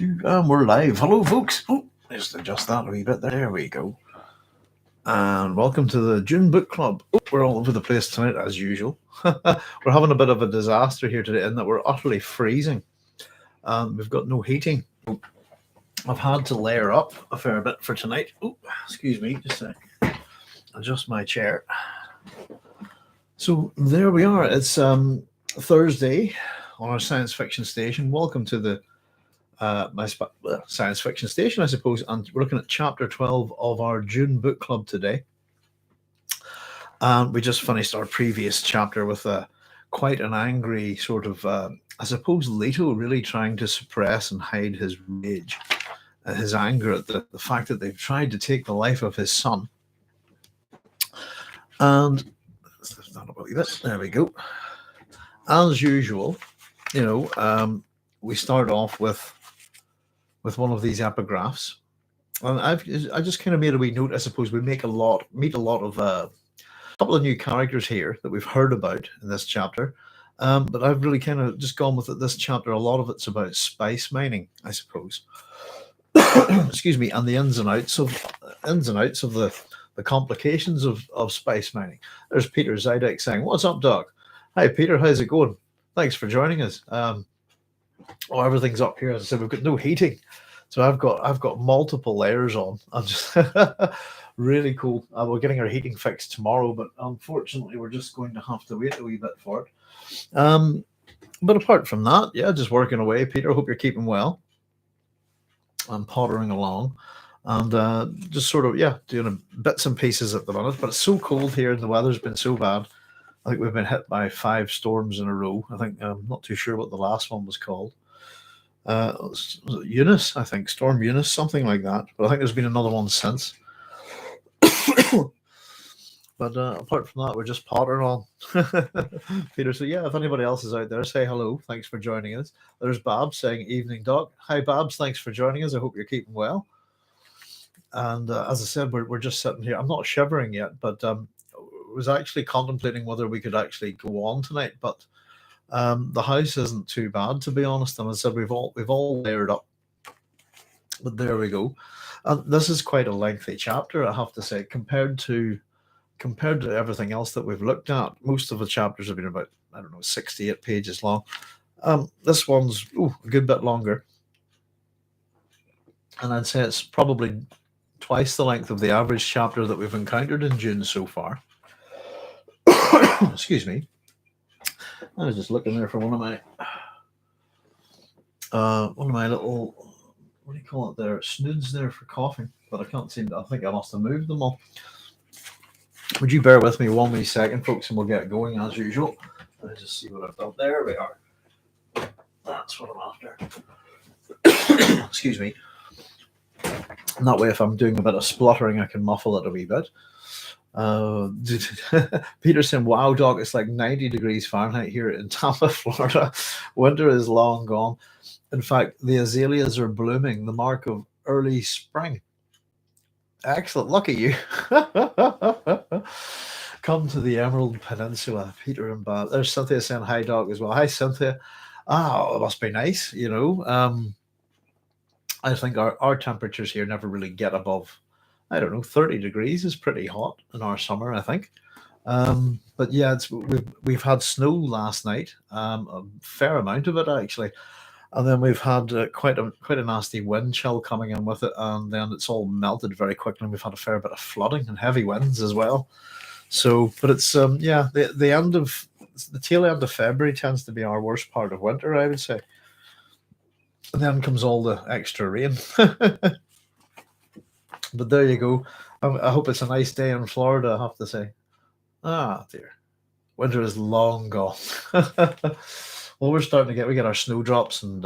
We're live. Hello, folks. Oh, just adjust that a wee bit. There we go. And welcome to the Dune Book Club. Oh, we're all over the place tonight, as usual. We're having a bit of a disaster here today in that we're utterly freezing. We've got no heating. I've had to layer up a fair bit for tonight. Oh, excuse me, just a sec. Adjust my chair. So there we are. It's Thursday on our science fiction station. Welcome to the science fiction station, I suppose, and we're looking at chapter 12 of our Dune Book Club today. And we just finished our previous chapter with quite an angry sort of, I suppose, Leto really trying to suppress and hide his rage, his anger at the fact that they've tried to take the life of his son. And there we go. As usual, we start off with one of these epigraphs, and I just kind of made a wee note. I suppose we meet a lot of a couple of new characters here that we've heard about in this chapter, but I've really kind of just gone with it. This chapter, a lot of it's about spice mining, I suppose. Excuse me, and the ins and outs of the complications of spice mining. There's Peter Zydek saying, "What's up, Doc? Hi, Peter. How's it going? Thanks for joining us." Everything's up here. As I said, we've got no heating, so I've got multiple layers on. I'm just really cool. We're getting our heating fixed tomorrow, but unfortunately, we're just going to have to wait a wee bit for it. But apart from that, yeah, just working away. Peter, hope you're keeping well. I'm pottering along, and just sort of doing bits and pieces at the minute. But it's so cold here, and the weather's been so bad. I think we've been hit by 5 storms in a row. I think I'm not too sure what the last one was called. Was it Eunice? I think Storm Eunice, something like that. But I think there's been another one since. But apart from that, we're just pottering on. Peter, so yeah, if anybody else is out there, say hello. Thanks for joining us. There's Babs saying, "Evening, Doc." Hi, Babs. Thanks for joining us. I hope you're keeping well. And as I said, we're just sitting here. I'm not shivering yet, but was actually contemplating whether we could actually go on tonight, but the house isn't too bad, to be honest. And as I said, we've all layered up, but there we go. And this is quite a lengthy chapter, I have to say, compared to everything else that we've looked at. Most of the chapters have been about 68 pages long. This one's a good bit longer, and I'd say it's probably twice the length of the average chapter that we've encountered in Dune so far. Excuse me. I was just looking there for one of my little, what do you call it there, snoods there for coughing, but I can't seem to. I think I must have moved them all. Would you bear with me 1 wee second, folks, and we'll get going as usual. Let's just see what I've done. There we are. That's what I'm after. Excuse me. And that way, if I'm doing a bit of spluttering, I can muffle it a wee bit. Peterson, wow, Doc, it's like 90 degrees Fahrenheit here in Tampa, Florida. Winter is long gone. In fact, the azaleas are blooming, the mark of early spring. Excellent. Look at you. Come to the Emerald Peninsula, Peter and Bob. There's Cynthia saying hi, Doc, as well. Hi, Cynthia. It must be nice, I think our temperatures here never really get above 30 degrees is pretty hot in our summer, I think. But yeah, we've had snow last night, a fair amount of it actually, and then we've had quite a nasty wind chill coming in with it, and then it's all melted very quickly. And we've had a fair bit of flooding and heavy winds as well. So, but it's the tail end of February tends to be our worst part of winter, I would say, and then comes all the extra rain. But there you go. I hope it's a nice day in Florida, I have to say. Ah, dear. Winter is long gone. Well, we get our snowdrops and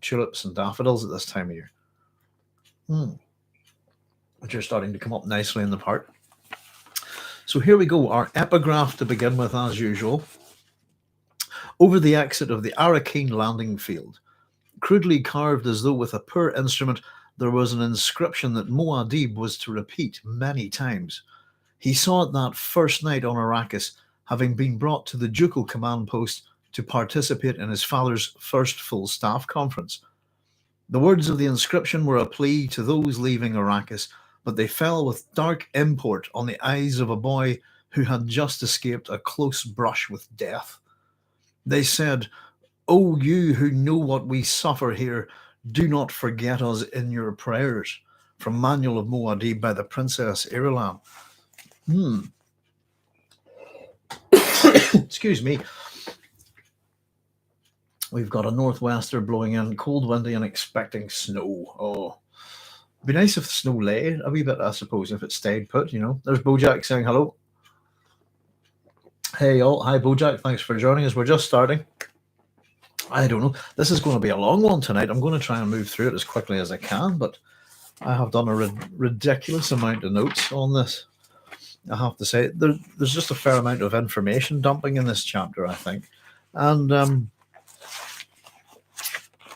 tulips and daffodils at this time of year. Which are starting to come up nicely in the park. So here we go. Our epigraph to begin with, as usual. Over the exit of the Arrakis landing field, crudely carved as though with a poor instrument, there was an inscription that Muad'Dib was to repeat many times. He saw it that first night on Arrakis, having been brought to the ducal command post to participate in his father's first full staff conference. The words of the inscription were a plea to those leaving Arrakis, but they fell with dark import on the eyes of a boy who had just escaped a close brush with death. They said, "O you who know what we suffer here, do not forget us in your prayers." From Manual of Muad'Dib by the Princess Irulan. Excuse me. We've got a northwester blowing in, cold, windy, and expecting snow. Oh, it'd be nice if the snow lay a wee bit, I suppose, if it stayed put, you know. There's Bojack saying hello. Hey, all. Hi, Bojack. Thanks for joining us. We're just starting. I don't know. This is going to be a long one tonight. I'm going to try and move through it as quickly as I can, but I have done a ridiculous amount of notes on this. I have to say, there's just a fair amount of information dumping in this chapter, I think. And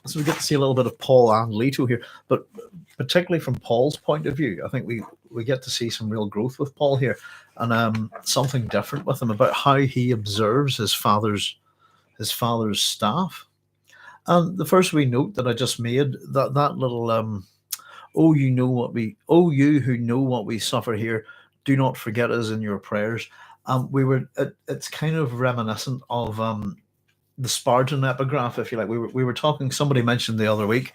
so we get to see a little bit of Paul and Leto here, but particularly from Paul's point of view, I think we get to see some real growth with Paul here, and something different with him about how he observes his father's staff. And the first wee note that I just made, that little oh you who know what we suffer here, do not forget us in your prayers. It's kind of reminiscent of the Spartan epigraph, if you like. We were talking, somebody mentioned the other week,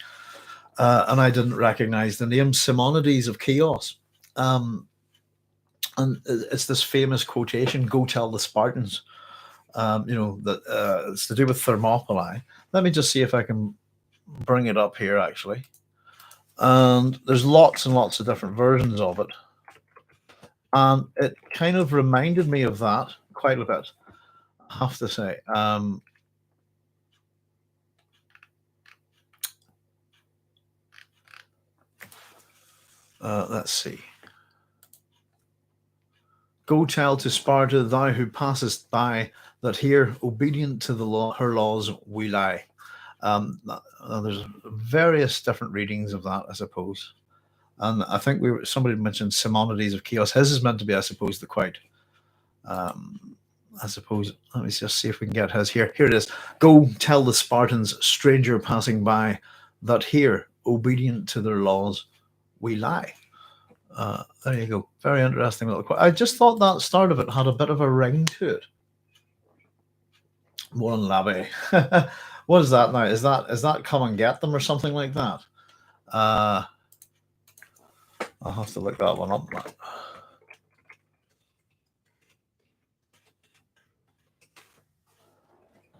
and I didn't recognize the name, Simonides of Chaos. And it's this famous quotation, "Go tell the Spartans," that it's to do with Thermopylae. Let me just see if I can bring it up here, actually. And there's lots and lots of different versions of it. And it kind of reminded me of that quite a bit, I have to say. Let's see. "Go tell to Sparta, thou who passest by, that here, obedient to her laws, we lie." There's various different readings of that, I suppose. And I think somebody mentioned Simonides of Chaos. His is meant to be, I suppose, the quite. I suppose. Let me just see if we can get his here. Here it is. "Go tell the Spartans, stranger passing by, that here, obedient to their laws, we lie." There you go. Very interesting little quote. I just thought that start of it had a bit of a ring to it. One labby. What is that now? Is that come and get them or something like that? I'll have to look that one up.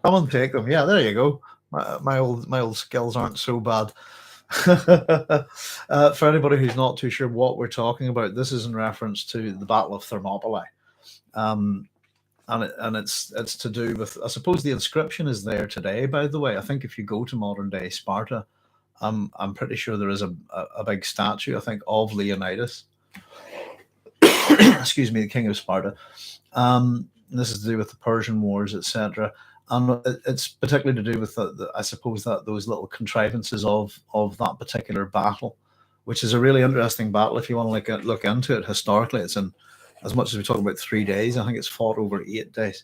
Come and take them. Yeah, there you go. My old skills aren't so bad. For anybody who's not too sure what we're talking about, this is in reference to the Battle of Thermopylae, and it's to do with, I suppose, the inscription is there today. By the way, I think if you go to modern day Sparta, I'm pretty sure there is a big statue, I think, of Leonidas. Excuse me, the king of Sparta. This is to do with the Persian Wars, etc. And it's particularly to do with I suppose that those little contrivances of that particular battle, which is a really interesting battle. If you want to look into it historically, it's in, as much as we talk about 3 days, I think it's fought over 8 days.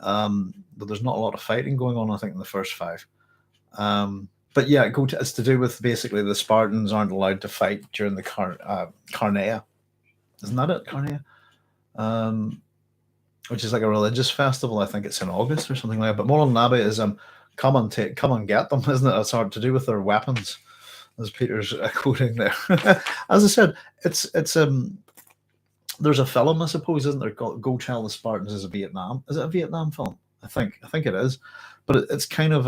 But there's not a lot of fighting going on, I think, in the first 5. But yeah, it's to do with basically the Spartans aren't allowed to fight during the Carnea. Isn't that it? Carnea? Which is like a religious festival. I think it's in August or something like that. But Moral Nabi is come and get them, isn't it? It's hard to do with their weapons, as Peter's quoting there. As I said, it's there's a film, I suppose, isn't there, called "Go Tell the Spartans" is a Vietnam. Is it a Vietnam film? I think it is. But it's kind of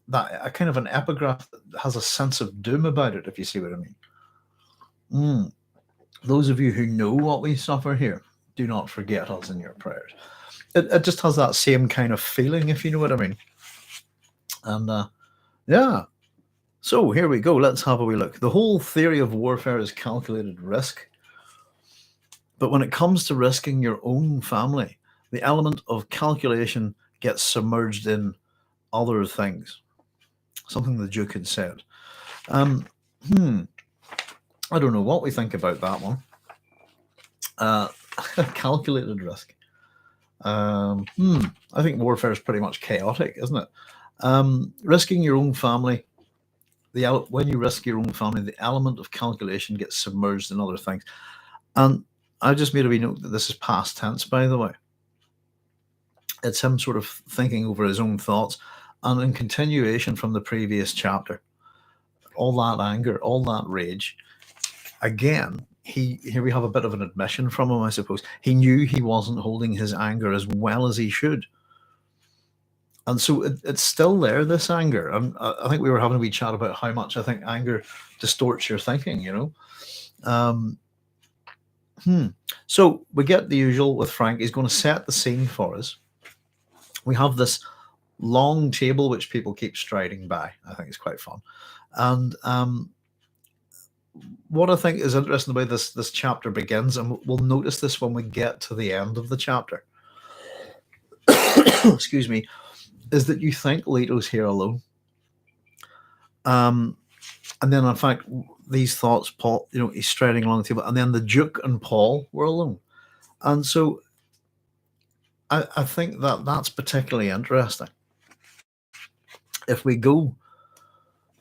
that kind of an epigraph that has a sense of doom about it, if you see what I mean. Those of you who know what we suffer here, do not forget us in your prayers. It just has that same kind of feeling, if you know what I mean. And yeah. So here we go. Let's have a wee look. The whole theory of warfare is calculated risk. But when it comes to risking your own family, the element of calculation gets submerged in other things. Something the Duke had said. I don't know what we think about that one. Calculated risk. I think warfare is pretty much chaotic, isn't it? Risking your own family when you risk your own family, the element of calculation gets submerged in other things. And I just made a wee note that this is past tense, by the way. It's him sort of thinking over his own thoughts, and in continuation from the previous chapter, all that anger, all that rage. Again, here we have a bit of an admission from him, I suppose. He knew he wasn't holding his anger as well as he should. And so it's still there, this anger. And I think we were having a wee chat about how much I think anger distorts your thinking, So we get the usual with Frank. He's going to set the scene for us. We have this long table which people keep striding by. I think it's quite fun. And what I think is interesting the way this chapter begins, and we'll notice this when we get to the end of the chapter, excuse me, is that you think Leto's here alone. And then, in fact, these thoughts, Paul, he's striding along the table, and then the Duke and Paul were alone. And so I think that's particularly interesting. If we go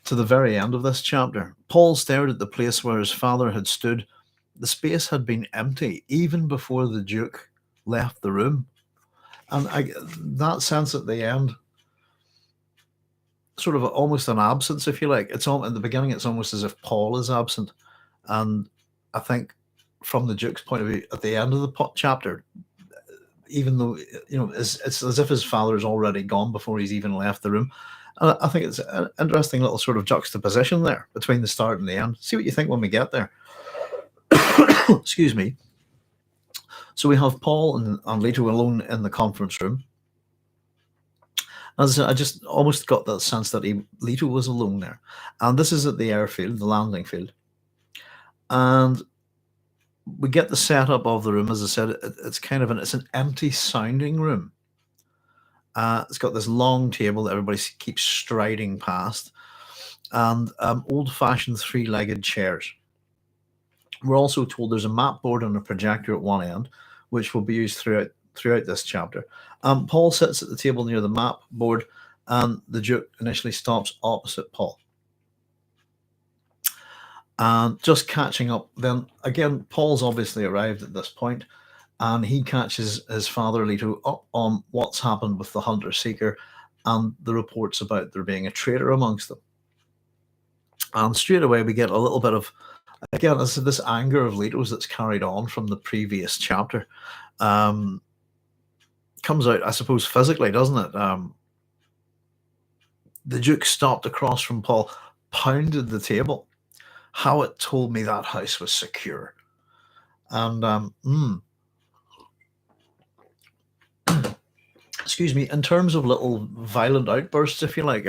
to the very end of this chapter, Paul stared at the place where his father had stood. The space had been empty even before the Duke left the room. And that sense at the end, sort of almost an absence, if you like. It's all in the beginning. It's almost as if Paul is absent, and I think from the Duke's point of view, at the end of the chapter, even though it's as if his father is already gone before he's even left the room. And I think it's an interesting little sort of juxtaposition there between the start and the end. See what you think when we get there. Excuse me. So we have Paul and Leto alone in the conference room. As I said, I just almost got that sense that Leto was alone there. And this is at the airfield, the landing field. And we get the setup of the room. As I said, it's kind of it's an empty sounding room. It's got this long table that everybody keeps striding past, and old-fashioned three-legged chairs. We're also told there's a map board and a projector at one end, which will be used throughout this chapter. Paul sits at the table near the map board, and the Duke initially stops opposite Paul. And just catching up, then again, Paul's obviously arrived at this point, and he catches his father Leto up on what's happened with the hunter-seeker and the reports about there being a traitor amongst them. And straight away we get a little bit of, again, this anger of Leto's that's carried on from the previous chapter. Comes out, I suppose, physically, doesn't it? The Duke stopped across from Paul, pounded the table. Howat told me that house was secure. And excuse me, in terms of little violent outbursts, if you like,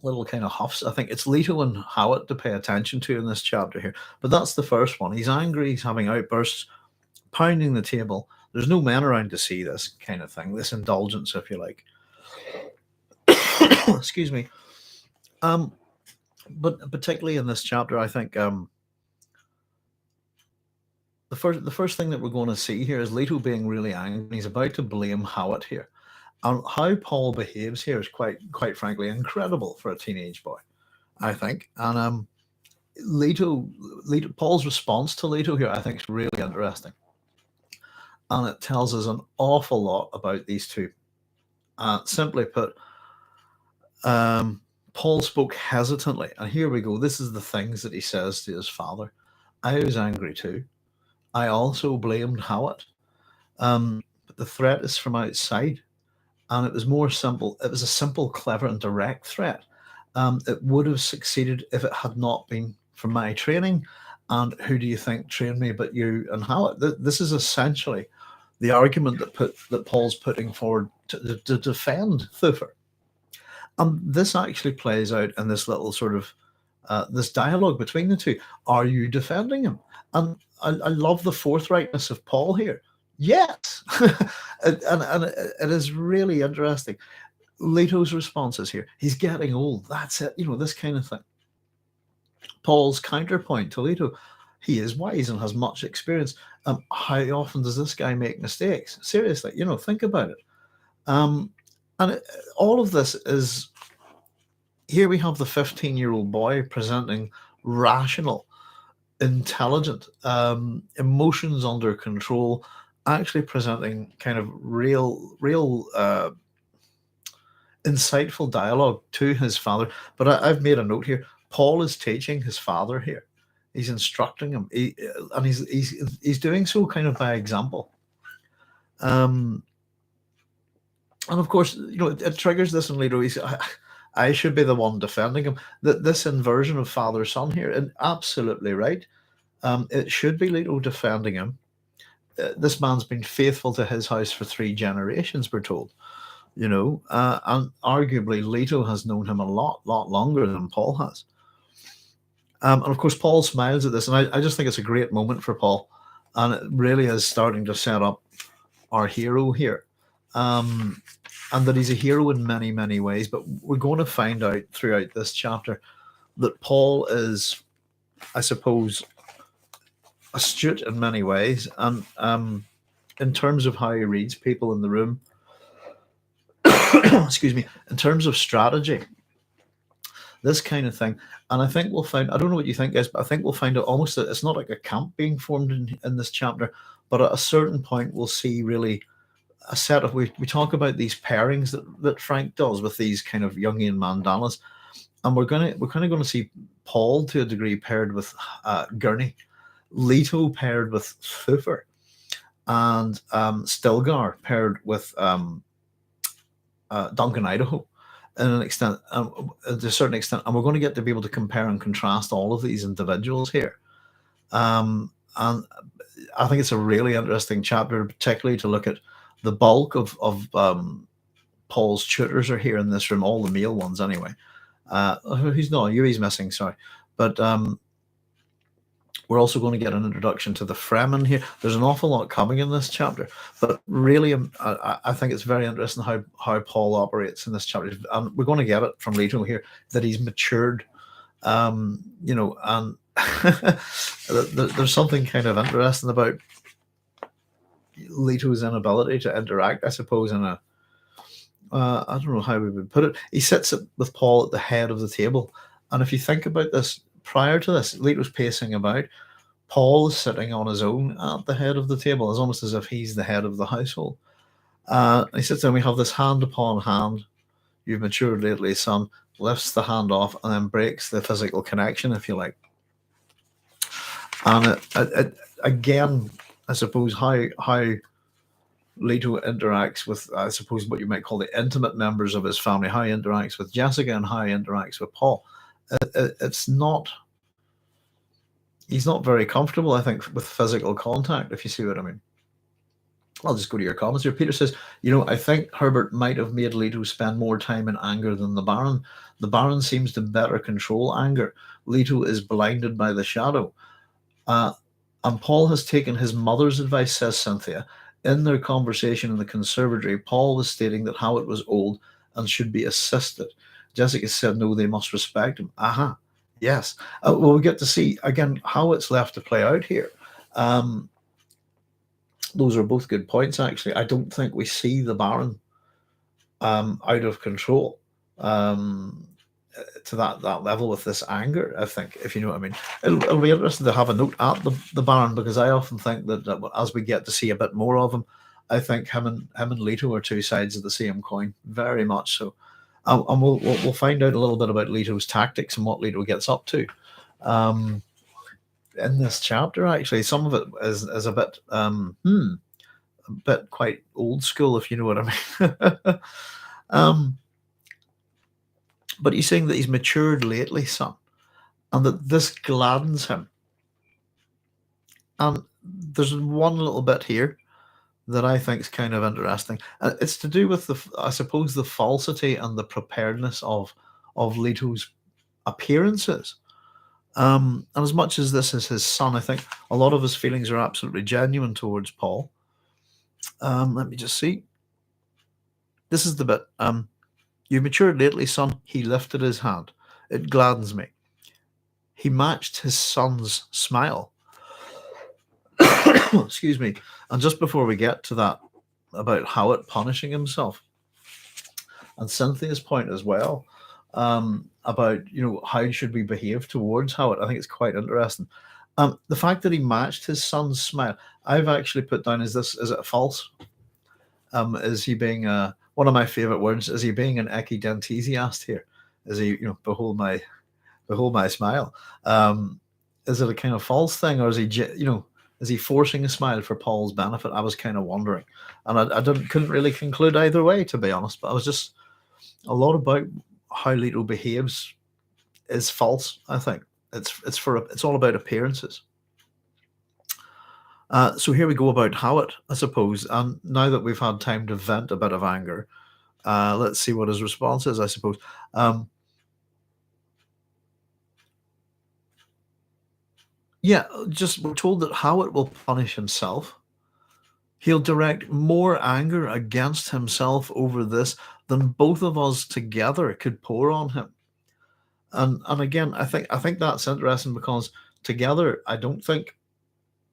little kind of huffs, I think it's Leto and Howat to pay attention to in this chapter here. But that's the first one. He's angry, he's having outbursts, pounding the table. There's no men around to see this kind of thing, this indulgence, if you like. Excuse me. But particularly in this chapter, I think the first thing that we're going to see here is Leto being really angry. He's about to blame Howat here. And how Paul behaves here is quite frankly incredible for a teenage boy, I think. And Leto, Paul's response to Leto here, I think, is really interesting. And it tells us an awful lot about these two. Simply put, Paul spoke hesitantly. And here we go. This is the things that he says to his father. I was angry too. I also blamed Howat. But the threat is from outside. And it was more simple. It was a simple, clever, and direct threat. It would have succeeded if it had not been for my training. And who do you think trained me but you and Howat? This is essentially the argument that Paul's putting forward to defend Thufir. And this actually plays out in this little sort of this dialogue between the two. Are you defending him? And I love the forthrightness of Paul here. Yes. and it is really interesting. Leto's responses here. He's getting old. That's it. This kind of thing. Paul's counterpoint to Leto. He is wise and has much experience. How often does this guy make mistakes? Seriously, think about it. And all of this is here we have the 15-year-old boy presenting rational, intelligent, emotions under control, actually presenting kind of real insightful dialogue to his father. But I've made a note here. Paul is teaching his father here. He's instructing him, and he's doing so kind of by example. And of course, it triggers this in Leto. I should be the one defending him. That this inversion of father son here, and absolutely right. It should be Leto defending him. This man's been faithful to his house for 3 generations, we're told. And arguably Leto has known him a lot longer than Paul has. And of course, Paul smiles at this, and I just think it's a great moment for Paul, and it really is starting to set up our hero here, and that he's a hero in many, many ways. But we're going to find out throughout this chapter that Paul is, I suppose, astute in many ways, and in terms of how he reads people in the room. Excuse me, in terms of strategy, this kind of thing. And I think we'll find, I don't know what you think, guys, but I think we'll find out almost that it's not like a camp being formed in this chapter, but at a certain point we'll see really a set of, we talk about these pairings that Frank does with these kind of Jungian mandalas, and we're kind of going to see Paul to a degree paired with Gurney, Leto paired with Thufir, and Stilgar paired with Duncan, Idaho, in an extent, to a certain extent, and we're going to get to be able to compare and contrast all of these individuals here. And I think it's a really interesting chapter, particularly to look at the bulk of Paul's tutors are here in this room, all the male ones anyway. He's not, Yuri's missing, sorry. But we're also going to get an introduction to the Fremen here. There's an awful lot coming in this chapter, but really, I think it's very interesting how Paul operates in this chapter. And we're going to get it from Leto here, that he's matured, and there's something kind of interesting about Leto's inability to interact, I suppose, in a, I don't know how we would put it. He sits with Paul at the head of the table. And if you think about this, prior to this, Leto's pacing about. Paul is sitting on his own at the head of the table. It's almost as if he's the head of the household. He sits there, and we have this hand upon hand. You've matured lately, son. Lifts the hand off and then breaks the physical connection, if you like. And it again, I suppose, how Leto interacts with, I suppose, what you might call the intimate members of his family, how he interacts with Jessica and how he interacts with Paul. It's not, he's not very comfortable, I think, with physical contact, if you see what I mean. I'll just go to your comments here. Peter says, I think Herbert might have made Leto spend more time in anger than the Baron. The Baron seems to better control anger. Leto is blinded by the shadow. And Paul has taken his mother's advice, says Cynthia. In their conversation in the conservatory, Paul was stating that Howard was old and should be assisted. Jessica said, no, they must respect him. Aha, yes. Well, we get to see, again, how it's left to play out here. Those are both good points, actually. I don't think we see the Baron out of control to that level with this anger, I think, if you know what I mean. It'll be interesting to have a note at the Baron, because I often think that as we get to see a bit more of him, I think him and Leto are two sides of the same coin, very much so. And we'll find out a little bit about Leto's tactics and what Leto gets up to in this chapter. Actually, some of it is a bit quite old school, if you know what I mean. But he's saying that he's matured lately, son, and that this gladdens him. And there's one little bit here that I think is kind of interesting. It's to do with I suppose, the falsity and the preparedness of Leto's appearances. And as much as this is his son, I think a lot of his feelings are absolutely genuine towards Paul. Let me just see. This is the bit. You matured lately, son. He lifted his hand. It gladdens me. He matched his son's smile. Excuse me. And just before we get to that about Howard punishing himself, and Cynthia's point as well, about how should we behave towards Howard. I think it's quite interesting. The fact that he matched his son's smile, I've actually put down, is it false? Is he being one of my favorite words? Is he being an echidentesiast here? Is he, behold my smile? Is it a kind of false thing, or is he, is he forcing a smile for Paul's benefit? I was kind of wondering, and I couldn't really conclude either way, to be honest. But I was just, a lot about how Leto behaves is false. I think it's all about appearances. So here we go about Howard, I suppose. And now that we've had time to vent a bit of anger, let's see what his response is, I suppose. Yeah, just we're told that Howard will punish himself. He'll direct more anger against himself over this than both of us together could pour on him. And again, I think that's interesting, because together, I don't think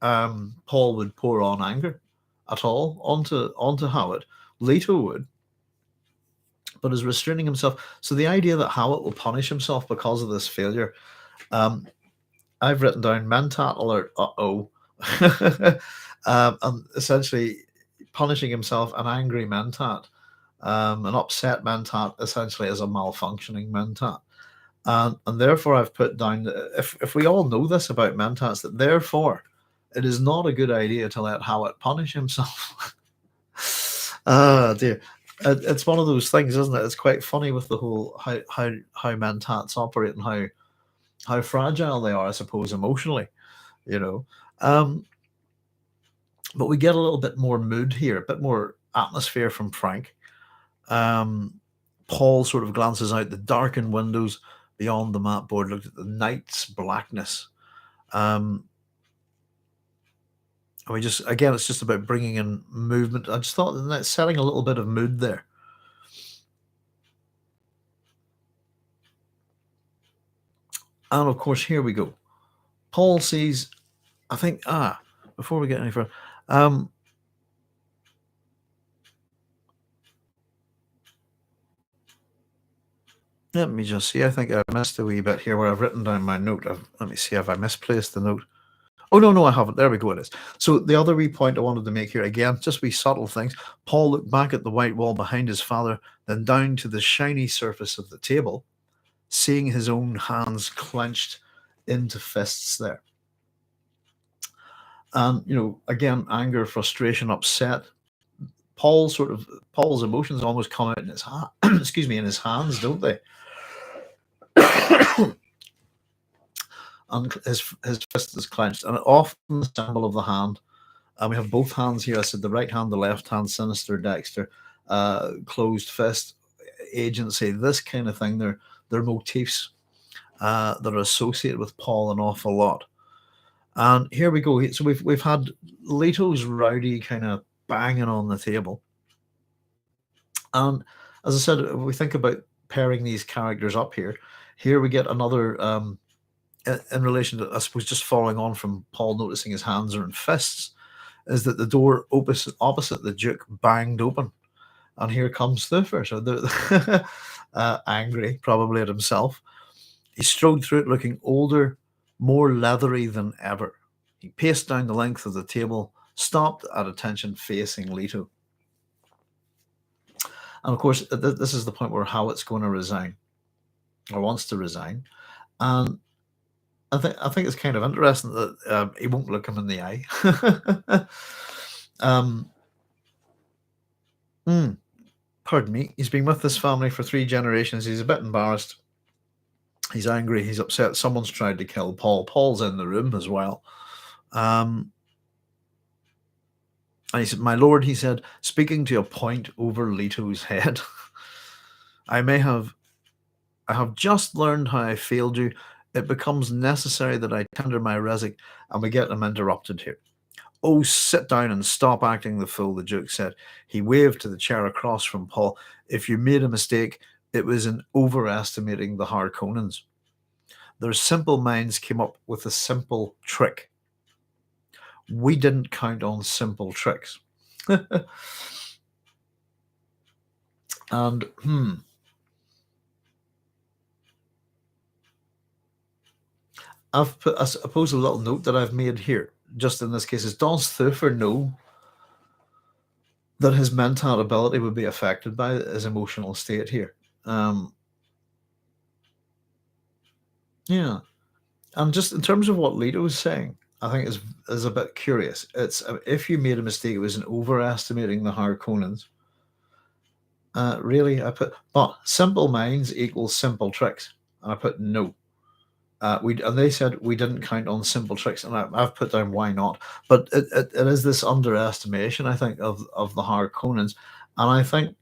Paul would pour on anger at all onto Howard. Leto would, but is restraining himself. So the idea that Howard will punish himself because of this failure, I've written down mentat alert. And essentially punishing himself, an angry mentat, an upset mentat, essentially as a malfunctioning mentat. And therefore, I've put down that if we all know this about mentats, that therefore it is not a good idea to let Howard punish himself. Ah, dear. It's one of those things, isn't it? It's quite funny with the whole how mentats operate and how fragile they are, I suppose, emotionally, But we get a little bit more mood here, a bit more atmosphere from Frank. Paul sort of glances out the darkened windows beyond the map board, looked at the night's blackness. And we just, again, it's just about bringing in movement. I just thought that setting a little bit of mood there. And of course, here we go. Paul sees, I think, before we get any further, let me just see. I think I missed a wee bit here where I've written down my note. Let me see if I misplaced the note. Oh, no, I haven't. There we go, it is. So the other wee point I wanted to make here, again, just wee subtle things. Paul looked back at the white wall behind his father, then down to the shiny surface of the table, seeing his own hands clenched into fists there. And, again, anger, frustration, upset. Paul's emotions almost come out in his in his hands, don't they? And his fist is clenched, and often the symbol of the hand. And we have both hands here. I said the right hand, the left hand, sinister, dexter, closed fist, agency, this kind of thing. They're motifs that are associated with Paul an awful lot. And here we go. So we've had Leto's rowdy kind of banging on the table. And as I said, if we think about pairing these characters up here we get another, in relation to, I suppose, just following on from Paul noticing his hands are in fists, is that the door opposite the Duke banged open. And here comes Thufir. So they're angry, probably at himself. He strode through it looking older, more leathery than ever. He paced down the length of the table, stopped at attention facing Leto. And of course, this is the point where Howard's going to resign, or wants to resign. And I think it's kind of interesting that he won't look him in the eye. Pardon me. He's been with this family for 3 generations. He's a bit embarrassed. He's angry. He's upset. Someone's tried to kill Paul. Paul's in the room as well. And he said, "My lord," he said, speaking to a point over Leto's head, I have just learned how I failed you. It becomes necessary that I tender my resignation," and we get him interrupted here. "Oh, sit down and stop acting the fool," the Duke said. He waved to the chair across from Paul. "If you made a mistake, it was in overestimating the Harkonnens. Their simple minds came up with a simple trick. We didn't count on simple tricks." And I've put, I suppose, a little note that I've made here, just in this case, is does Thufir know that his mental ability would be affected by his emotional state here? Yeah, and just in terms of what Leto was saying, I think is a bit curious. It's if you made a mistake, it was in overestimating the Harkonnens. Really, I put, but simple minds equals simple tricks, and I put no. And they said we didn't count on simple tricks, and I've put down why not. But it is this underestimation, I think, of the Harkonnens, and I think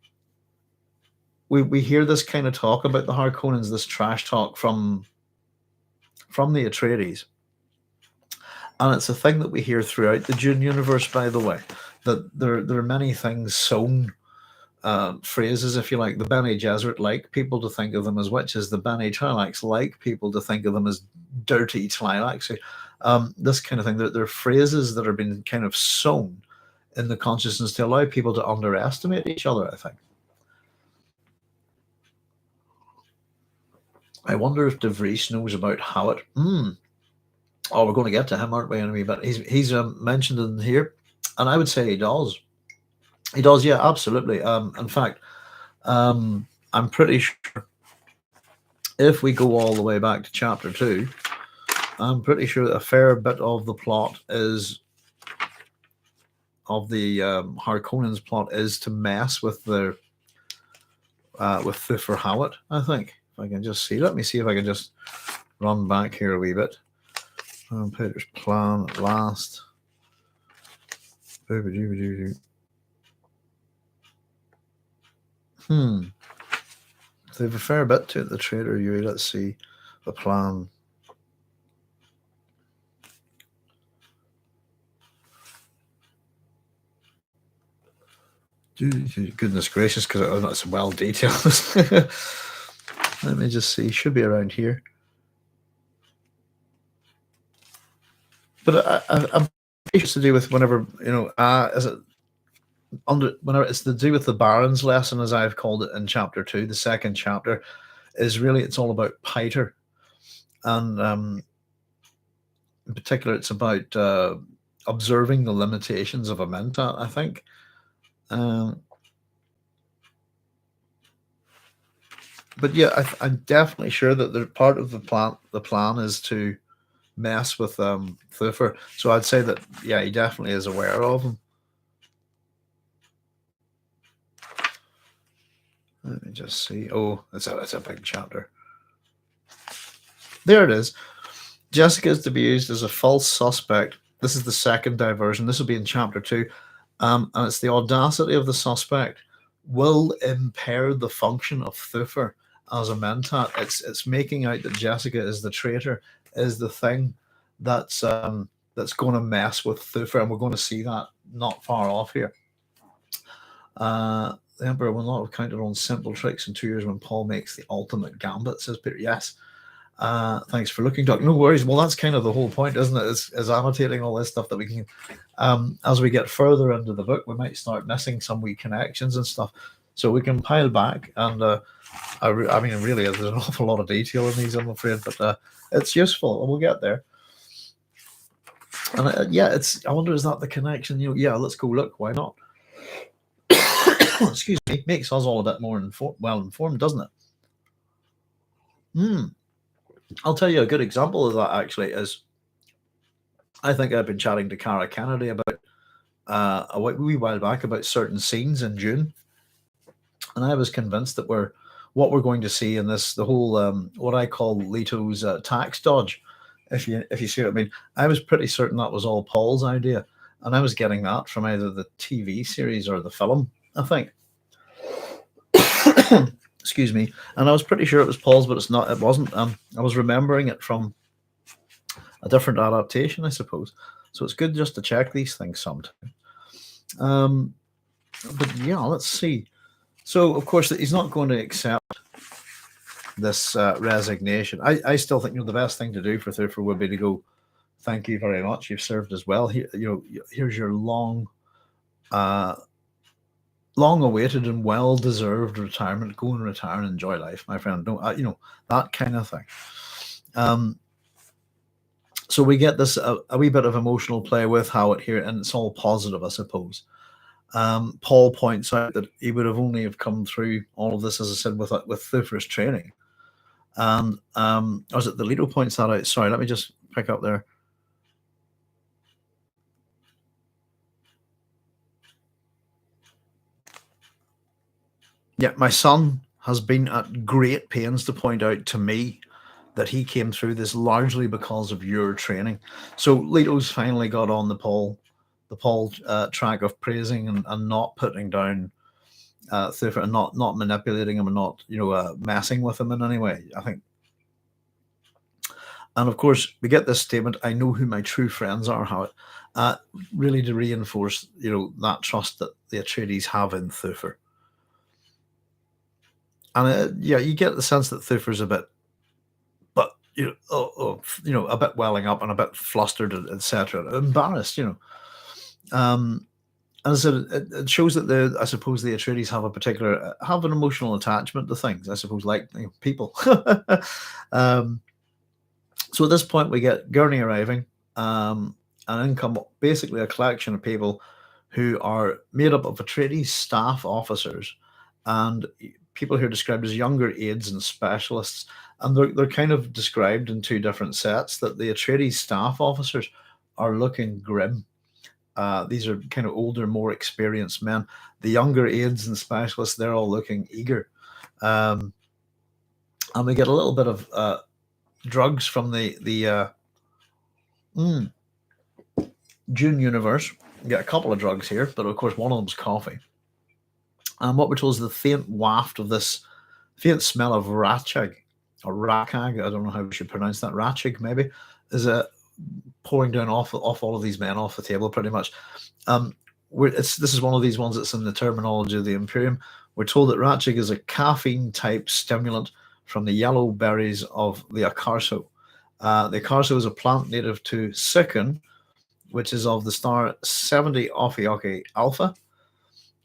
we hear this kind of talk about the Harkonnens, this trash talk from the Atreides, and it's a thing that we hear throughout the Dune universe. By the way, that there are many things sewn. Phrases, if you like. The Bene Gesserit like people to think of them as witches. The Bene Tlilax like people to think of them as dirty Tlilax. This kind of thing. There are phrases that are being kind of sewn in the consciousness to allow people to underestimate each other, I think. I wonder if De Vries knows about Hawat. Oh, we're going to get to him, aren't we, in a wee bit? He's mentioned in here, and I would say he does. He does, yeah, absolutely. In fact, I'm pretty sure if we go all the way back to chapter 2, I'm pretty sure that a fair bit of the plot is of the Harkonnens plot is to mess with their with Thufir Hawat, I think. If I can just see, let me see if I can just run back here a wee bit. Peter's plan at last. So they have a fair bit to it, the trader. Let's see the plan. Goodness gracious, because it's well detailed. Let me just see. Should be around here. But I'm it's to do with whenever is it whenever it's to do with the Baron's lesson, as I've called it in chapter 2, the second chapter, is really it's all about Piter, and in particular, it's about observing the limitations of a mentat, I think. But yeah, I'm definitely sure that the part of the plan is to mess with Thufir. So I'd say that, yeah, he definitely is aware of him. Let me just see. Oh, it's a big chapter. There it is. Jessica is to be used as a false suspect. This is the second diversion. This will be in chapter 2. And it's the audacity of the suspect will impair the function of Thufir as a mentat. It's making out that Jessica is the traitor, is the thing that's going to mess with Thufir, and we're going to see that not far off here. The Emperor will not have counted on simple tricks in 2 years when Paul makes the ultimate gambit, says Peter. Yes. Thanks for looking, Doc. No worries. Well, that's kind of the whole point, isn't it? Is annotating all this stuff that we can, as we get further into the book, we might start missing some wee connections and stuff. So we can pile back, and I mean, really, there's an awful lot of detail in these, I'm afraid, but it's useful, and we'll get there. And yeah, I wonder, is that the connection? Yeah, let's go look. Why not? Excuse me. Makes us all a bit more well-informed, doesn't it? I'll tell you a good example of that, actually, is I think I've been chatting to Cara Kennedy about a wee while back about certain scenes in Dune, and I was convinced that what we're going to see in this, the whole what I call Leto's tax dodge, if you see what I mean. I was pretty certain that was all Paul's idea, and I was getting that from either the TV series or the film, I think. Excuse me. And I was pretty sure it was Paul's, but it wasn't. I was remembering it from a different adaptation, I suppose. So it's good just to check these things sometime. But yeah, let's see. So, of course, he's not going to accept this resignation. I still think the best thing to do for Thufir would be to go, thank you very much. You've served us well. Here's your long-awaited and well-deserved retirement. Go and retire and enjoy life, my friend. Don't that kind of thing. So we get this a wee bit of emotional play with Howard here, and it's all positive, I suppose. Paul points out that he would have only have come through all of this, as I said, with Thufir's training. And or is it the Leto points that out? Sorry, let me just pick up there. Yeah, my son has been at great pains to point out to me that he came through this largely because of your training. So Leto's finally got on the Paul track of praising and not putting down Thufir, and not manipulating him, and not messing with him in any way, I think. And of course, we get this statement: "I know who my true friends are." How really to reinforce that trust that the Atreides have in Thufir. And yeah, you get the sense that Thufir's a bit, but a bit welling up and a bit flustered, etc., embarrassed. And so it shows that I suppose the Atreides have an emotional attachment to things. I suppose, like people. So at this point, we get Gurney arriving, and in come basically a collection of people who are made up of Atreides staff officers and people who are described as younger aides and specialists. And they're kind of described in two different sets. That the Atreides staff officers are looking grim. These are kind of older, more experienced men. The younger aides and specialists, they're all looking eager. And we get a little bit of drugs from the Dune universe. We get a couple of drugs here, but of course one of them's coffee. And what we're told is the faint waft of this faint smell of ratchag or rakag, I don't know how we should pronounce that, ratchag maybe, is pouring down off all of these men off the table pretty much. This is one of these ones that's in the terminology of the Imperium. We're told that ratchag is a caffeine type stimulant from the yellow berries of the Akarso. The Akarso is a plant native to Sikon, which is of the star 70 Ophiuchi Alpha,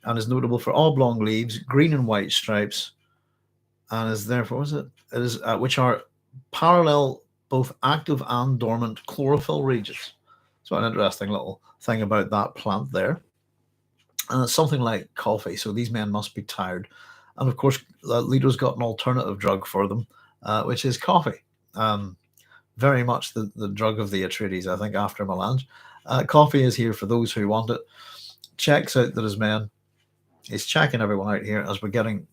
and is notable for oblong leaves, green and white stripes, and is therefore which are parallel both active and dormant chlorophyll regions. So an interesting little thing about that plant there. And it's something like coffee, so these men must be tired. And of course, Leto's got an alternative drug for them, which is coffee. Very much the drug of the Atreides, I think, after melange. Coffee is here for those who want it. Checks out that his men. He's checking everyone out here as we're getting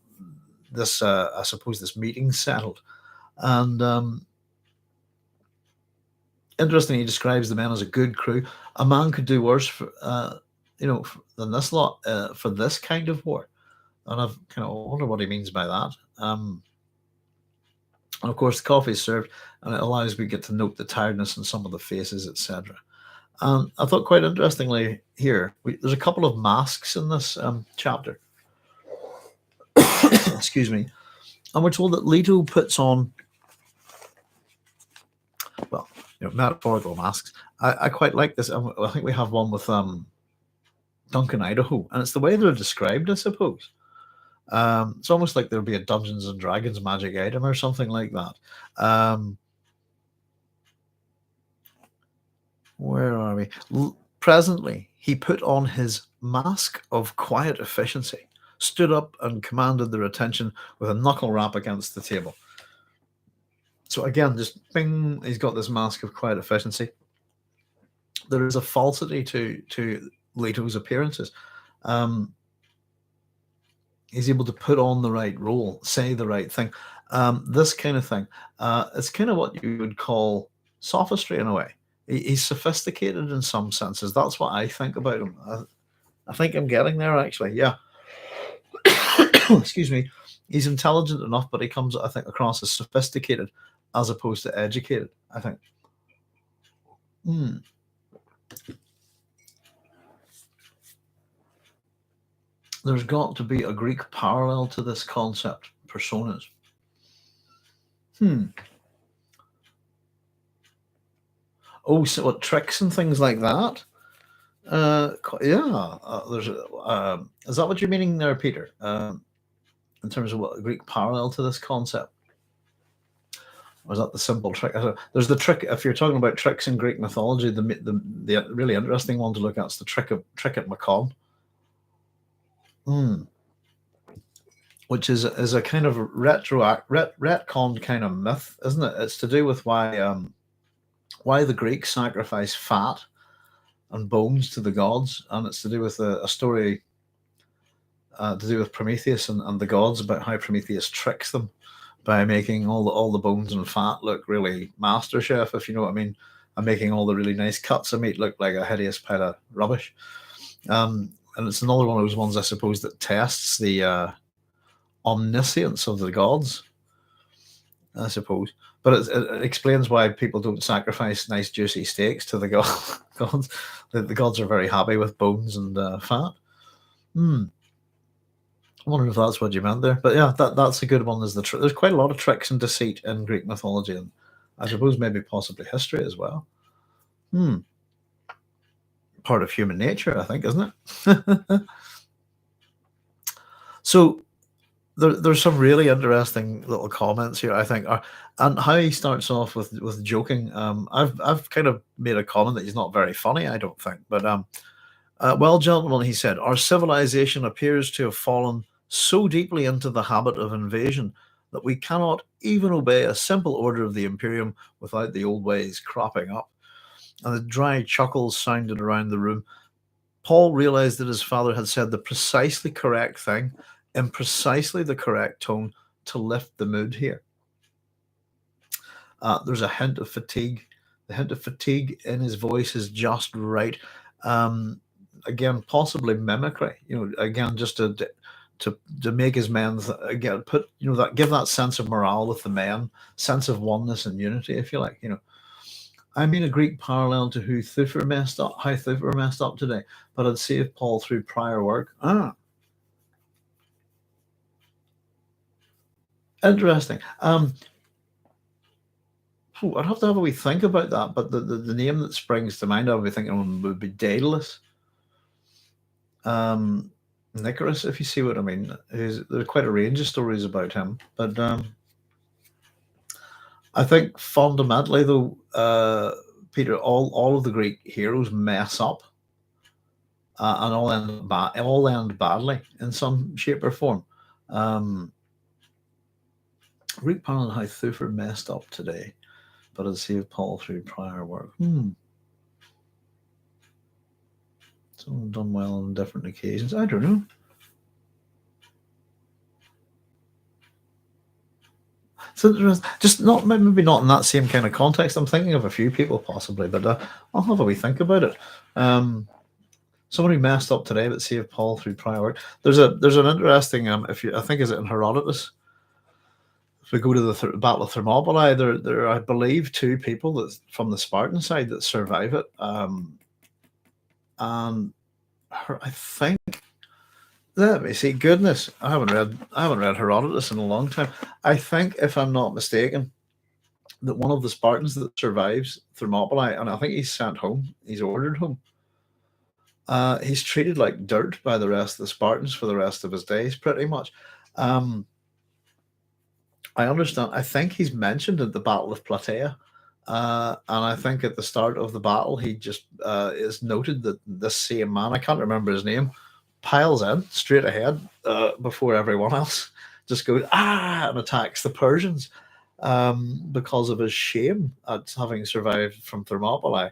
this, I suppose, this meeting settled. And interestingly, he describes the men as a good crew. A man could do worse than this lot for this kind of war. And I've kind of wonder what he means by that. And of course, the coffee is served, and it allows me to get to note the tiredness in some of the faces, etc. And I thought quite interestingly here, there's a couple of masks in this chapter. Excuse me. And we're told that Leto puts on, well, metaphorical masks. I quite like this. I think we have one with Duncan, Idaho, and it's the way they're described, I suppose. It's almost like there'll be a Dungeons and Dragons magic item or something like that. Where are we? Presently, he put on his mask of quiet efficiency, stood up and commanded their attention with a knuckle rap against the table. So again, just bing, he's got this mask of quiet efficiency. There is a falsity to Leto's appearances. He's able to put on the right role, say the right thing. This kind of thing. It's kind of what you would call sophistry in a way. He's sophisticated in some senses. That's what I think about him. I think I'm getting there, actually. Yeah. Excuse me. He's intelligent enough, but he comes, I think, across as sophisticated as opposed to educated, I think. There's got to be a Greek parallel to this concept, personas. Oh, so what, tricks and things like that? Yeah. There's is that what you're meaning there, Peter? In terms of what a Greek parallel to this concept? Or is that the simple trick? There's the trick. If you're talking about tricks in Greek mythology, the really interesting one to look at is the trick at Macon, which is a kind of retcon kind of myth, isn't it? It's to do with why the Greeks sacrifice fat and bones to the gods, and it's to do with a story to do with Prometheus and the gods, about how Prometheus tricks them by making all the bones and fat look really master chef, if you know what I mean, and making all the really nice cuts of meat look like a hideous pile of rubbish. And it's another one of those ones, I suppose, that tests the omniscience of the gods, I suppose. But it explains why people don't sacrifice nice juicy steaks to the gods. The gods are very happy with bones and fat. I wonder if that's what you meant there. But yeah, that's a good one. There's quite a lot of tricks and deceit in Greek mythology, and I suppose maybe possibly history as well. Part of human nature, I think, isn't it? So there's some really interesting little comments here, I think, and how he starts off with joking. I've kind of made a comment that he's not very funny, I don't think, but well, gentlemen, he said, our civilization appears to have fallen so deeply into the habit of invasion that we cannot even obey a simple order of the Imperium without the old ways cropping up. And the dry chuckles sounded around the room. Paul realized that his father had said the precisely correct thing in precisely the correct tone to lift the mood here. There's a hint of fatigue. The hint of fatigue in his voice is just right. Again, possibly mimicry, again, just to make his men again put that, give that sense of morale with the men, sense of oneness and unity, if you like. I mean, a Greek parallel to how Thufir messed up today, but had saved Paul through prior work. Interesting. I'd have to have a wee think about that, but the name that springs to mind, I'll be thinking would be Daedalus. Nicarus, if you see what I mean. There's quite a range of stories about him, but I think fundamentally, though, Peter, all of the Greek heroes mess up, and all end badly in some shape or form. Greek parallel how Thufir messed up today, but had saved Paul through prior work. Someone done well on different occasions. I don't know. So just maybe not in that same kind of context. I'm thinking of a few people possibly, but I'll have a wee think about it. Someone who messed up today but saved Paul through prior work. There's an interesting I think is it in Herodotus. If we go to the Battle of Thermopylae, there are, I believe, 2 people that from the Spartan side that survive it. And I think, let me see. Goodness, I haven't read Herodotus in a long time. I think, if I'm not mistaken, that one of the Spartans that survives Thermopylae, and I think he's sent home. He's ordered home. He's treated like dirt by the rest of the Spartans for the rest of his days, pretty much. I understand. I think he's mentioned at the Battle of Plataea. And I think at the start of the battle, he just is noted that this same man, I can't remember his name, piles in straight ahead before everyone else, just goes, and attacks the Persians because of his shame at having survived from Thermopylae.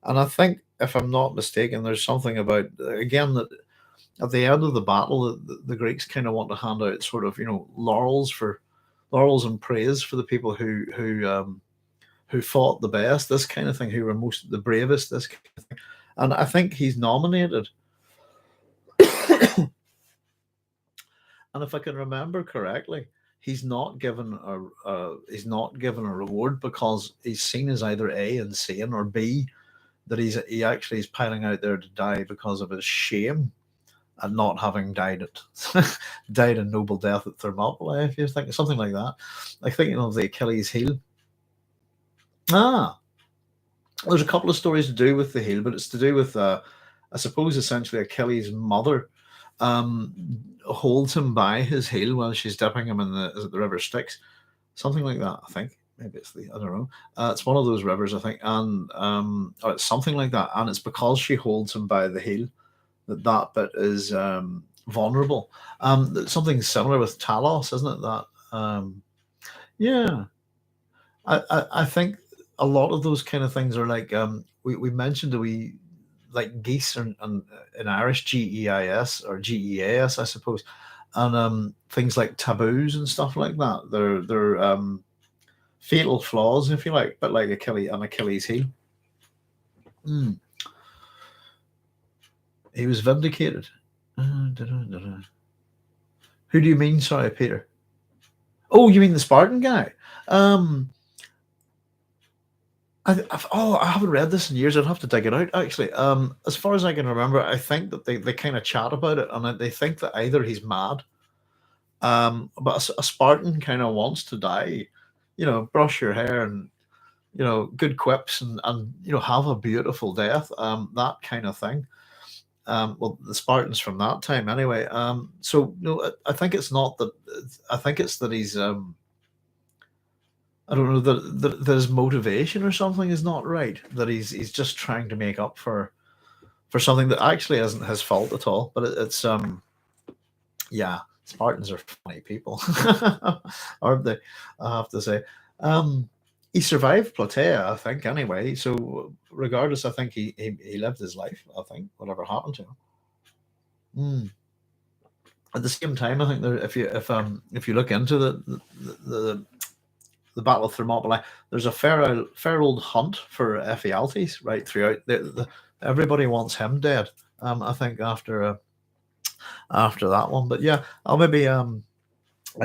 And I think, if I'm not mistaken, there's something about, again, that at the end of the battle, the Greeks kind of want to hand out sort of, laurels and praise for the people who fought the best, this kind of thing, who were the bravest, this kind of thing. And I think he's nominated. And if I can remember correctly, he's not given a reward because he's seen as either A, insane, or B, that he actually is piling out there to die because of his shame at not having died a noble death at Thermopylae, if you're thinking something like that. Like thinking of the Achilles heel. There's a couple of stories to do with the heel, but it's to do with, I suppose, essentially Achilles' mother holds him by his heel while she's dipping him in the river Styx, something like that, I think. maybe it's the, I don't know. It's one of those rivers, I think, and or it's something like that. And it's because she holds him by the heel that that bit is vulnerable. Something similar with Talos, isn't it? That yeah, I think a lot of those kind of things are like we mentioned we like geese and in Irish GEIS or GEAS, I suppose, and things like taboos and stuff like that. They're fatal flaws, if you like, but like Achilles heel. Mm. He was vindicated. Who do you mean? Sorry, Peter. Oh, you mean the Spartan guy? Um, I haven't read this in years. I'd have to dig it out. Actually, as far as I can remember, I think that they kind of chat about it, and they think that either he's mad, but a Spartan kind of wants to die. Brush your hair and good quips and have a beautiful death. That kind of thing. Well, the Spartans from that time, anyway. So I think it's not that. I think it's that he's. I don't know that his motivation or something is not right. That he's just trying to make up for something that actually isn't his fault at all. But it's yeah, Spartans are funny people, aren't they? I have to say. He survived Platea, I think. Anyway, so regardless, I think he lived his life. I think whatever happened to him. Mm. At the same time, I think there, if you look into the the Battle of Thermopylae, there's a fair old hunt for Ephialtes right throughout. Everybody wants him dead. I think after that one, but yeah, I'll maybe I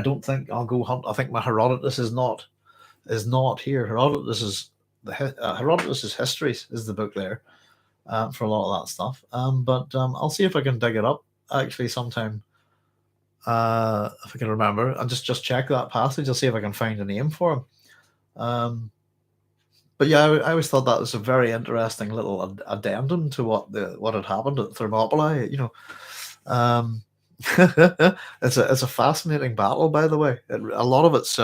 don't think I'll go hunt. I think my Herodotus is not here. Herodotus is Herodotus's Histories is the book there for a lot of that stuff. But I'll see if I can dig it up actually sometime. If I can remember, and just check that passage. I'll see if I can find a name for him. But yeah, I always thought that was a very interesting little addendum to what had happened at Thermopylae. It's a fascinating battle, by the way. A lot of it's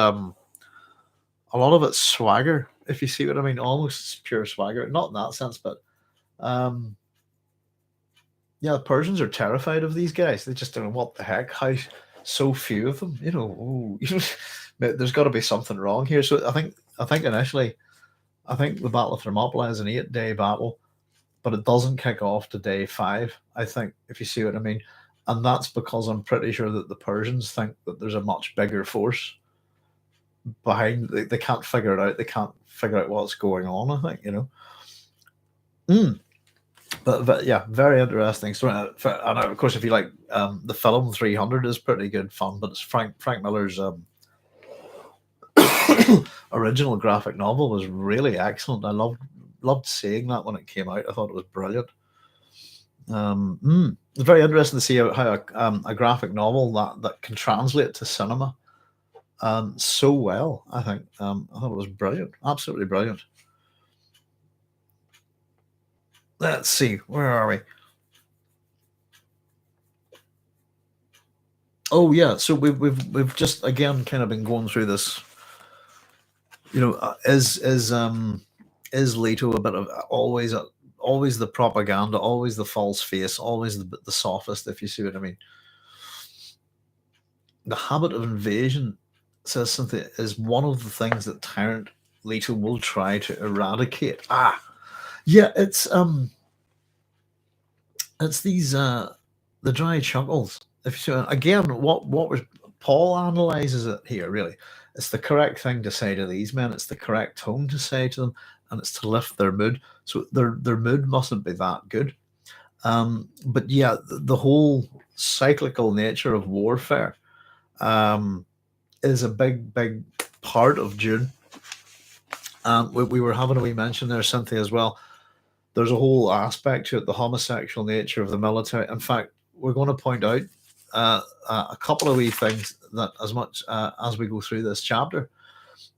swagger, if you see what I mean, almost pure swagger. Not in that sense, but um, yeah, the Persians are terrified of these guys. They just don't know what the heck. How so few of them? Ooh, there's got to be something wrong here. So I think initially, I think the Battle of Thermopylae is an 8-day battle, but it doesn't kick off to day 5. I think, if you see what I mean, and that's because I'm pretty sure that the Persians think that there's a much bigger force behind. They can't figure it out. They can't figure out what's going on. I think. Mm. But yeah, very interesting story. And of course, if you like the film 300 is pretty good fun, but it's Frank Miller's original graphic novel was really excellent. I loved seeing that when it came out. I thought it was brilliant. It's very interesting to see how a graphic novel that can translate to cinema so well. I think I thought it was brilliant, absolutely brilliant. Let's see, where are we? Oh yeah, so we've just again kind of been going through this. Is Leto a bit of always the propaganda, always the false face, always the sophist, if you see what I mean. The habit of invasion, says Cynthia, is one of the things that Tyrant Leto will try to eradicate. Yeah, it's these the dry chuckles. If you see, again, what was Paul analyzes it here really. It's the correct thing to say to these men. It's the correct tone to say to them, and it's to lift their mood. So their mood mustn't be that good. But yeah, the whole cyclical nature of warfare is a big part of Dune. We were having a wee mention there, Cynthia, as well. There's a whole aspect to it, the homosexual nature of the military. In fact, we're going to point out a couple of wee things that as much as we go through this chapter.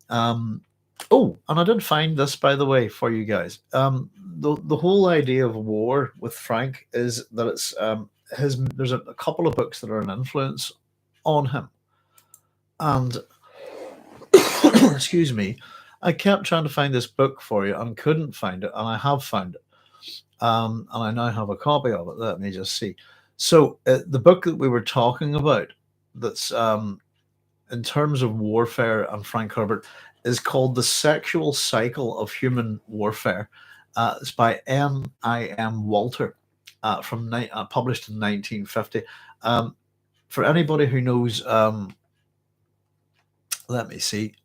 Oh, and I did find this, by the way, for you guys. The whole idea of war with Frank is that it's there's a couple of books that are an influence on him. And excuse me, I kept trying to find this book for you and couldn't find it, and I have found it. And I now have a copy of it. Let me just see. So the book that we were talking about, that's in terms of warfare and Frank Herbert, is called The Sexual Cycle of Human Warfare. It's by N.I.M. Walter, published in 1950. For anybody who knows, let me see.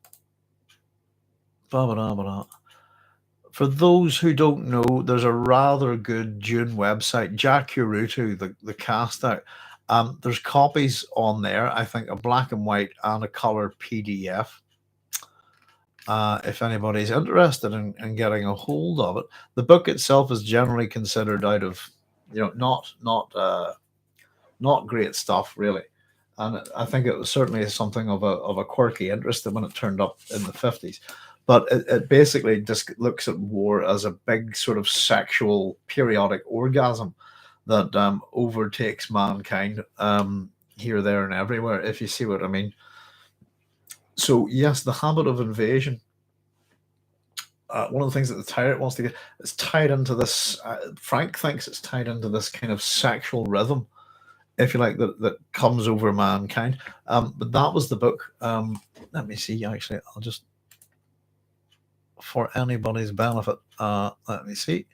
For those who don't know, there's a rather good Dune website, Jack Urutu, the cast out. There's copies on there, I think, a black and white and a color PDF. If anybody's interested in getting a hold of it. The book itself is generally considered out of, not great stuff, really. And I think it was certainly something of a quirky interest when it turned up in the 50s. But it basically just looks at war as a big sort of sexual periodic orgasm that overtakes mankind here, there, and everywhere, if you see what I mean. So, yes, the habit of invasion. One of the things that the tyrant wants to get is tied into this. Frank thinks it's tied into this kind of sexual rhythm, if you like, that comes over mankind. But that was the book. Let me see. Actually, I'll just, for anybody's benefit, let me see.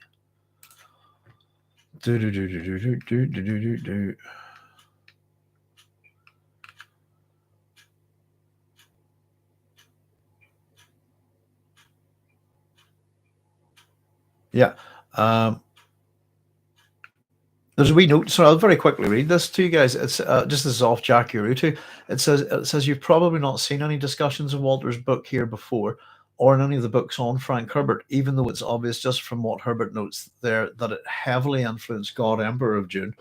Yeah. There's a wee note, so I'll very quickly read this to you guys. It's just this is off Jack Urutu. It says you've probably not seen any discussions of Walter's book here before, or in any of the books on Frank Herbert, even though it's obvious just from what Herbert notes there that it heavily influenced God Emperor of Dune.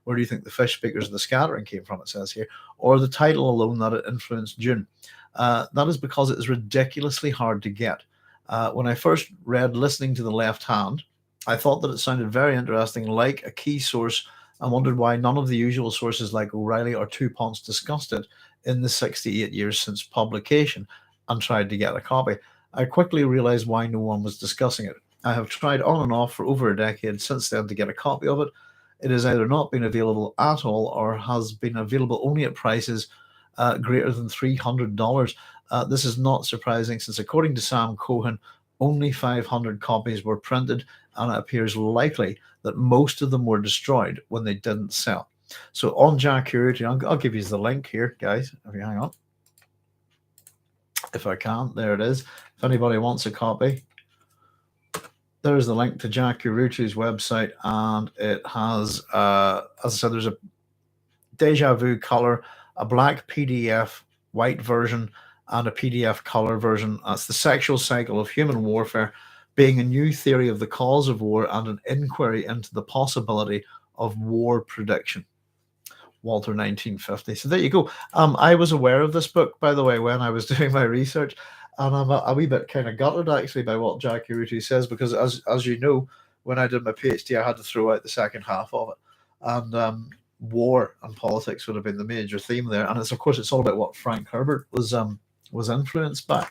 Where do you think the fish speakers of the scattering came from? It says here, or the title alone that it influenced Dune. That is because it is ridiculously hard to get. When I first read Listening to the Left Hand, I thought that it sounded very interesting, like a key source, and wondered why none of the usual sources like O'Reilly or Two-Ponce discussed it in the 68 years since publication, and tried to get a copy. I quickly realized why no one was discussing it. I have tried on and off for over a decade since then to get a copy of it. It has either not been available at all or has been available only at prices greater than $300. This is not surprising, since according to Sam Cohen, only 500 copies were printed, and it appears likely that most of them were destroyed when they didn't sell. So on Jack Urutu, I'll give you the link here, guys, if you hang on. If I can, there it is. If anybody wants a copy, there's the link to Jack Urutu's website, and it has, as I said, there's a Deja Vu color, a black PDF white version, and a PDF color version. That's The Sexual Cycle of Human Warfare, being a new theory of the cause of war and an inquiry into the possibility of war prediction. Walter, 1950. So there you go. I was aware of this book, by the way, when I was doing my research, and I'm a wee bit kind of gutted actually by what Jack Urutu says, because as you know, when I did my PhD, I had to throw out the second half of it, and war and politics would have been the major theme there. And of course, it's all about what Frank Herbert was influenced by.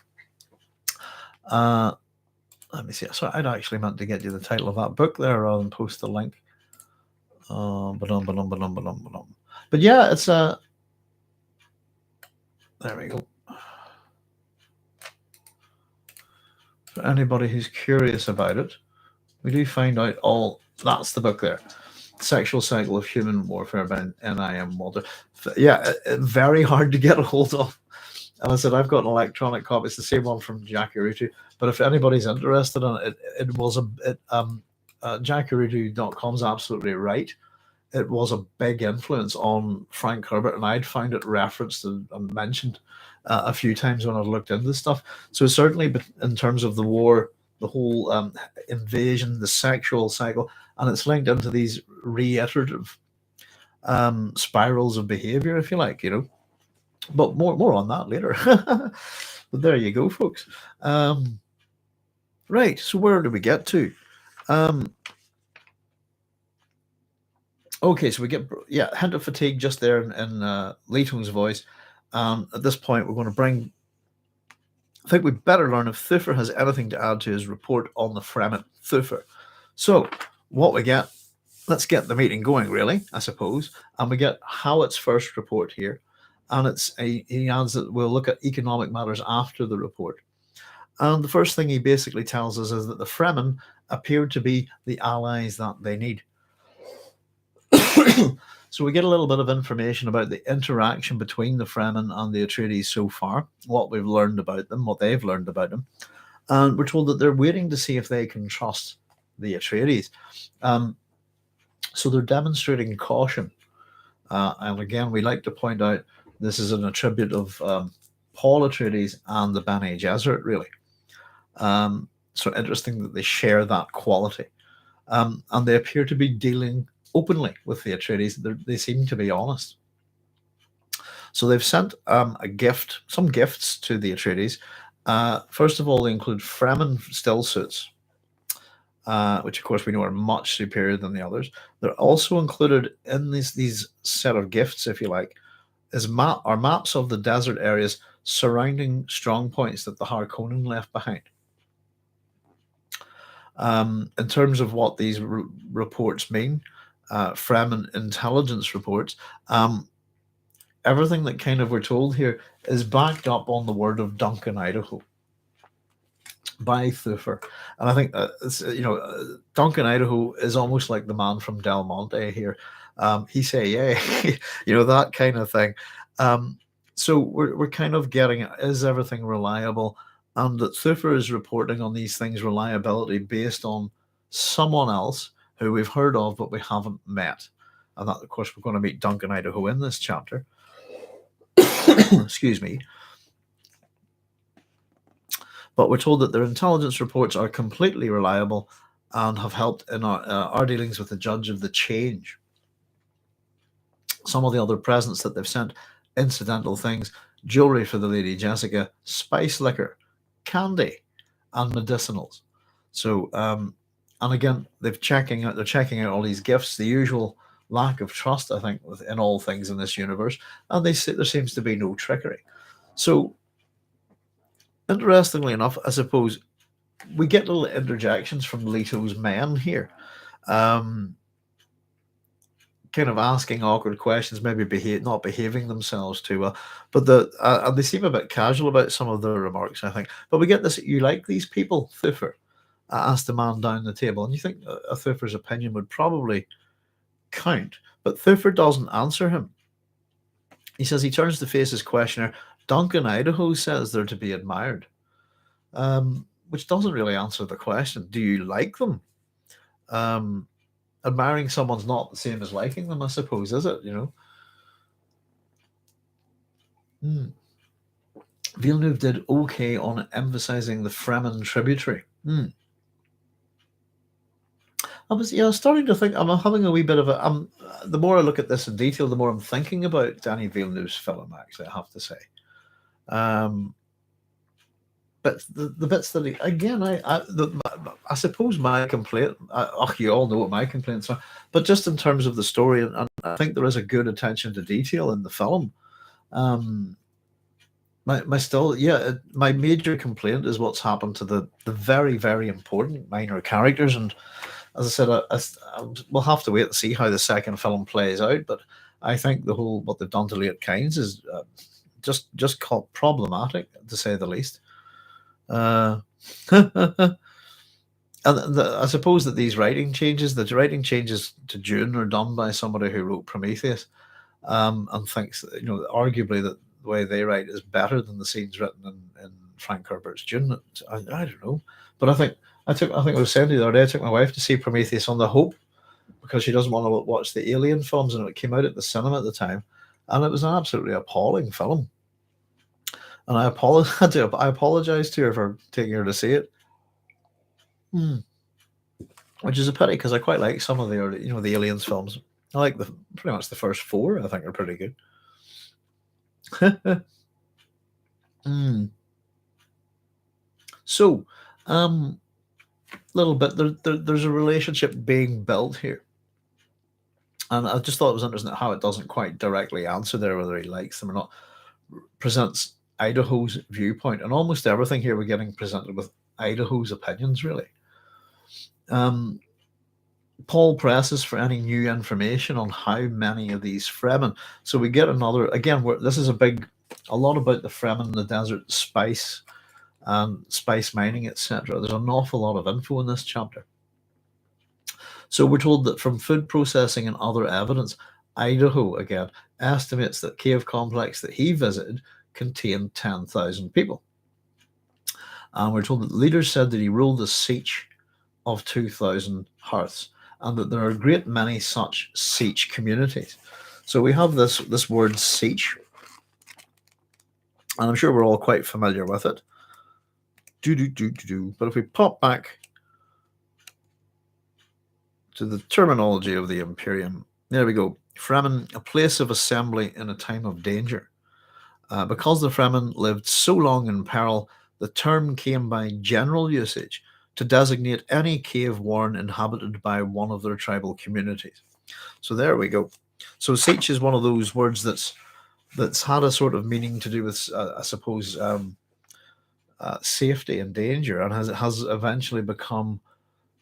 Let me see. So I'd actually meant to get you the title of that book there rather than post the link. But yeah, it's there we go. For anybody who's curious about it, we do find out that's the book there. Sexual Cycle of Human Warfare by N.I.M. Walter. Yeah, very hard to get a hold of. And I said, I've got an electronic copy. It's the same one from Jack Urutu. But if anybody's interested in it, JackUrutu.com is absolutely right. It was a big influence on Frank Herbert, and I'd found it referenced and mentioned a few times when I looked into this stuff. So certainly in terms of the war, the whole invasion, the sexual cycle, and it's linked into these reiterative spirals of behavior, if you like, But more on that later. But there you go, folks. Right, so where do we get to? Okay, so we get hint of fatigue just there in Leto's voice. At this point, we're going to bring I think we better learn if Thufir has anything to add to his report on the Fremen. Thufir. So, what we get, let's get the meeting going, really, I suppose. And we get Howat's first report here. And he adds that we'll look at economic matters after the report. And the first thing he basically tells us is that the Fremen appear to be the allies that they need. So we get a little bit of information about the interaction between the Fremen and the Atreides so far, what we've learned about them, what they've learned about them. And we're told that they're waiting to see if they can trust the Atreides. So they're demonstrating caution. And again, we like to point out this is an attribute of Paul Atreides and the Bene Gesserit, really. So interesting that they share that quality. And they appear to be dealing openly with the Atreides. They seem to be honest. So they've sent some gifts to the Atreides. First of all, they include Fremen still suits, which of course we know are much superior than the others. They're also included in these set of gifts, if you like, are maps of the desert areas surrounding strong points that the Harkonnen left behind. In terms of what these reports mean, Fremen intelligence reports, everything that kind of we're told here is backed up on the word of Duncan, Idaho, by Thufir. And I think Duncan, Idaho is almost like the man from Del Monte here. He say, yeah, that kind of thing. So we're kind of getting, is everything reliable? And that Thufir is reporting on these things' reliability based on someone else who we've heard of but we haven't met. And that, of course, we're going to meet Duncan, Idaho in this chapter. Excuse me. But we're told that their intelligence reports are completely reliable and have helped in our dealings with the Judge of the Change. Some of the other presents that they've sent, incidental things, jewelry for the Lady Jessica, spice liquor, candy, and medicinals. So, and again, they're checking out all these gifts, the usual lack of trust, I think, in all things in this universe, and they say there seems to be no trickery. So, interestingly enough, I suppose we get little interjections from Leto's men here, kind of asking awkward questions, maybe not behaving themselves too well, but and they seem a bit casual about some of their remarks, I think. But we get this: you like these people, Thufir? Asked the man down the table, and you think a Thufir's opinion would probably count, but Thufir doesn't answer him. He says he turns to face his questioner. Duncan, Idaho says they're to be admired, which doesn't really answer the question. Do you like them? Admiring someone's not the same as liking them, I suppose, is it? Villeneuve did okay on emphasizing the Fremen tributary. I was starting to think, I'm having a wee bit of the more I look at this in detail, the more I'm thinking about Danny Villeneuve's film, actually, I have to say. But the bits that I suppose my complaint, you all know what my complaints are, but just in terms of the story, and I think there is a good attention to detail in the film. My major complaint is what's happened to the very, very important minor characters, and as I said, we'll have to wait and see how the second film plays out. But I think what they've done to Late Kynes is just called problematic, to say the least. And I suppose that the writing changes to Dune are done by somebody who wrote Prometheus, and thinks arguably that the way they write is better than the scenes written in Frank Herbert's Dune. I don't know, but I think I was saying the other day, I took my wife to see Prometheus on the hope, because she doesn't want to watch the Alien films, and it came out at the cinema at the time, and it was an absolutely appalling film. And I apologized to her for taking her to see it, which is a pity, because I quite like some of the early, the Aliens films. I like pretty much the first four. I think are pretty good. So, little bit there's a relationship being built here, and I just thought it was interesting how it doesn't quite directly answer there whether he likes them or not. Presents Idaho's viewpoint, and almost everything here we're getting presented with Idaho's opinions, really. Paul presses for any new information on how many of these Fremen. So we get another, again, this is a lot about the Fremen in the desert, spice mining, etc. There's an awful lot of info in this chapter. So we're told that from food processing and other evidence, Idaho, again, estimates that cave complex that he visited contained 10,000 people. And we're told that the leaders said that he ruled a siege of 2,000 hearths, and that there are a great many such siege communities. So we have this word siege, and I'm sure we're all quite familiar with it. But if we pop back to the terminology of the Imperium, there we go. Fremen, a place of assembly in a time of danger. Because the Fremen lived so long in peril, the term came by general usage to designate any cave warren inhabited by one of their tribal communities. So there we go. So siege is one of those words that's had a sort of meaning to do with, I suppose, safety and danger, and has eventually become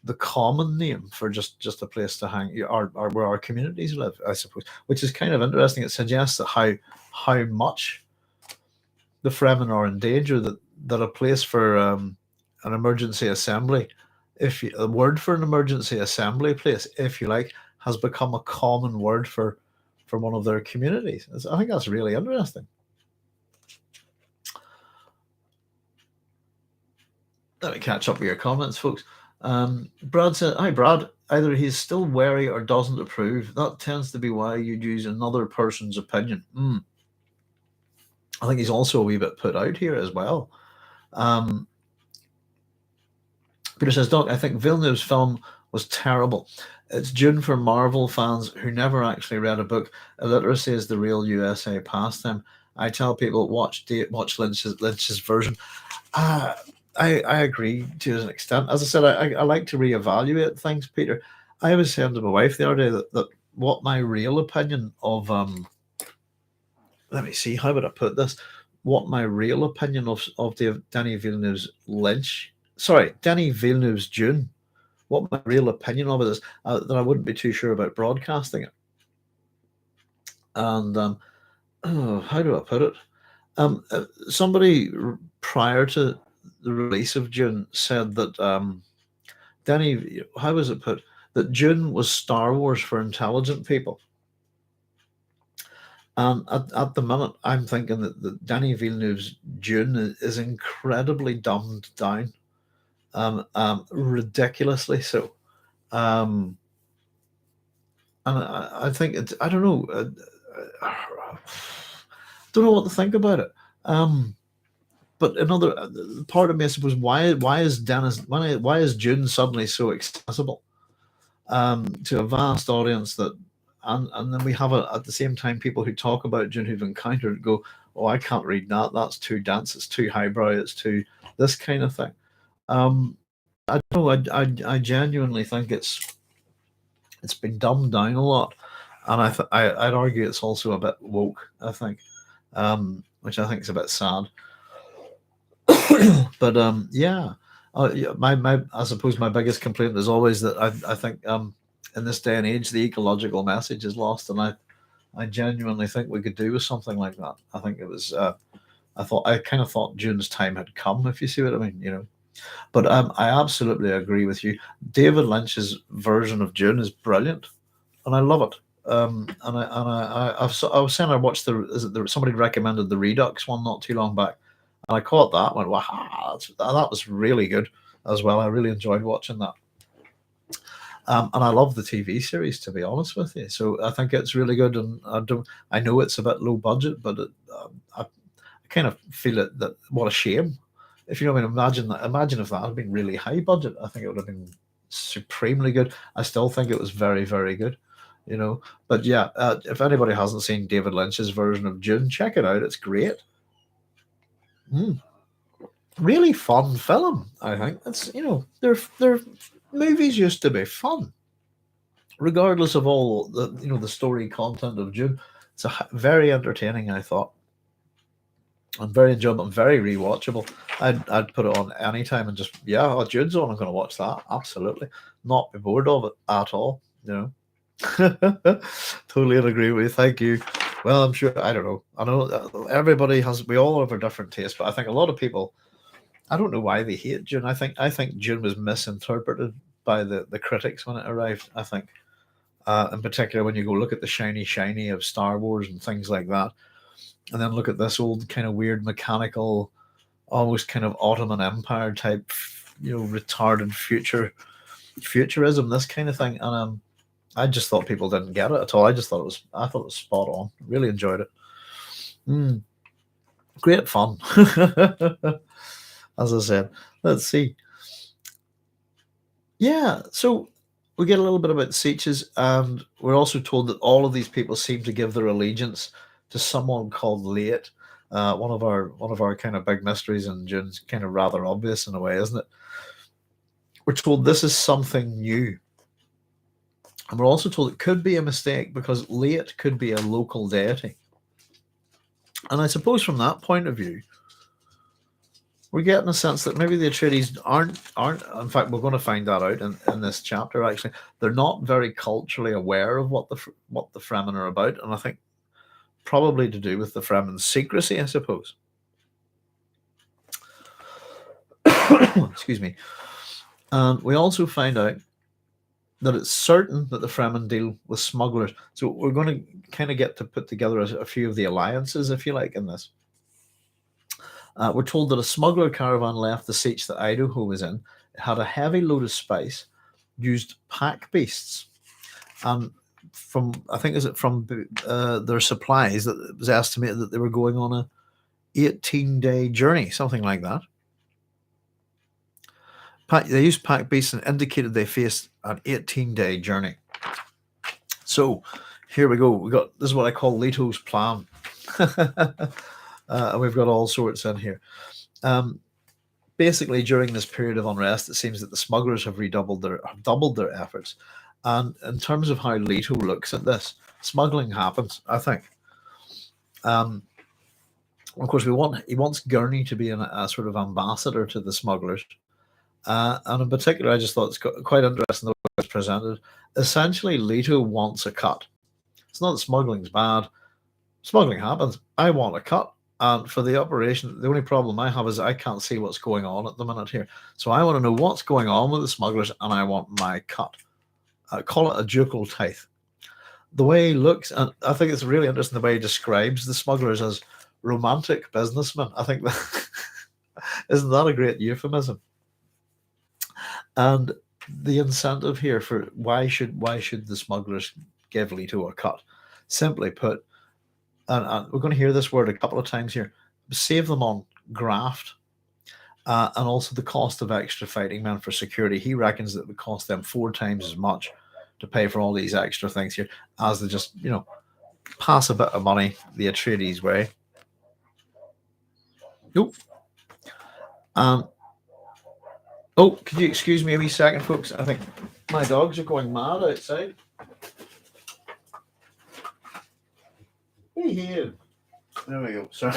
the common name for just a place to hang, or where our communities live, I suppose, which is kind of interesting. It suggests that how much the Fremen are in danger, that a place for an emergency assembly, a word for an emergency assembly place, if you like, has become a common word for one of their communities. I think that's really interesting. Let me catch up with your comments, folks. Brad said, "Hi, Brad. Either he's still wary or doesn't approve. That tends to be why you'd use another person's opinion." I think he's also a wee bit put out here as well. Peter says, "Doc, I think Villeneuve's film was terrible. It's Dune for Marvel fans who never actually read a book. Illiteracy is the real USA pastime. I tell people, watch Lynch's version." I agree to an extent. As I said, I like to reevaluate things, Peter. I was saying to my wife the other day that what my real opinion of let me see, how would I put this? What my real opinion of Denis Villeneuve's Dune, what my real opinion of it is, that I wouldn't be too sure about broadcasting it. And how do I put it? Somebody prior to the release of Dune said that Denis, how was it put? That Dune was Star Wars for intelligent people. At the minute, I'm thinking that Denis Villeneuve's Dune is incredibly dumbed down, ridiculously so. And I think it's, I don't know, don't know what to think about it. But another part of me, I suppose, why is Dune suddenly so accessible to a vast audience that, and then we have at the same time people who talk about Dune who've encountered it go, "Oh, I can't read that. That's too dense. It's too highbrow. It's too this kind of thing." I don't know. I genuinely think it's been dumbed down a lot, and I'd argue it's also a bit woke. I think, which I think is a bit sad. But yeah, I suppose my biggest complaint is always that I think in this day and age the ecological message is lost, and I genuinely think we could do with something like that. I think it was I kind of thought Dune's time had come, if you see what I mean, you know. But I absolutely agree with you. David Lynch's version of Dune is brilliant, and I love it. And I was saying I watched somebody recommended the Redux one not too long back. And I caught that, went, wow, that was really good as well. I really enjoyed watching that. And I love the TV series, to be honest with you. So I think it's really good. And I know it's a bit low budget, but I kind of feel that what a shame. If you know what I mean, imagine if that had been really high budget. I think it would have been supremely good. I still think it was very, very good, you know. But yeah, if anybody hasn't seen David Lynch's version of Dune, check it out. It's great. Really fun film, I think. It's, you know, their movies used to be fun, regardless of all the story content of Dune. It's very entertaining, I thought. and very enjoyable and very rewatchable. I'd put it on anytime and just, yeah, oh, Jude's on, I'm going to watch that. Absolutely. Not be bored of it at all, you know. Totally agree with you. Thank you. Well, I'm sure, I don't know. I know everybody has, we all have a different taste, but I think a lot of people, I don't know why they hate Dune. I think Dune was misinterpreted by the critics when it arrived. I think, in particular, when you go look at the shiny of Star Wars and things like that, and then look at this old kind of weird mechanical, almost kind of Ottoman Empire type, retarded futurism, this kind of thing, and I just thought people didn't get it at all. I thought it was spot on. Really enjoyed it. Great fun. As I said, let's see. Yeah, so we get a little bit about Seiches, and we're also told that all of these people seem to give their allegiance to someone called Leto. One of our kind of big mysteries, and Dune's kind of rather obvious in a way, isn't it? We're told this is something new. And we're also told it could be a mistake because Leto could be a local deity. And I suppose from that point of view, we're getting a sense that maybe the Atreides aren't. In fact, we're going to find that out in this chapter. Actually, they're not very culturally aware of what the Fremen are about, and I think probably to do with the Fremen's secrecy, I suppose. Excuse me. And we also find out that it's certain that the Fremen deal with smugglers. So we're going to kind of get to put together a few of the alliances, if you like, in this. We're told that a smuggler caravan left the siege that Idaho was in. It had a heavy load of spice, used pack beasts, and from their supplies, that it was estimated that they were going on a 18-day journey, something like that. They used pack beasts and indicated they faced an 18-day journey. So here we go. This is what I call Leto's plan. And we've got all sorts in here. Basically, during this period of unrest, it seems that the smugglers have doubled their efforts. And in terms of how Leto looks at this, smuggling happens, I think. Of course, he wants Gurney to be a sort of ambassador to the smugglers. And in particular, I just thought it's quite interesting the way it's presented. Essentially, Leto wants a cut. It's not that smuggling's bad. Smuggling happens. I want a cut. And for the operation, the only problem I have is I can't see what's going on at the minute here. So I want to know what's going on with the smugglers, and I want my cut. I call it a ducal tithe. The way he looks, and I think it's really interesting the way he describes the smugglers as romantic businessmen. I think that isn't that a great euphemism? And the incentive here for why should the smugglers give Leto a cut? Simply put, and we're going to hear this word a couple of times here, save them on graft, and also the cost of extra fighting men for security. He reckons that it would cost them 4 times as much to pay for all these extra things here as they just, pass a bit of money the Atreides way. Nope. Oh, could you excuse me a wee second, folks? I think my dogs are going mad outside. Hey, here. There we go. Sorry.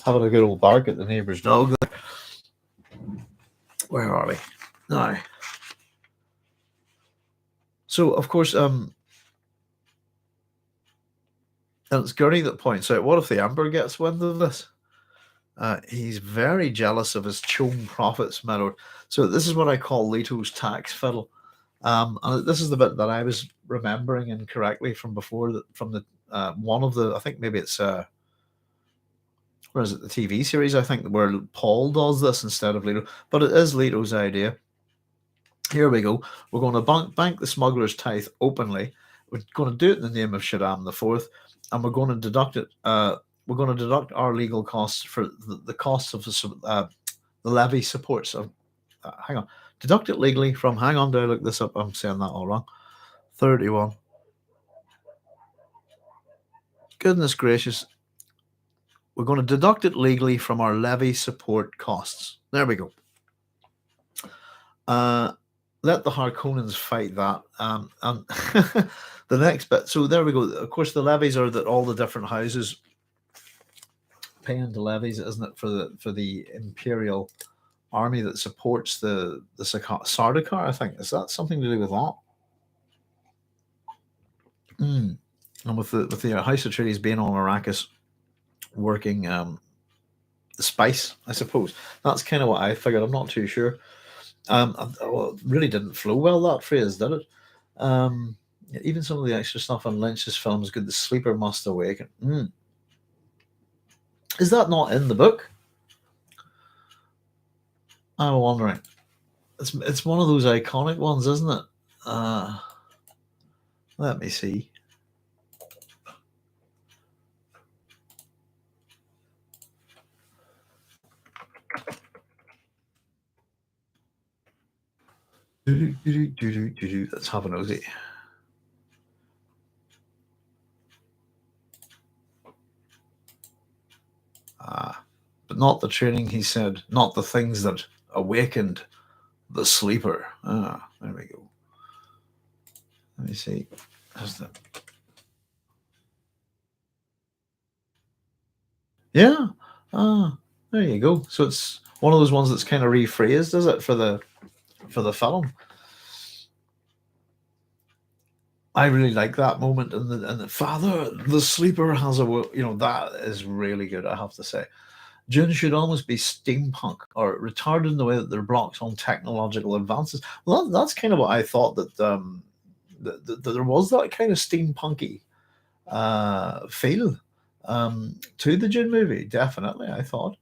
Having a good old bark at the neighbour's dog there. Where are we? Now. So, of course, and it's Gurney that points out, what if the Emperor gets wind of this? He's very jealous of his chosen prophets, my lord. So this is what I call Leto's tax fiddle. And this is the bit that I was remembering incorrectly from before, from the one of the, I think maybe it's where is it, the TV series, I think, where Paul does this instead of Leto, but it is Leto's idea. Here we go. We're going to bank the smuggler's tithe openly. We're going to do it in the name of Shaddam IV, and we're going to deduct it. We're going to deduct our legal costs for the costs of the levy supports of. Hang on, deduct it legally from. Hang on, do I look this up? I'm saying that all wrong. 31. Goodness gracious. We're going to deduct it legally from our levy support costs. There we go. Let the Harkonnens fight that. And the next bit. So there we go. Of course, the levies are that all the different houses paying the levies, isn't it, for the Imperial army that supports the Sardaukar? I think is that something to do with that? And with the House Atreides being on Arrakis, working the spice, I suppose that's kind of what I figured. I'm not too sure. Well, it really didn't flow well, that phrase, did it? Even some of the extra stuff on Lynch's films, good. The sleeper must awaken. Is that not in the book? I'm wondering. It's one of those iconic ones, isn't it? Let me see. Let's have a nosy. But not the training, he said, not the things that awakened the sleeper. There we go. Let me see. How's that? Yeah. There you go. So it's one of those ones that's kind of rephrased, is it, for the film? I really like that moment, and the father, the sleeper has that is really good, I have to say. Dune should almost be steampunk or retarded in the way that they're blocks on technological advances. Well, that's kind of what I thought, that that there was that kind of steampunky feel to the Dune movie. Definitely, I thought.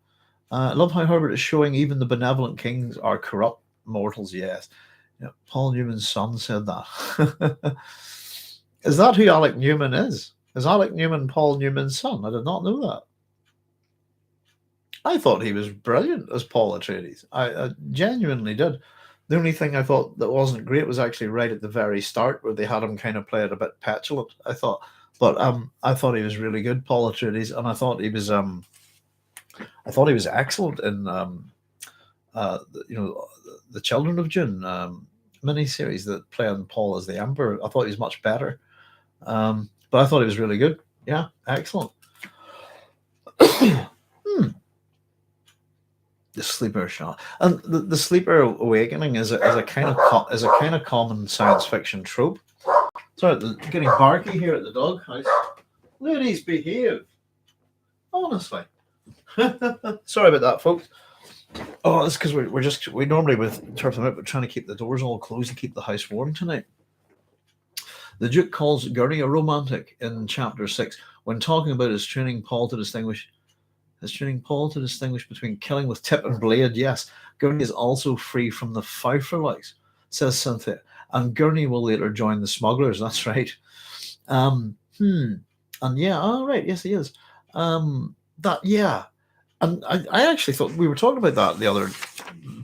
I love how Herbert is showing even the benevolent kings are corrupt mortals. Yes, yeah, Paul Newman's son said that. Is that who Alec Newman is? Is Alec Newman Paul Newman's son? I did not know that. I thought he was brilliant as Paul Atreides. I genuinely did. The only thing I thought that wasn't great was actually right at the very start, where they had him kind of play it a bit petulant, I thought. But I thought he was really good, Paul Atreides, and I thought he was excellent in the Children of Dune miniseries that playing Paul as the Emperor. I thought he was much better. But I thought he was really good. Yeah, excellent. The sleeper shot, and the sleeper awakening is a kind of common science fiction trope. Sorry, getting barky here at the doghouse. Ladies, behave. Honestly. Sorry about that, folks. Oh, it's because we normally with Turf them out, but trying to keep the doors all closed and keep the house warm tonight. The Duke calls Gurney a romantic in chapter 6 when talking about his training Paul to distinguish between killing with tip and blade. Yes, Gurney is also free from the Thufir, says Cynthia, and Gurney will later join the smugglers. That's right. And yeah, all right, yes, he is. And I actually thought we were talking about that the other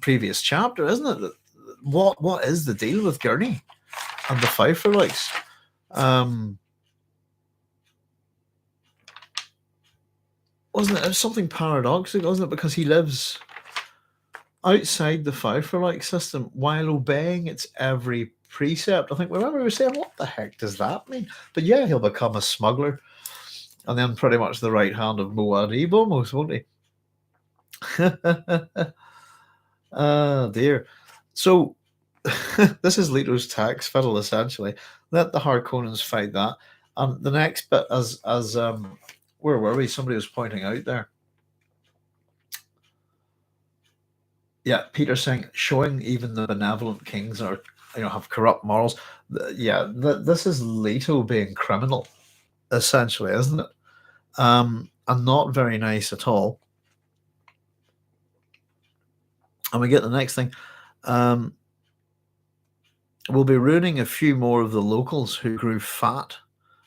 previous chapter, isn't it? What is the deal with Gurney and the Thufir? Wasn't it something paradoxical, wasn't it? Because he lives outside the Thufir system while obeying its every precept. I think we were saying, what the heck does that mean? But yeah, he'll become a smuggler and then pretty much the right hand of Muad'Dib almost, won't he? Oh dear. So this is Leto's tax fiddle, essentially. Let the Harkonnens fight that. And the next bit, as where were we? Somebody was pointing out there. Yeah, Peter saying, showing even the benevolent kings are, have corrupt morals. Yeah, this is Leto being criminal, essentially, isn't it? And not very nice at all. And we get the next thing. We'll be ruining a few more of the locals who grew fat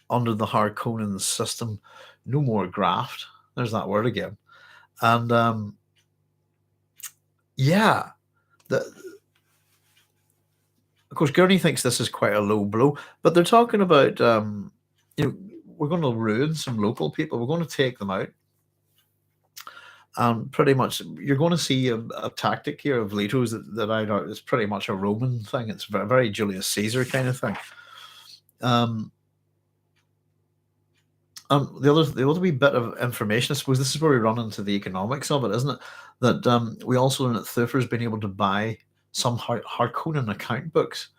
under the Harkonnen system. No more graft. There's that word again. And yeah, of course, Gurney thinks this is quite a low blow, but they're talking about, we're going to ruin some local people. We're going to take them out. And pretty much, you're going to see a tactic here of Leto's that I know is pretty much a Roman thing. It's very, very Julius Caesar kind of thing. The other wee bit of information, I suppose, this is where we run into the economics of it, isn't it? That we also learn that Thufir's been able to buy some Harkonnen account books,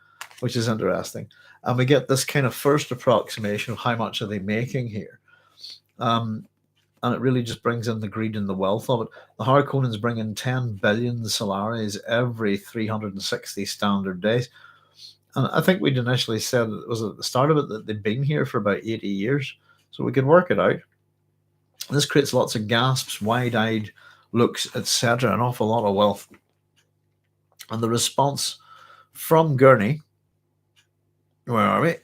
which is interesting. And we get this kind of first approximation of how much are they making here. And it really just brings in the greed and the wealth of it. The Harkonnens bring in 10 billion Solaris every 360 standard days. And I think we'd initially said, it was at the start of it, that they'd been here for about 80 years. So we could work it out. This creates lots of gasps, wide-eyed looks, etc., an awful lot of wealth. And the response from Gurney, where are we?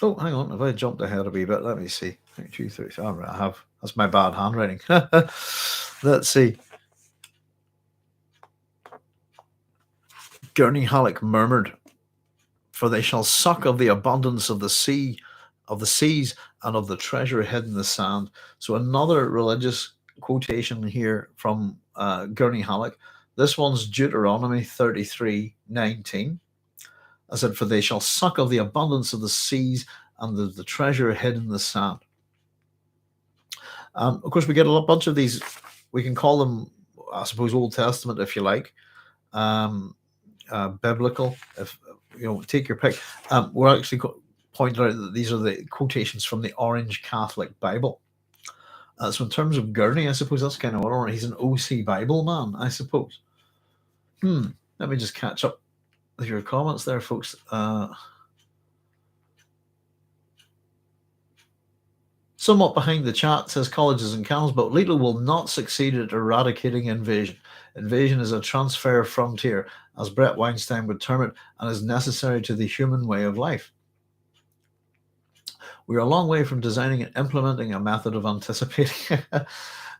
Oh, hang on. Have I jumped ahead a wee bit? Let me see. 2, 3. All right, I have. That's my bad handwriting. Let's see. Gurney Halleck murmured, "For they shall suck of the abundance of the sea, of the seas, and of the treasure hidden in the sand." So another religious quotation here from Gurney Halleck. This one's Deuteronomy 33:19. I said, "For they shall suck of the abundance of the seas and the treasure hidden in the sand." Of course, we get a bunch of these. We can call them, I suppose, Old Testament, if you like, biblical. If take your pick. We're actually pointing out that these are the quotations from the Orange Catholic Bible. So in terms of Gurney, I suppose that's kind of what he's an OC Bible man, I suppose. Let me just catch up with your comments there, folks. Somewhat behind the chat says colleges and camels, but Leto will not succeed at eradicating invasion. Invasion is a transfer frontier, as Brett Weinstein would term it, and is necessary to the human way of life. We are a long way from designing and implementing a method of anticipating.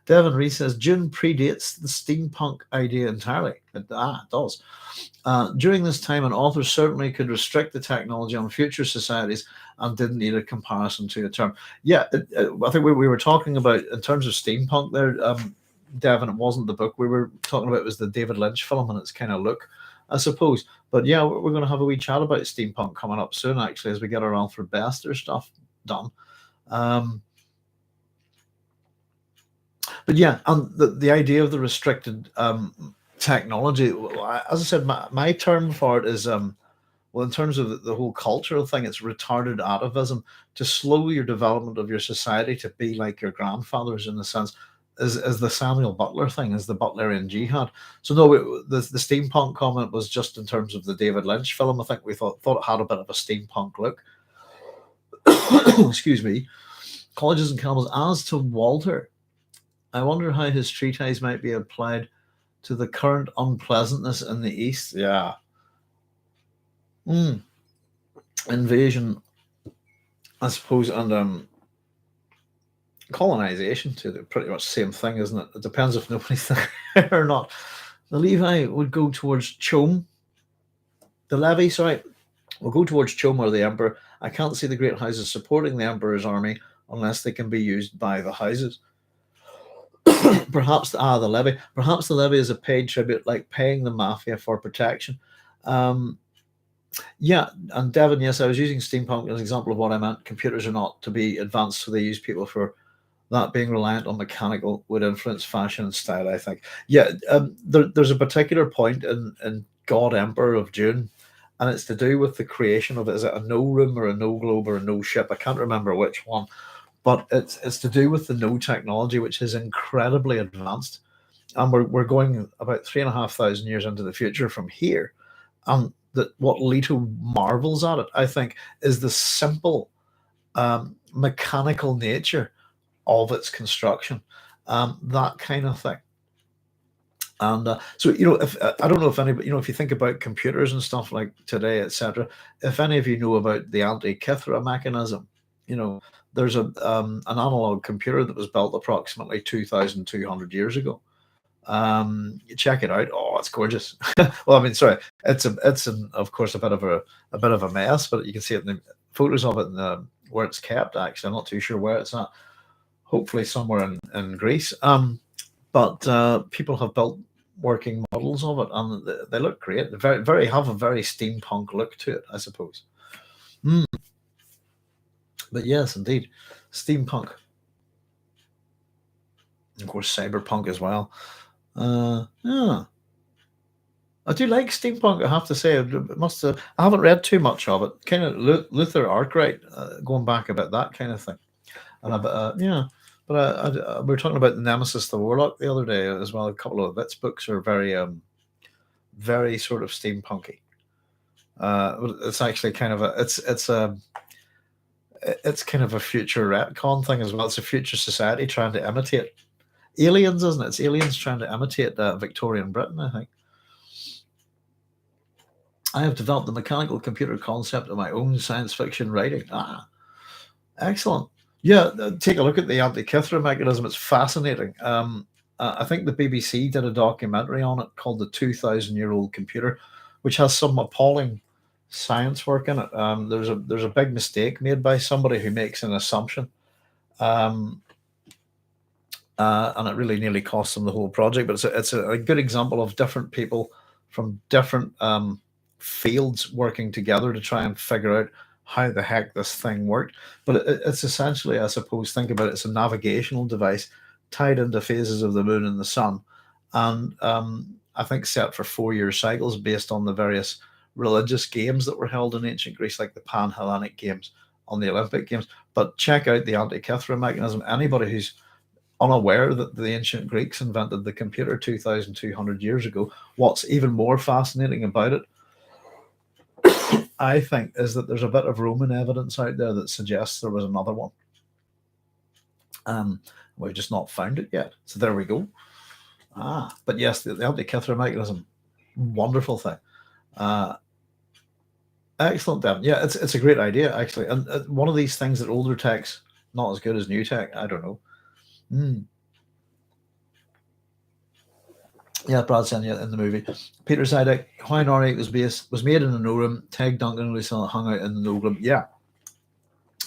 Devin Reese says Dune predates the steampunk idea entirely. It does. During this time, an author certainly could restrict the technology on future societies and didn't need a comparison to a term. Yeah, I think we were talking about, in terms of steampunk there, Devin, it wasn't the book we were talking about, it was the David Lynch film and its kind of look, I suppose. But yeah, we're going to have a wee chat about steampunk coming up soon, actually, as we get our Alfred Bester stuff done. But yeah, and the idea of the restricted technology, as I said, my term for it is, well, in terms of the whole cultural thing, it's retarded atavism, to slow your development of your society to be like your grandfathers, in a sense, as the Samuel Butler thing, as the Butlerian jihad. So no, the steampunk comment was just in terms of the David Lynch film. I think we thought it had a bit of a steampunk look. Excuse me. Colleges and camels. As to Walter, I wonder how his treatise might be applied to the current unpleasantness in the East. Yeah. Invasion, I suppose, and colonization, to the pretty much same thing, isn't it? It depends if nobody's there or not. The Levi would go towards Chom. The Levy, sorry, will go towards Chom or the Emperor. I can't see the great houses supporting the Emperor's army unless they can be used by the houses. Perhaps the levy. Perhaps the levy is a paid tribute, like paying the mafia for protection. Yeah, and Devin, yes, I was using steampunk as an example of what I meant. Computers are not to be advanced, so they use people for that. Being reliant on mechanical would influence fashion and style, I think. Yeah, there's a particular point in God Emperor of Dune, and it's to do with the creation of, is it a no room or a no globe or a no ship? I can't remember which one. But it's to do with the no technology, which is incredibly advanced, and we're going about 3,500 years into the future from here. And that what Leto marvels at it, I think, is the simple mechanical nature of its construction, that kind of thing. And so, if I don't know if anybody, if you think about computers and stuff like today, etc., if any of you know about the Antikythera mechanism, there's an analog computer that was built approximately 2,200 years ago. Check it out. Oh, it's gorgeous. Well, I mean, sorry, it's of course a bit of a mess, but you can see it in the photos of it where it's kept. Actually, I'm not too sure where it's at. Hopefully somewhere in Greece. But people have built working models of it, and they look great. They very have a very steampunk look to it, I suppose. But yes, indeed, steampunk. Of course, cyberpunk as well. Yeah, I do like steampunk. I have to say, I haven't read too much of it. Kind of Luther Arkwright, going back about that kind of thing, and yeah. But we were talking about the Nemesis, the Warlock, the other day as well. A couple of its books are very sort of steampunky. It's actually kind of it's kind of a future retcon thing as well. It's a future society trying to imitate aliens, isn't it? It's aliens trying to imitate Victorian Britain, I think. I have developed the mechanical computer concept of my own science fiction writing. Excellent. Yeah, take a look at the Antikythera mechanism. It's fascinating. I think the BBC did a documentary on it called The 2,000-Year-Old Computer, which has some appalling science work in it. There's a big mistake made by somebody who makes an assumption, and it really nearly cost them the whole project. But it's a good example of different people from different fields working together to try and figure out how the heck this thing worked. But it's essentially, I suppose, think about it, it's a navigational device tied into phases of the moon and the sun, and I think set for 4-year cycles based on the various religious games that were held in ancient Greece, like the Pan-Hellenic games on the Olympic Games. But check out the Antikythera mechanism. Anybody who's unaware that the ancient Greeks invented the computer 2,200 years ago, what's even more fascinating about it, I think, is that there's a bit of Roman evidence out there that suggests there was another one. We've just not found it yet. So there we go. But yes, the Antikythera mechanism, wonderful thing. Excellent, Devin. Yeah, it's a great idea, actually. And one of these things that older tech's not as good as new tech. I don't know. Yeah, Brad saying in the movie. Peter Zidek, Why Nori was made in a no room. Teg, Duncan, and Lucille hung out in the no room. Yeah.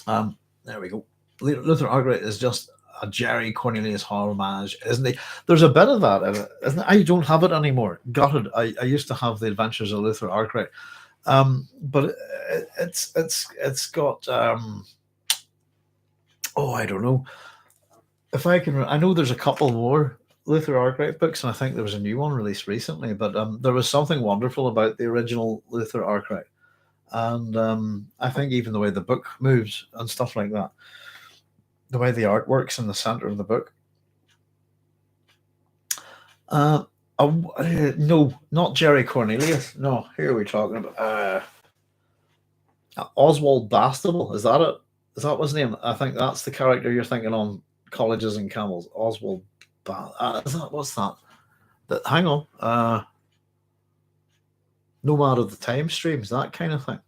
There we go. Luther Arkwright is just a Jerry Cornelius homage, isn't he? There's a bit of that in it, isn't it? I don't have it anymore. Gutted. I used to have the Adventures of Luther Arkwright. But it's got I don't know. If I can, I know there's a couple more Luther Arkwright books, and I think there was a new one released recently, but there was something wonderful about the original Luther Arkwright. And I think even the way the book moves and stuff like that, the way the art works in the center of the book. No, not Jerry Cornelius. No, who are we talking about? Oswald Bastable. Is that it? Is that his name? I think that's the character you're thinking on Colleges and Camels. Oswald. What's that? Hang on. Nomad of the Time Streams, that kind of thing.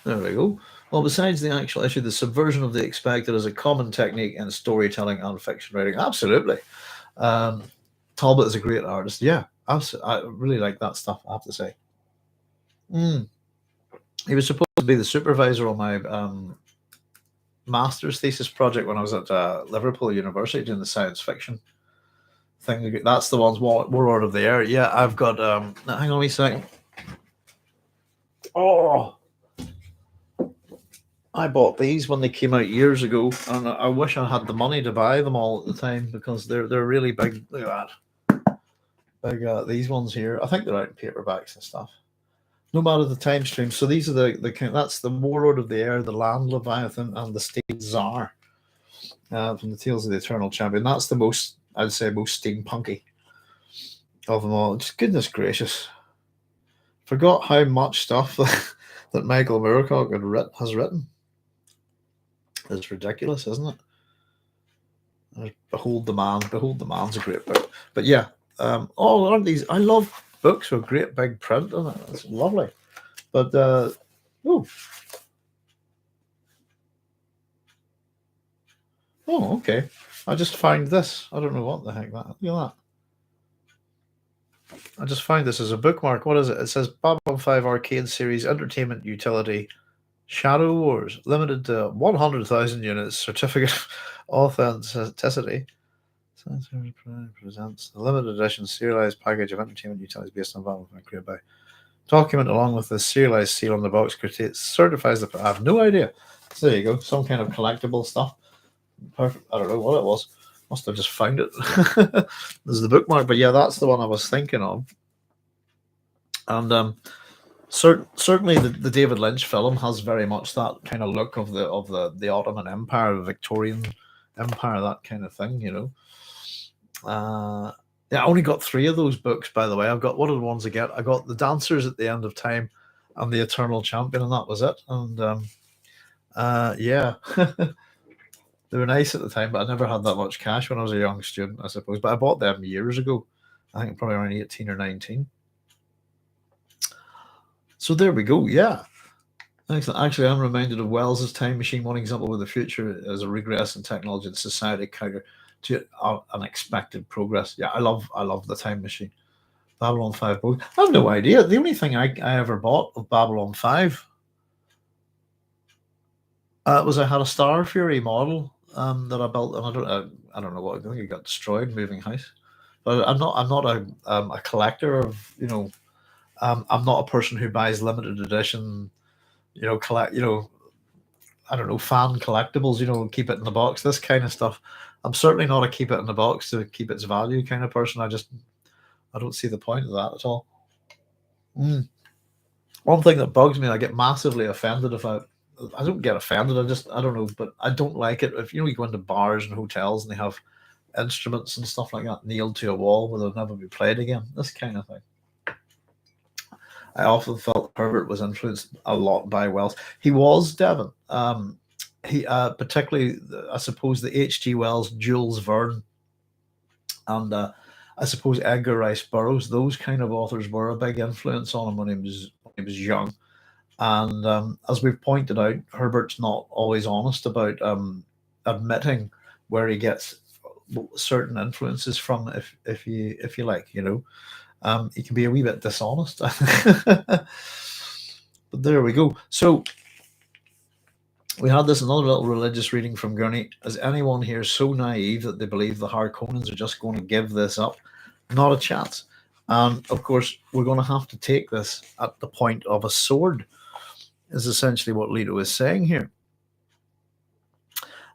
There we go. Well, besides the actual issue, the subversion of the expected is a common technique in storytelling and fiction writing. Absolutely. Talbot is a great artist. Yeah, absolutely. I really like that stuff, I have to say. He was supposed to be the supervisor on my master's thesis project when I was at Liverpool University doing the science fiction thing. That's the ones, Warlord of the Air. Yeah, I've got, hang on a second. I bought these when they came out years ago, and I wish I had the money to buy them all at the time because they're really big. Look at that. Big, these ones here. I think they're out in paperbacks and stuff. Nomad of the Time Stream. So these are that's the Warlord of the Air, the Land Leviathan, and the State Tsar from the Tales of the Eternal Champion. That's the most, I'd say, most steampunky of them all. Just goodness gracious. Forgot how much stuff that Michael Moorcock has written. It's ridiculous, isn't it? Behold the Man. Behold the Man's a great book. But yeah, aren't these? I love books with great big print on it. It's lovely. But okay. I just found this. I don't know what the heck that. Look at that. I just found this as a bookmark. What is it? It says Babylon 5 Arcade Series Entertainment Utility Shadow Wars, limited to 100,000 units, certificate of authenticity. presents the limited edition serialized package of entertainment utilities based on Battle created by document along with the serialized seal on the box certifies the. I have no idea. So there you go, some kind of collectible stuff. Perfect. I don't know what it was. Must have just found it. This is the bookmark, but yeah, that's the one I was thinking of. And certainly the David Lynch film has very much that kind of look of the Ottoman Empire, the Victorian Empire, that kind of thing, you know. Yeah, I only got 3 of those books, by the way. I've got, what are the ones I get? I got The Dancers at the End of Time and The Eternal Champion, and that was it. And yeah, they were nice at the time, but I never had that much cash when I was a young student, I suppose. But I bought them years ago. I think probably around 18 or 19. So there we go. Yeah. Excellent. Actually, I'm reminded of Wells's Time Machine, one example where the future is a regress in technology and society counter to unexpected progress. Yeah, I love the Time Machine. Babylon 5 book. I have no idea. The only thing I ever bought of Babylon 5 was I had a Star Fury model that I built, and I don't know what, I think it got destroyed moving house. But I'm not a collector of, you know, I'm not a person who buys limited edition, you know, I don't know, fan collectibles, you know, keep it in the box, this kind of stuff. I'm certainly not a keep it in the box to keep its value kind of person. I don't see the point of that at all. One thing that bugs me, I get massively offended if I don't get offended, I don't know, but I don't like it if, you know, you go into bars and hotels and they have instruments and stuff like that nailed to a wall where they'll never be played again, this kind of thing. I often felt Herbert was influenced a lot by Wells. He was, Devon. He particularly, I suppose, the H.G. Wells, Jules Verne, and I suppose Edgar Rice Burroughs. Those kind of authors were a big influence on him when he was young. And as we've pointed out, Herbert's not always honest about admitting where he gets certain influences from. If you like, you know. He can be a wee bit dishonest. But there we go. So we had this another little religious reading from Gurney. Is anyone here so naive that they believe the Harkonnens are just going to give this up? Not a chance. And of course, we're going to have to take this at the point of a sword, is essentially what Leto is saying here.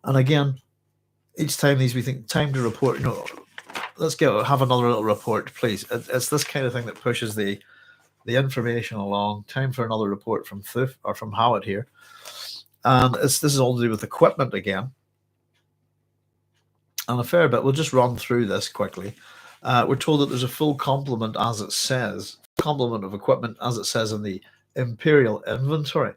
And again, each time we think, time to report, no, let's have another little report, please. It's this kind of thing that pushes the information along. Time for another report from Thuf or from Howard here. And this is all to do with equipment again. And a fair bit. We'll just run through this quickly. We're told that there's a full complement, as it says, complement of equipment, as it says in the Imperial Inventory,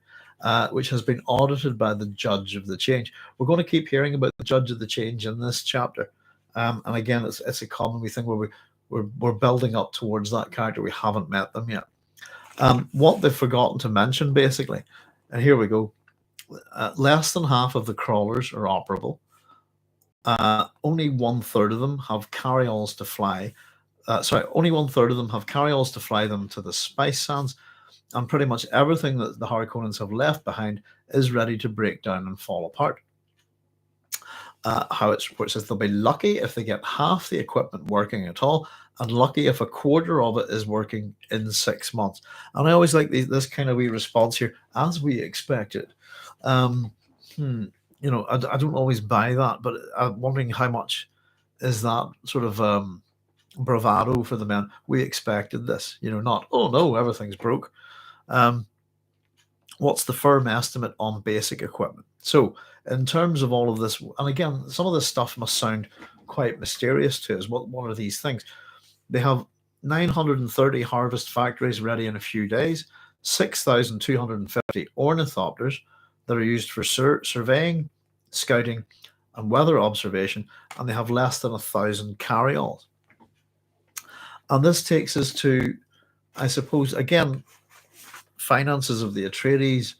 which has been audited by the Judge of the Change. We're going to keep hearing about the Judge of the Change in this chapter. And again, it's a common thing where we're building up towards that character. We haven't met them yet. What they've forgotten to mention, basically, and here we go, less than half of the crawlers are operable. Only 1/3 of them have carryalls to fly. Only 1/3 of them have carryalls to fly them to the spice sands, and pretty much everything that the Harkonnens have left behind is ready to break down and fall apart. How it's reported says they'll be lucky if they get half the equipment working at all, and lucky if a quarter of it is working in 6 months. And I always like this kind of wee response here, as we expected. You know, I don't always buy that, but I'm wondering how much is that sort of bravado for the men. We expected this, you know, not, oh no, everything's broke. What's the firm estimate on basic equipment? So in terms of all of this, and again, some of this stuff must sound quite mysterious to us. What are these things? They have 930 harvest factories ready in a few days, 6,250 ornithopters that are used for surveying, scouting, and weather observation, and they have less than 1,000 carryalls. And this takes us to, I suppose, again, finances of the Atreides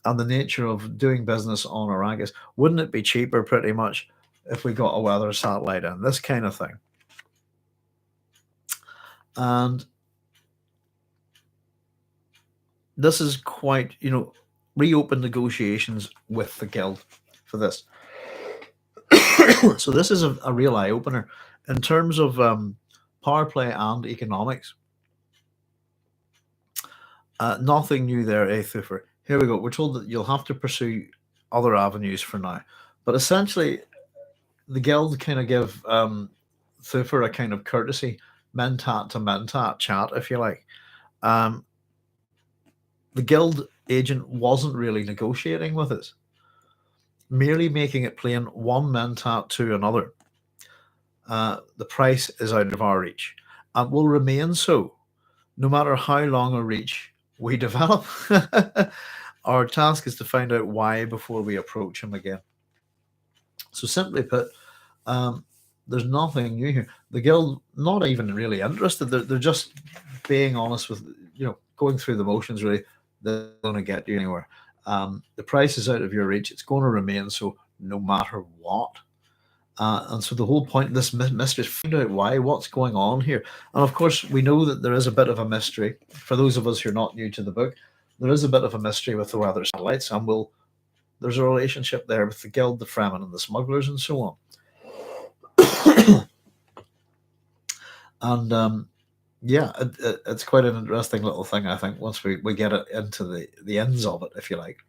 and the nature of doing business on Arrakis. Wouldn't it be cheaper, pretty much, if we got a weather satellite in? This kind of thing. And this is quite, you know, reopen negotiations with the guild for this. So this is a real eye opener in terms of power play and economics. Nothing new there, Thufir. Here we go. We're told that you'll have to pursue other avenues for now, but essentially, the guild kind of give Thufir a kind of courtesy, mentat to mentat chat, if you like. Um, the guild agent wasn't really negotiating with us, merely making it plain one mentat to another. The price is out of our reach and will remain so no matter how long a reach we develop. Our task is to find out why before we approach him again. So, simply put, there's nothing new here. The guild not even really interested. They're just being honest with going through the motions. Really, they're going to get you anywhere. The price is out of your reach. It's going to remain so no matter what. And so the whole point of this mystery is find out why, what's going on here. And of course, we know that there is a bit of a mystery. For those of us who are not new to the book, there is a bit of a mystery with the weather satellites, and there's a relationship there with the guild, the Fremen, and the smugglers, and so on. And yeah, it's quite an interesting little thing, I think, once we get it into the ends of it, if you like.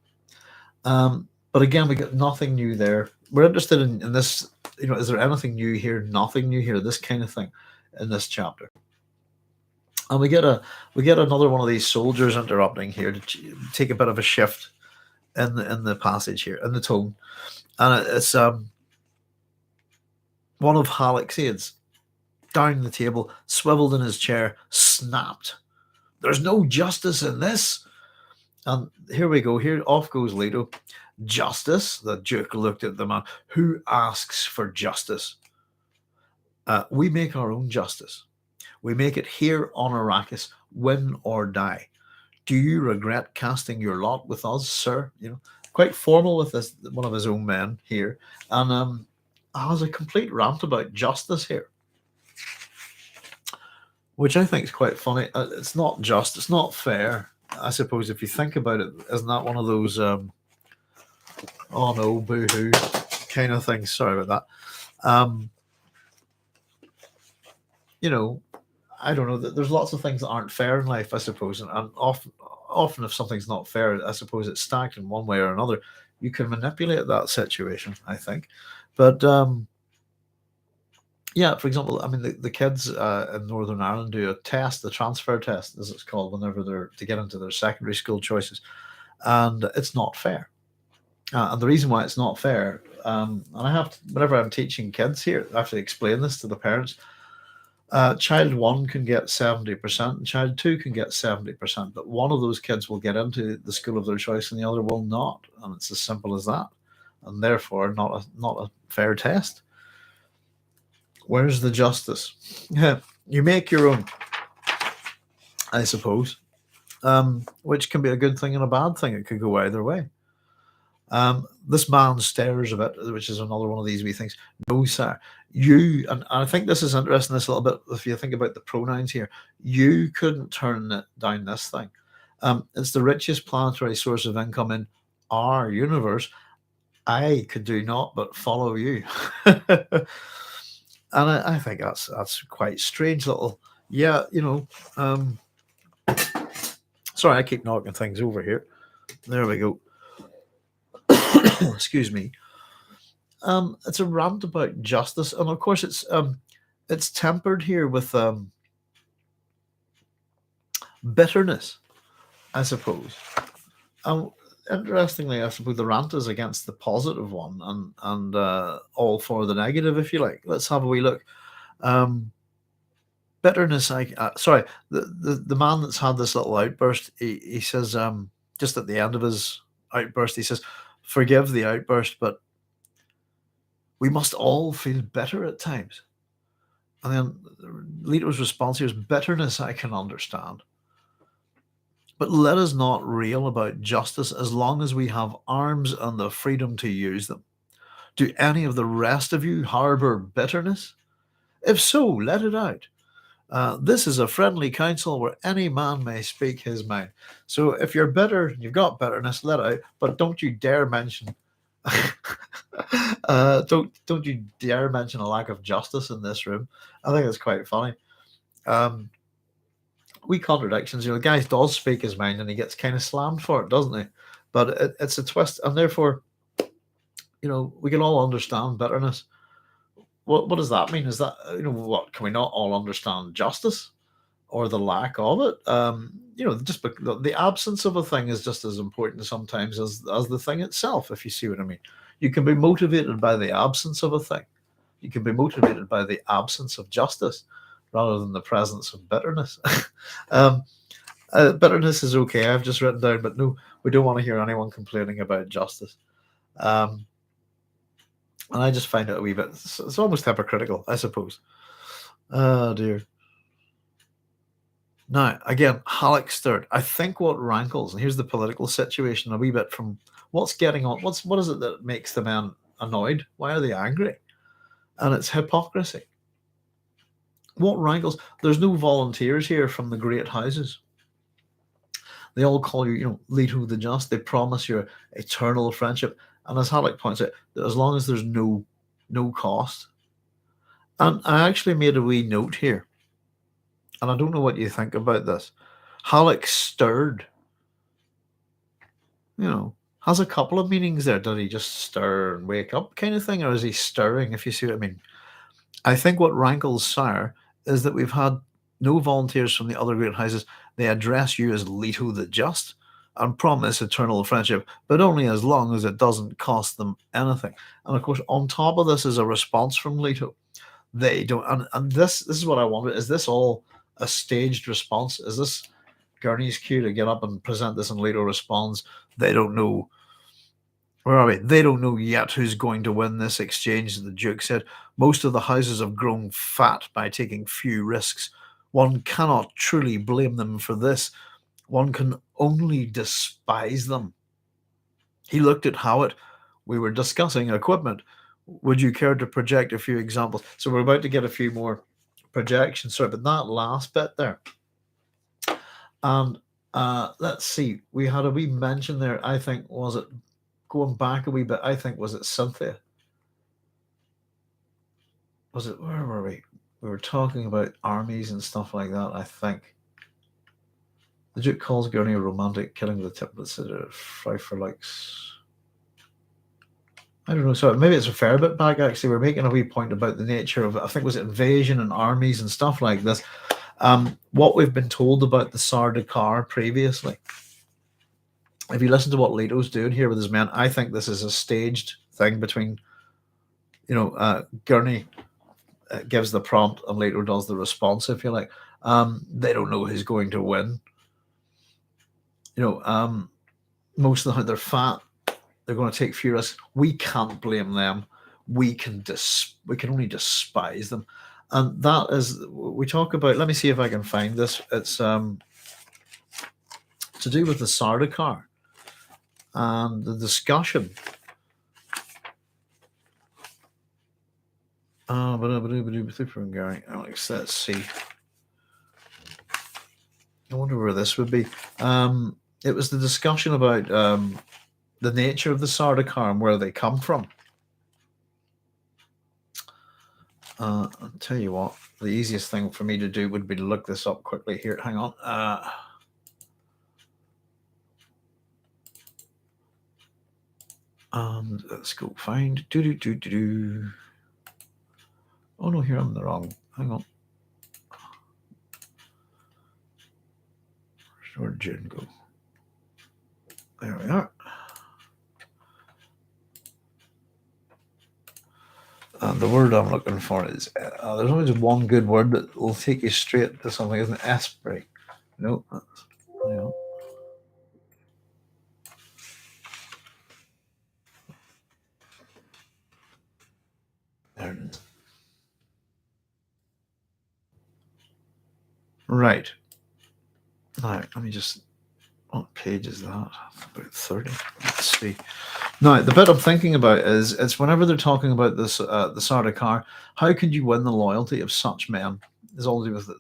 But again, we got nothing new there. We're interested in this, is there anything new here? Nothing new here, this kind of thing in this chapter. And we get another one of these soldiers interrupting here to take a bit of a shift in the passage here, in the tone. And it's one of Halleck's aides, down the table, swiveled in his chair, snapped. "There's no justice in this." And here we go. Here off goes Leto. "Justice?" The Duke looked at the man. "Who asks for justice?" "We make our own justice. We make it here on Arrakis, win or die. Do you regret casting your lot with us, sir?" Quite formal with this, one of his own men here, and has a complete rant about justice here, which I think is quite funny. It's not just, it's not fair. I suppose if you think about it, isn't that one of those oh no, boo-hoo kind of things? Sorry about that. I don't know. There's lots of things that aren't fair in life, I suppose, and often if something's not fair, I suppose it's stacked in one way or another. You can manipulate that situation, I think. But yeah, for example, I mean, the kids in Northern Ireland do a test, the transfer test, as it's called, whenever they're to get into their secondary school choices, and it's not fair. And the reason why it's not fair, and I have to, whenever I'm teaching kids here, I have to explain this to the parents. Child 1 can get 70%, and child 2 can get 70%, but one of those kids will get into the school of their choice, and the other will not, and it's as simple as that, and therefore not a fair test. Where's the justice? Yeah, you make your own, I suppose, which can be a good thing and a bad thing. It could go either way. This man stares a bit, which is another one of these wee things. "No, sir, you," and I think this is interesting, this a little bit, if you think about the pronouns here, "you couldn't turn down this thing. It's the richest planetary source of income in our universe. I could do not but follow you." And I think that's quite strange little, yeah, sorry, I keep knocking things over here. There we go. Excuse me. It's a rant about justice, and of course it's tempered here with bitterness, I suppose. Interestingly, I suppose the rant is against the positive one, and all for the negative, if you like. Let's have a wee look. Bitterness. Sorry, the man that's had this little outburst. He says, just at the end of his outburst, he says, "Forgive the outburst, but we must all feel bitter at times." And then Leto's response here is, "Bitterness I can understand. But let us not rail about justice as long as we have arms and the freedom to use them. Do any of the rest of you harbor bitterness? If so, let it out. This is a friendly council where any man may speak his mind." So if you're bitter, you've got bitterness, let it out, but don't you dare mention Don't you dare mention a lack of justice in this room. I think it's quite funny. Um, we contradictions. The guy does speak his mind, and he gets kind of slammed for it, doesn't he? But it's a twist, and therefore, we can all understand bitterness. What does that mean? Is that what can we not all understand justice or the lack of it? Just the absence of a thing is just as important sometimes as the thing itself. If you see what I mean, you can be motivated by the absence of a thing. You can be motivated by the absence of justice rather than the presence of bitterness. um, Bitterness is okay. I've just written down, but no, we don't want to hear anyone complaining about justice. Um, and I just find it a wee bit. It's almost hypocritical, I suppose. Oh dear. Now, again, Halleck stirred. I think what rankles, and here's the political situation a wee bit from what's getting on. What is it that makes the men annoyed? Why are they angry? And it's hypocrisy. What rankles? There's no volunteers here from the great houses. They all call you, Leto the Just. They promise you eternal friendship. And as Halleck points out, that as long as there's no cost. And I actually made a wee note here. And I don't know what you think about this. Halleck stirred. Has a couple of meanings there. Did he just stir and wake up kind of thing? Or is he stirring, if you see what I mean? I think what rankles sour is that we've had no volunteers from the other great houses. They address you as Leto the Just and promise eternal friendship, but only as long as it doesn't cost them anything. And of course, on top of this is a response from Leto. They don't, and this is what I wonder: is this all a staged response? Is this Gurney's cue to get up and present this, and Leto responds, "They don't know." Where are we? They don't know yet who's going to win this exchange, the Duke said. Most of the houses have grown fat by taking few risks. One cannot truly blame them for this. One can only despise them. He looked at Howard. We were discussing equipment. Would you care to project a few examples? So we're about to get a few more projections. Sorry, but that last bit there. And let's see. We had a wee mention there, I think, was it going back a wee bit, I think, was it Cynthia? Was it, where were we? We were talking about armies and stuff like that, I think. The Duke calls Gurney a romantic, killing the tip that's a fry for likes. I don't know. So maybe it's a fair bit back, actually. We're making a wee point about the nature of, I think, was it invasion and armies and stuff like this. What we've been told about the Sardakar previously. If you listen to what Leto's doing here with his men, I think this is a staged thing between, Gurney gives the prompt and Leto does the response, if you like. They don't know who's going to win. Most of them, they're fat. They're going to take few risks. We can't blame them. We can only despise them. And that is, we talk about, let me see if I can find this. It's to do with the Sardakar. And the discussion. Thufir and Gurney. Let's see. I wonder where this would be. It was the discussion about the nature of the Sardakar and where they come from. I'll tell you what, the easiest thing for me to do would be to look this up quickly here. Hang on. And let's go find. Oh no, here I'm the wrong. Hang on. Where'd June go? There we are. And the word I'm looking for is, there's always one good word that will take you straight to something, isn't it? Esprit. No, that's, There it is. Right. Now, let me just, what page is that? About 30. Let's see. Now, the bit I'm thinking about is, it's whenever they're talking about this, the Sardakar, how can you win the loyalty of such men? Is all to do with it.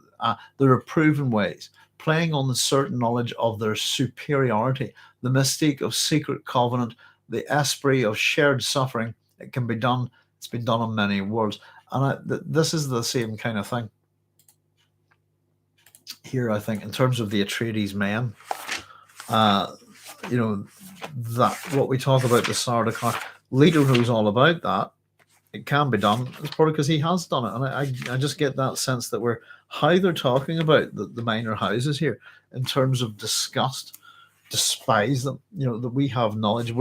There are proven ways, playing on the certain knowledge of their superiority, the mystique of secret covenant, the esprit of shared suffering. It can be done. It's been done on many worlds, and this is the same kind of thing here. I think in terms of the Atreides men, you know, that what we talk about the Sardaukar, Leto knows all about that. It can be done. It's probably because he has done it, and I just get that sense that we're how they're talking about the minor houses here in terms of disgust, despise them. You know, that we have knowledge.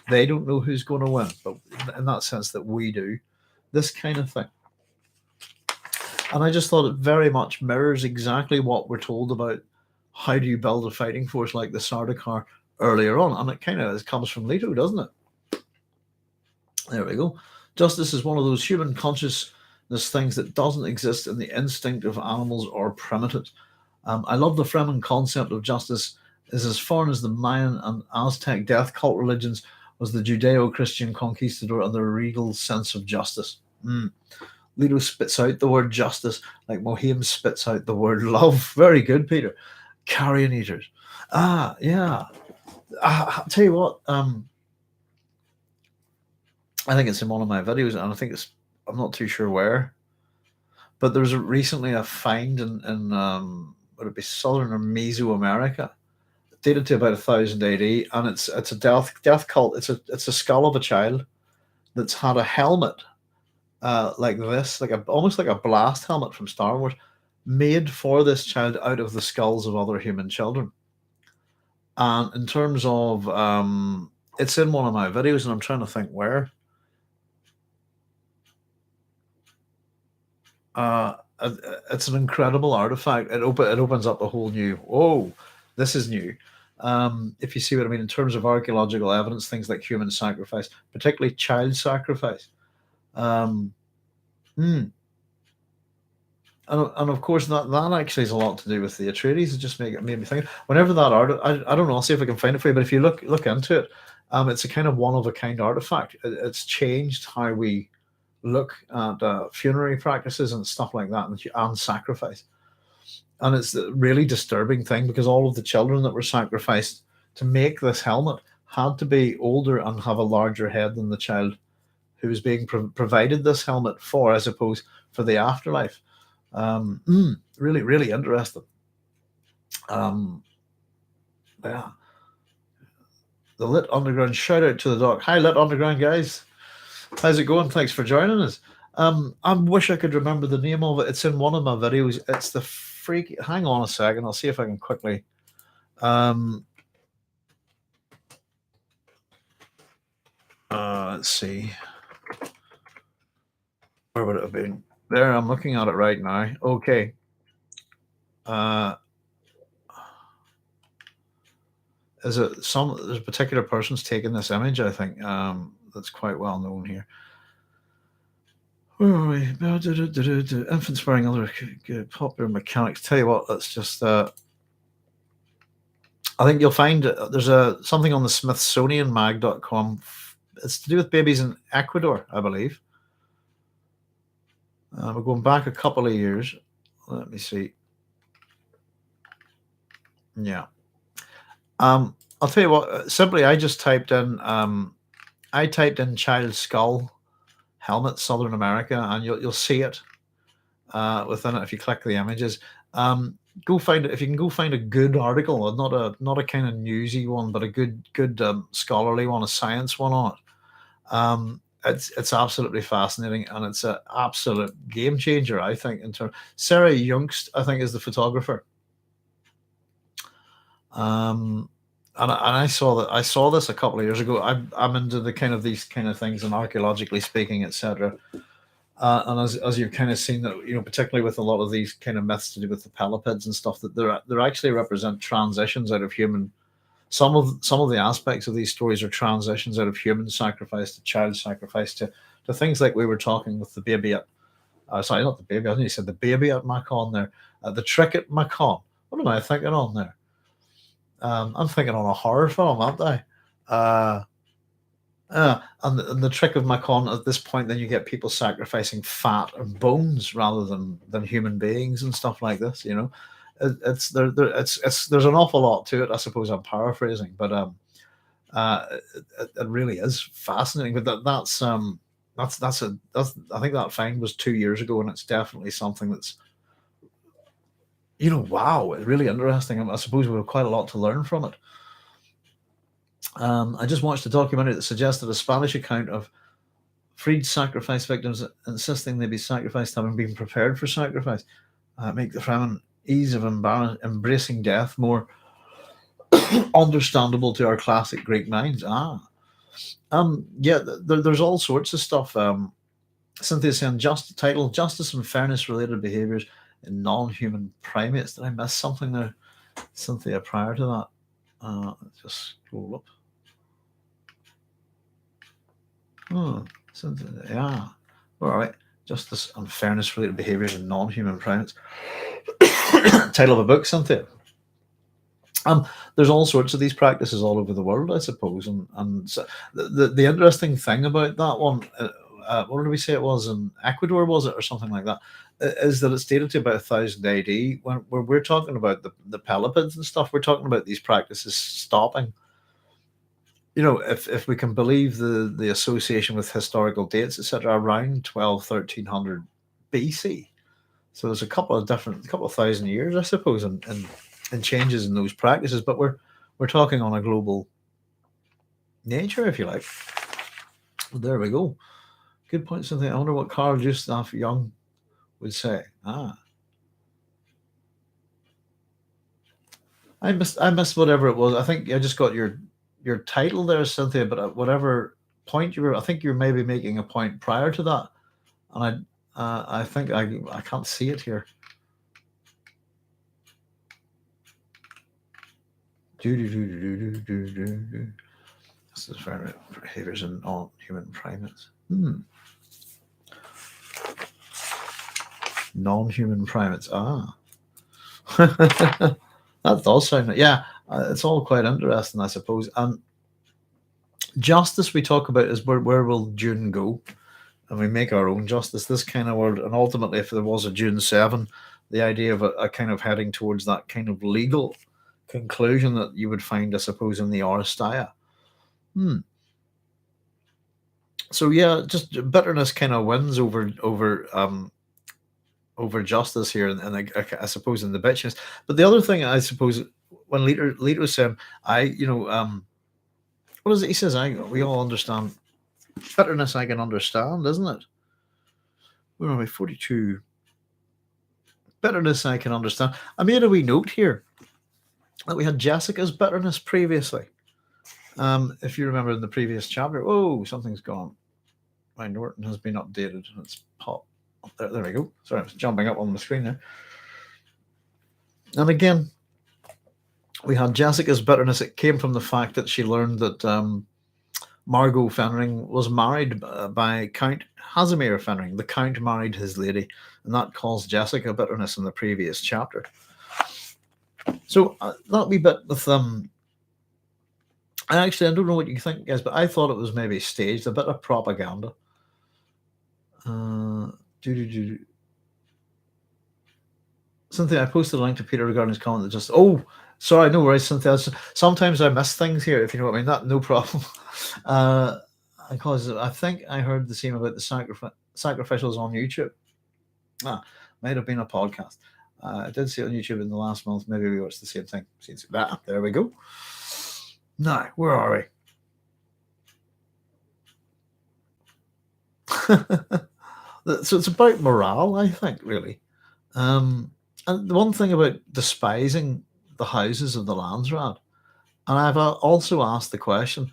They don't know who's going to win, but in that sense that we do. This kind of thing. And I just thought it very much mirrors exactly what we're told about how do you build a fighting force like the Sardaukar earlier on. And it kind of comes from Leto, doesn't it? There we go. Justice is one of those human consciousness things that doesn't exist in the instinct of animals or primitives. I love the Fremen concept of justice is as foreign as the Mayan and Aztec death cult religions was the Judeo-Christian conquistador and their regal sense of justice. Leto spits out the word justice like Mohim spits out the word love. Very good, Peter. Carrion eaters. Yeah. I'll tell you what, I think it's in one of my videos, and I think I'm not too sure where, but there was recently a find in would it be southern or Mesoamerica, dated to about 1000 AD, and it's a death cult. It's a skull of a child that's had a helmet like this, almost like a blast helmet from Star Wars, made for this child out of the skulls of other human children. And in terms of it's in one of my videos, and I'm trying to think where. It's an incredible artifact. It opens up a whole new. Oh, this is new. If you see what I mean in terms of archaeological evidence, things like human sacrifice, particularly child sacrifice. And of course that actually has a lot to do with the Atreides. It just made me think. Whenever that art, I don't know. I'll see if I can find it for you. But if you look into it, it's a kind of one of a kind artifact. It's changed how we look at funerary practices and stuff like that, and sacrifice. And it's a really disturbing thing because all of the children that were sacrificed to make this helmet had to be older and have a larger head than the child who was being provided this helmet for, I suppose, for the afterlife. Really, really interesting. Yeah. The Lit Underground, shout out to the doc. Hi, Lit Underground guys. How's it going? Thanks for joining us. I wish I could remember the name of it. It's in one of my videos. It's the freak. Hang on a second. I'll see if I can quickly. Let's see. Where would it have been? There, I'm looking at it right now. Okay. Is it there's a particular person's taking this image, I think, that's quite well known here. Where are we? Infants wearing other popular mechanics. Tell you what, let's just I think you'll find there's something on the smithsonianmag.com. It's to do with babies in Ecuador, I believe. We're going back a couple of years. Let me see. Yeah. I'll tell you what, simply I just typed in child skull helmet Southern America, and you'll see it within it if you click the images. Go find it if you can. Go find a good article, not a kind of newsy one, but a good scholarly one, a science one on it. It's absolutely fascinating, and it's an absolute game changer, I think. In terms, Sarah Youngst, I think, is the photographer. And I saw this a couple of years ago. I'm into the kind of these kind of things, and archaeologically speaking, etc. And as you've kind of seen that, particularly with a lot of these kind of myths to do with the Peloponnesians and stuff, that they're actually represent transitions out of human. Some of the aspects of these stories are transitions out of human sacrifice to child sacrifice to things like we were talking with the baby at. Sorry, not the baby. I think you said the baby at Macon there. The trick at Macon. What am I thinking on there? I'm thinking on a horror film, aren't I? And the trick of Macon at this point, then you get people sacrificing fat and bones rather than human beings and stuff like this. There's an awful lot to it. I suppose I'm paraphrasing, but It really is fascinating. But that's I think that find was 2 years ago, and it's definitely something that's, wow, it's really interesting. I suppose we have quite a lot to learn from it. I just watched a documentary that suggested a Spanish account of freed sacrifice victims insisting they be sacrificed, having been prepared for sacrifice, make the Fremen ease of embracing death more understandable to our classic Greek minds. There's all sorts of stuff. Cynthia saying title justice and fairness related behaviors in non-human primates. Did I miss something there, Cynthia? Prior to that, let's just scroll up. Cynthia, yeah. All right. Justice and fairness related behaviors in non-human primates. Title of a book, Cynthia. There's all sorts of these practices all over the world, I suppose, and so the interesting thing about that one, what did we say it was in Ecuador, was it, or something like that, is that it's dated to about 1000 AD. When we're talking about the Pelopons and stuff, we're talking about these practices stopping. If we can believe the association with historical dates, etc., around 1300 BC. So there's a couple of 1,000 years, I suppose, and changes in those practices, but we're talking on a global nature, if you like. Well, there we go. Good point, Cynthia. I wonder what Carl Gustav Jung would say. I missed whatever it was. I think I just got your title there, Cynthia, but whatever point I think you're maybe making a point prior to that, and I think I can't see it here. This is very behaviors in all human primates. Non-human primates. That does sound. Yeah, it's all quite interesting, I suppose. And justice we talk about is where will Dune go, and we make our own justice. This kind of world, and ultimately, if there was a Dune 7, the idea of a kind of heading towards that kind of legal conclusion that you would find, I suppose, in the Oresteia. So yeah, just bitterness kind of wins over justice here, and I suppose in the bitchiness. But the other thing, I suppose, when Leto said, what is it he says? We all understand bitterness. I can understand, isn't it? Where are we? 42. Bitterness I can understand. I made a wee note here that we had Jessica's bitterness previously. If you remember in the previous chapter, something's gone. My Norton has been updated. It's popped up there. There we go. Sorry, I was jumping up on the screen there. And again, we had Jessica's bitterness. It came from the fact that she learned that Margot Fenring was married by Count Casimir Fenring. The Count married his lady, and that caused Jessica bitterness in the previous chapter. So that wee bit with I don't know what you think, guys, but I thought it was maybe staged, a bit of propaganda. Cynthia, I posted a link to Peter regarding his comment that sorry, no worries, Cynthia. Sometimes I miss things here, if you know what I mean. That no problem. Because I think I heard the same about the sacrificials on YouTube. Might have been a podcast. I did see it on YouTube in the last month. Maybe we watched the same thing. There we go. Now, where are we? So it's about morale, I think, really. And the one thing about despising the houses of the Landsraad, and I've also asked the question,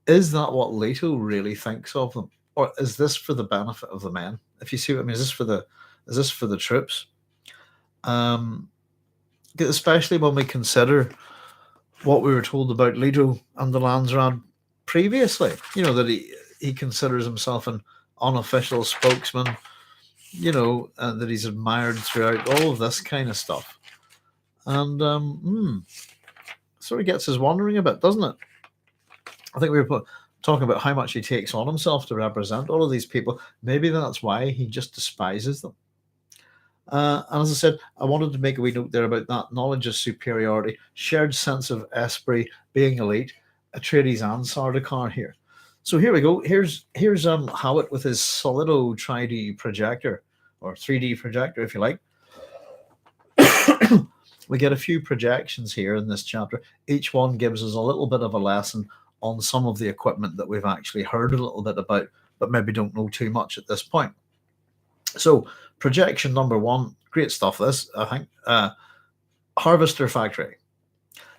is that what Leto really thinks of them? Or is this for the benefit of the men? If you see what I mean, is this for the troops? Especially when we consider what we were told about Leto and the Landsraad previously, that he considers himself an unofficial spokesman, and that he's admired throughout, all of this kind of stuff. And sort of gets us wondering a bit, doesn't it? I think we were talking about how much he takes on himself to represent all of these people. Maybe that's why he just despises them. And as I said, I wanted to make a wee note there about that knowledge of superiority, shared sense of esprit, being elite. Atreides and Sardaukar here. So here we go. Here's Howard with his Solido 3D projector, or 3D projector, if you like. We get a few projections here in this chapter. Each one gives us a little bit of a lesson on some of the equipment that we've actually heard a little bit about, but maybe don't know too much at this point. So projection number one, great stuff. This, I think, harvester factory.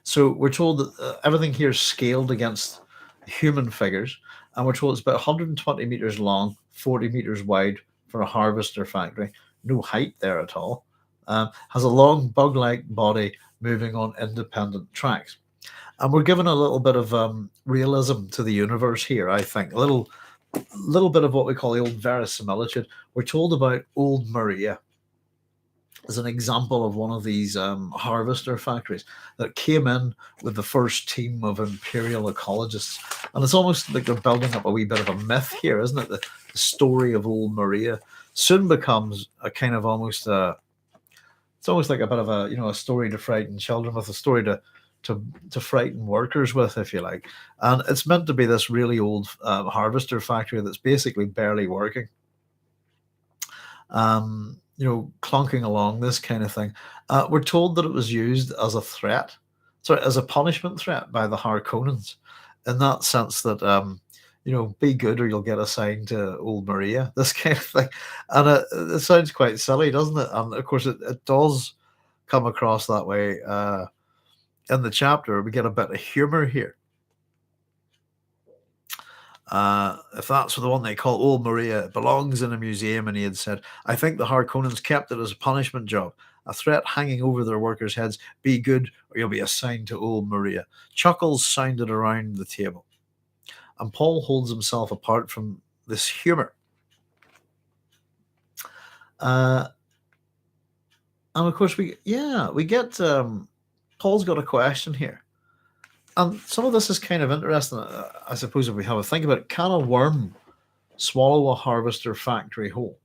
So we're told that everything here is scaled against human figures, and we're told it's about 120 meters long, 40 meters wide for a harvester factory. No height there at all. Has a long bug-like body moving on independent tracks. And we're given a little bit of realism to the universe here, I think. A little bit of what we call the old verisimilitude. We're told about old Merrier as an example of one of these harvester factories that came in with the first team of imperial ecologists. And it's almost like they're building up a wee bit of a myth here, isn't it? The story of old Maria soon becomes a kind of almost it's almost like a bit of a, a story to frighten children with, a story to frighten workers with, if you like. And it's meant to be this really old harvester factory that's basically barely working. Clunking along, this kind of thing. We're told that it was used as a threat, as a punishment threat by the Harkonnens, in that sense that, be good or you'll get assigned to old Maria, this kind of thing. And it sounds quite silly, doesn't it? And of course, it does come across that way in the chapter. We get a bit of humor here. If that's the one they call old Maria, it belongs in a museum, and he had said, I think the Harkonnens kept it as a punishment job, a threat hanging over their workers' heads. Be good or you'll be assigned to old Maria. Chuckles sounded around the table, and Paul holds himself apart from this humor. And of course we get Paul's got a question here. And some of this is kind of interesting, I suppose, if we have a think about it. Can a worm swallow a harvester factory whole?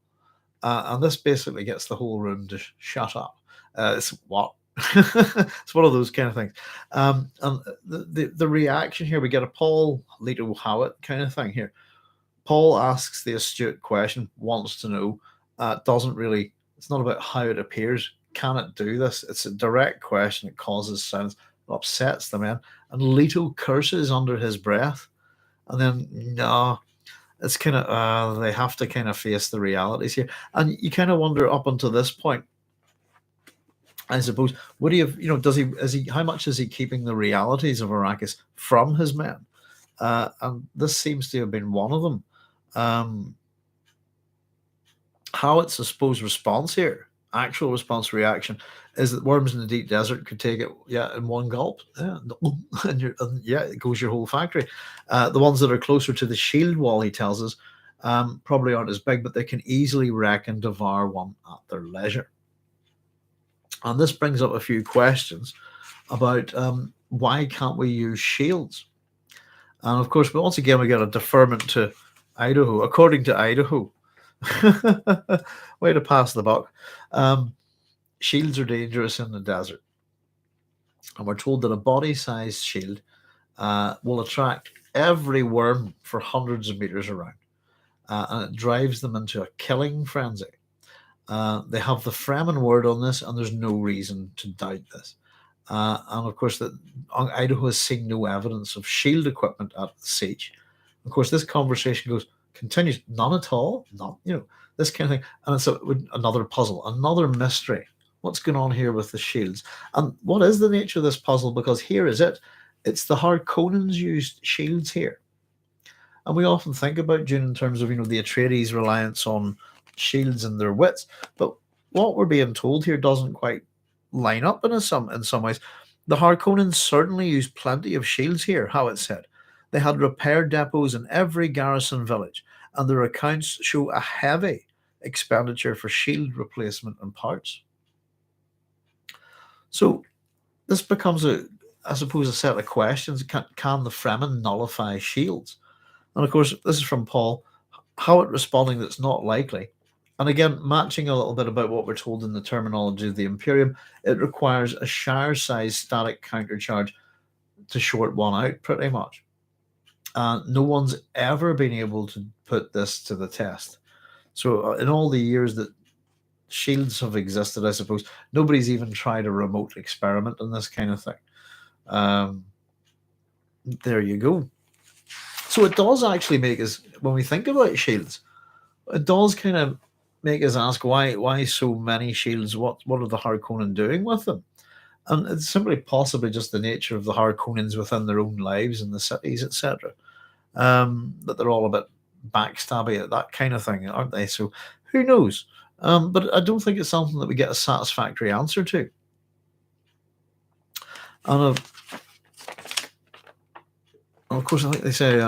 And this basically gets the whole room to shut up. It's what? It's one of those kind of things. And the reaction here, we get a Paul, Leto, Howitt kind of thing here. Paul asks the astute question, wants to know, it's not about how it appears. Can it do this? It's a direct question. It causes silence. Upsets the men, and Leto curses under his breath, and then it's kind of they have to kind of face the realities here, and you kind of wonder up until this point, I suppose, would he have, how much is he keeping the realities of Arrakis from his men? And this seems to have been one of them. How it's, I suppose, response here, actual response reaction, is that worms in the deep desert could take it in one gulp, and it goes your whole factory. The ones that are closer to the shield wall, he tells us, probably aren't as big, but they can easily wreck and devour one at their leisure. And this brings up a few questions about why can't we use shields? And of course, once again, we get a deferment to Idaho. According to Idaho, way to pass the buck. Shields are dangerous in the desert. And we're told that a body-sized shield will attract every worm for hundreds of meters around. And it drives them into a killing frenzy. They have the Fremen word on this, and there's no reason to doubt this. And of course, Idaho has seen no evidence of shield equipment at the siege. Of course, this conversation continues, none at all, this kind of thing. And it's another puzzle, another mystery. What's going on here with the shields? And what is the nature of this puzzle? Because here is it. It's the Harkonnens used shields here. And we often think about Dune in terms of, the Atreides' reliance on shields and their wits. But what we're being told here doesn't quite line up in some ways. The Harkonnens certainly used plenty of shields here, how it said. They had repair depots in every garrison village, and their accounts show a heavy expenditure for shield replacement and parts. So this becomes a set of questions. Can the Fremen nullify shields? And of course, this is from Paul. Howard responding that's not likely. And again, matching a little bit about what we're told in the terminology of the Imperium, it requires a Shire-sized static countercharge to short one out, pretty much. No one's ever been able to put this to the test. So in all the years that shields have existed, I suppose, nobody's even tried a remote experiment on this kind of thing. There you go. So it does actually make us, when we think about shields, it does kind of make us ask why so many shields? What are the Harkonnen doing with them? And it's simply possibly just the nature of the Harkonnens within their own lives and the cities, etc. That they're all a bit backstabby at that kind of thing, aren't they? So who knows? But I don't think it's something that we get a satisfactory answer to. And of course, I think they say,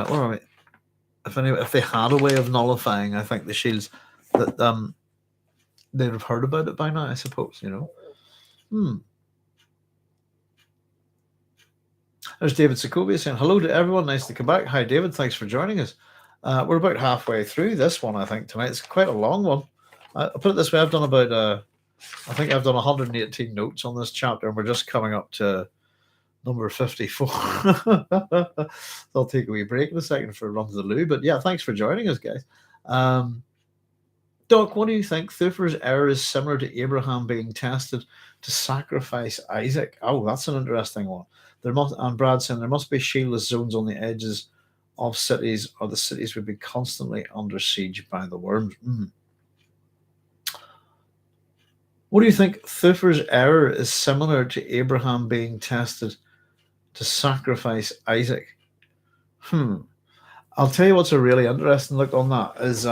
if they had a way of nullifying, I think the shields that they'd have heard about it by now, I suppose. There's David Sokovia saying, hello to everyone. Nice to come back. Hi, David. Thanks for joining us. We're about halfway through this one, I think, tonight. It's quite a long one. I'll put it this way. I've done about, I think I've done 118 notes on this chapter, and we're just coming up to number 54. I'll take a wee break in a second for a run to the loo. But yeah, thanks for joining us, guys. Doc, what do you think? Thufir's error is similar to Abraham being tested to sacrifice Isaac. Oh, that's an interesting one. And Brad saying there must be shieldless zones on the edges of cities, or the cities would be constantly under siege by the worms. What do you think? Thufir's error is similar to Abraham being tested to sacrifice Isaac. I'll tell you what's a really interesting look on that is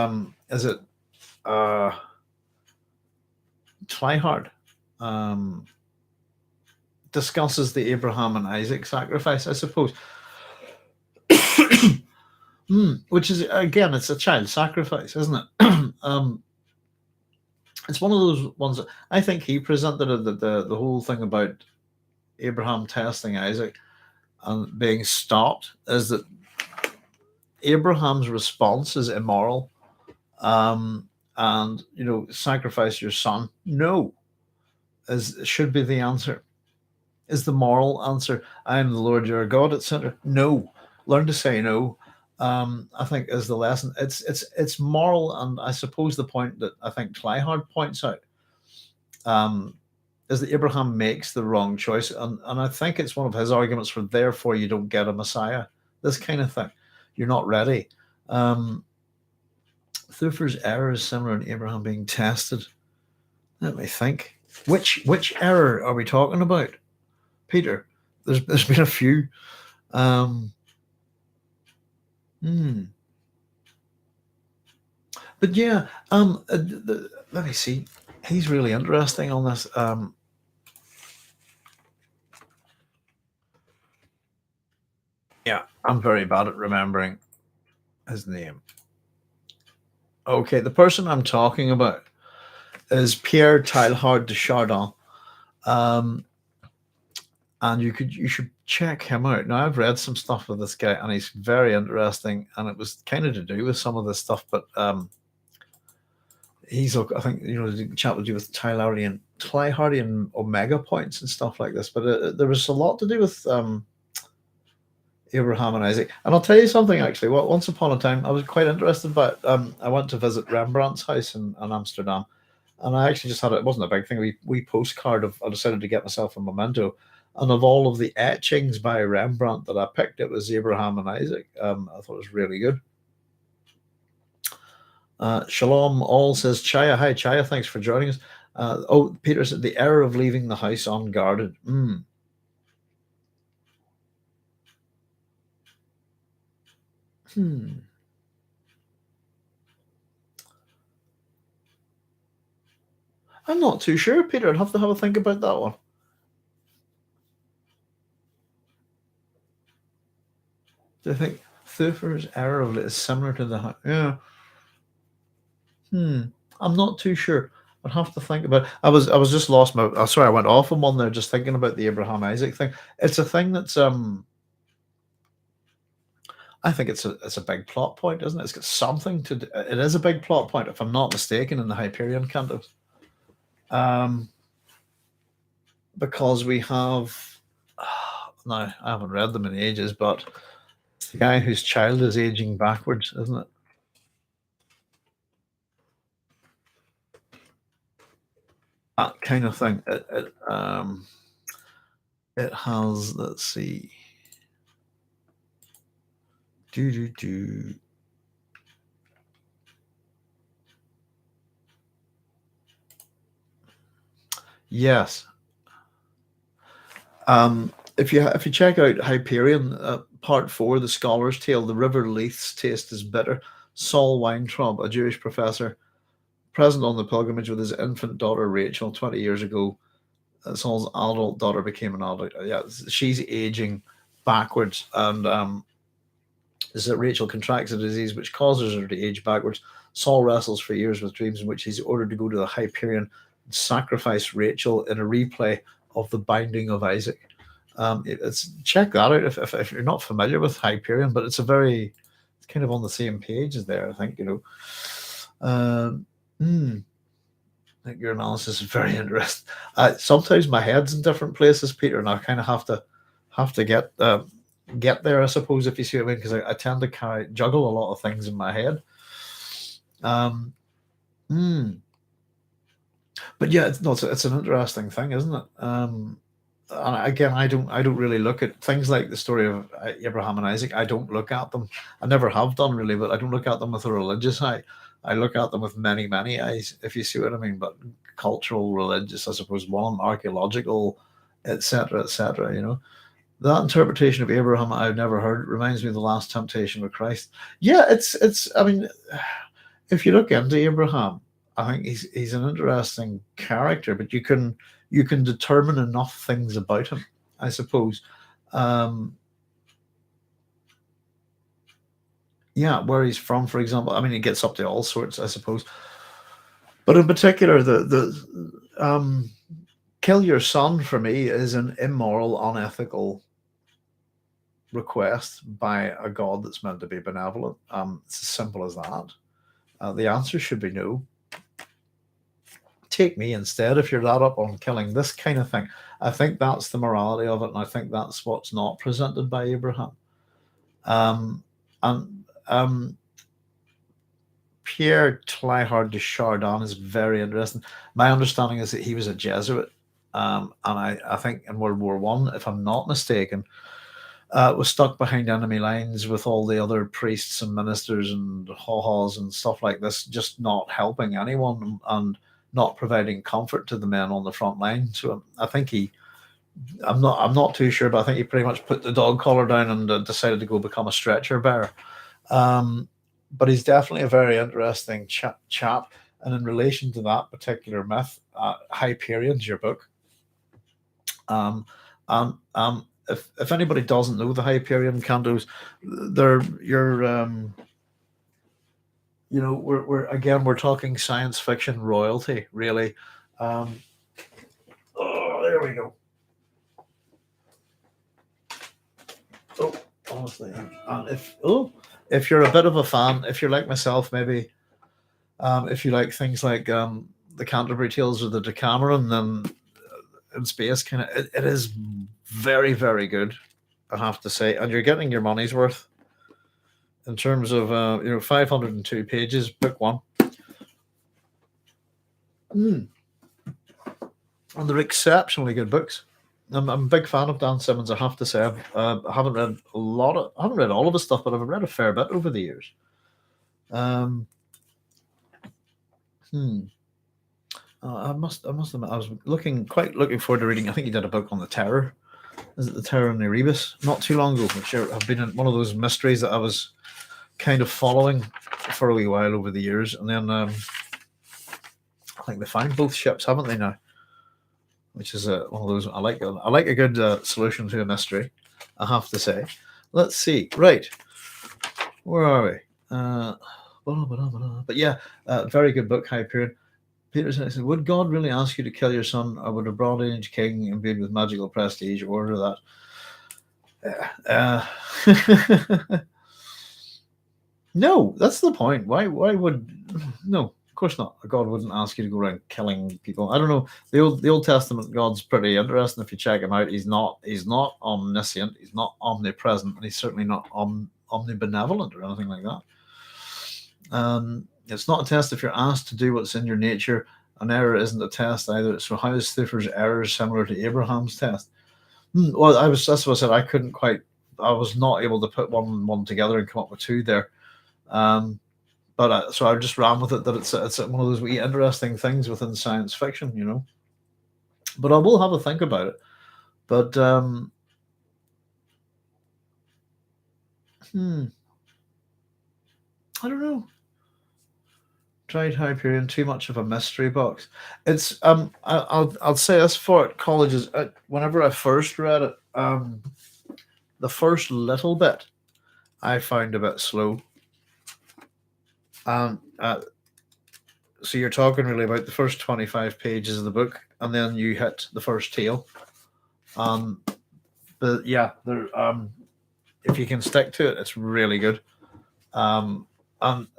it Tryhard discusses the Abraham and Isaac sacrifice, I suppose. Which is, again, it's a child sacrifice, isn't it? It's one of those ones that I think he presented the whole thing about Abraham testing Isaac and being stopped is that Abraham's response is immoral. And sacrifice your son. No, should be the answer. Is the moral answer, I am the Lord your God, etc.? No. Learn to say no. I think is the lesson. It's moral, and I suppose the point that I think Tlyhard points out is that Abraham makes the wrong choice, and I think it's one of his arguments for therefore you don't get a Messiah. This kind of thing. You're not ready. Thufir's error is similar to Abraham being tested. Let me think. Which error are we talking about, Peter? There's been a few. But yeah, let me see. He's really interesting on this. Yeah, I'm very bad at remembering his name. Okay, the person I'm talking about is Pierre Teilhard de Chardin. And you should check him out. Now, I've read some stuff with this guy, and he's very interesting, and it was kind of to do with some of this stuff, but he's, I think, the chat will do with Tlyhardy and Omega points and stuff like this, but there was a lot to do with Abraham and Isaac. And I'll tell you something, actually. Well, once upon a time, I was quite interested, but I went to visit Rembrandt's house in Amsterdam, and I actually just had it wasn't a big thing. We postcard I decided to get myself a memento, and of all of the etchings by Rembrandt that I picked, it was Abraham and Isaac. I thought it was really good. Shalom all says, Chaya. Hi, Chaya. Thanks for joining us. Peter said, the error of leaving the house unguarded. I'm not too sure, Peter. I'd have to have a think about that one. Do I think Thufir's error is similar to the... Yeah. I'm not too sure. I'd have to think about it. I was just lost my... sorry, I went off on one there just thinking about the Abraham Isaac thing. It's a thing that's... I think it's a big plot point, isn't it? It's got something to do. It is a big plot point, if I'm not mistaken, in the Hyperion cantos. Because we have... Now, I haven't read them in ages, but it's the guy whose child is aging backwards, isn't it? That kind of thing. It has, let's see. Yes. If you check out Hyperion, Part 4, The Scholar's Tale, the river Leith's taste is bitter. Saul Weintraub, a Jewish professor, present on the pilgrimage with his infant daughter Rachel 20 years ago. Saul's adult daughter became an adult. Yeah, she's aging backwards, and is that Rachel contracts a disease which causes her to age backwards. Saul wrestles for years with dreams in which he's ordered to go to the Hyperion and sacrifice Rachel in a replay of the Binding of Isaac. It's check that out if you're not familiar with Hyperion, but it's kind of on the same page as there, I think, I think your analysis is very interesting. Sometimes my head's in different places, Peter, and I kind of have to get there, I suppose, if you see what I mean, because I tend to juggle a lot of things in my head. But yeah, it's an interesting thing, isn't it? And again, I don't really look at things like the story of Abraham and Isaac. I don't look at them. I never have done really, but I don't look at them with a religious eye. I look at them with many, many eyes, if you see what I mean. But cultural, religious, I suppose, one, archaeological, etc., etc. That interpretation of Abraham I've never heard. It reminds me of the Last Temptation of Christ. Yeah, it's. I mean, if you look into Abraham, I think he's an interesting character, but you can determine enough things about him, I suppose. Yeah, where he's from, for example. I mean, he gets up to all sorts, I suppose. But in particular, the kill your son for me is an immoral, unethical request by a god that's meant to be benevolent. It's as simple as that. The answer should be no. Take me instead if you're that up on killing this kind of thing. I think that's the morality of it, and I think that's what's not presented by Abraham. Pierre Teilhard de Chardin is very interesting. My understanding is that he was a Jesuit, and I think in World War One, if I'm not mistaken, was stuck behind enemy lines with all the other priests and ministers and ha-has and stuff like this, just not helping anyone and not providing comfort to the men on the front line. So I think I'm not too sure, but I think he pretty much put the dog collar down and decided to go become a stretcher bearer. But he's definitely a very interesting chap. And in relation to that particular myth, Hyperion's your book. If anybody doesn't know the Hyperion cantos, we're talking science fiction royalty, really. There we go. Oh, honestly, if you're a bit of a fan, if you're like myself, maybe, if you like things like the Canterbury Tales or the Decameron, then in space, kind of, it is very, very good, I have to say, and you're getting your money's worth. In terms of 502 pages, book one. And they're exceptionally good books. I'm a big fan of Dan Simmons, I have to say. I haven't read all of his stuff, but I've read a fair bit over the years. I must admit, I was quite looking forward to reading. I think he did a book on the Terror. Is it the Terror in Erebus? Not too long ago, which have been in one of those mysteries that I was kind of following for a wee while over the years, and then I think they found both ships, haven't they now? Which is one of those I like a good solution to a mystery, I have to say. Let's see. Right, where are we? But yeah, very good book, Hyperion. Peter says, would God really ask you to kill your son, or would a Bronze Age king imbued with magical prestige order that? No, that's the point. Why would... No, of course not. God wouldn't ask you to go around killing people. I don't know. The Old Testament God's pretty interesting if you check him out. He's not omniscient. He's not omnipresent, and he's certainly not omnibenevolent or anything like that. It's not a test if you're asked to do what's in your nature. An error isn't a test either. So how is Thufir's error similar to Abraham's test? Well, that's what I said. I was not able to put one and one together and come up with two there. So I just ran with it that it's one of those wee interesting things within science fiction, you know. But I will have a think about it. But I don't know. Tried Hyperion, too much of a mystery box. It's I'll say this for it. Colleges. Whenever I first read it, the first little bit I found a bit slow. So you're talking really about the first 25 pages of the book, and then you hit the first tale. But yeah, there. If you can stick to it, it's really good. And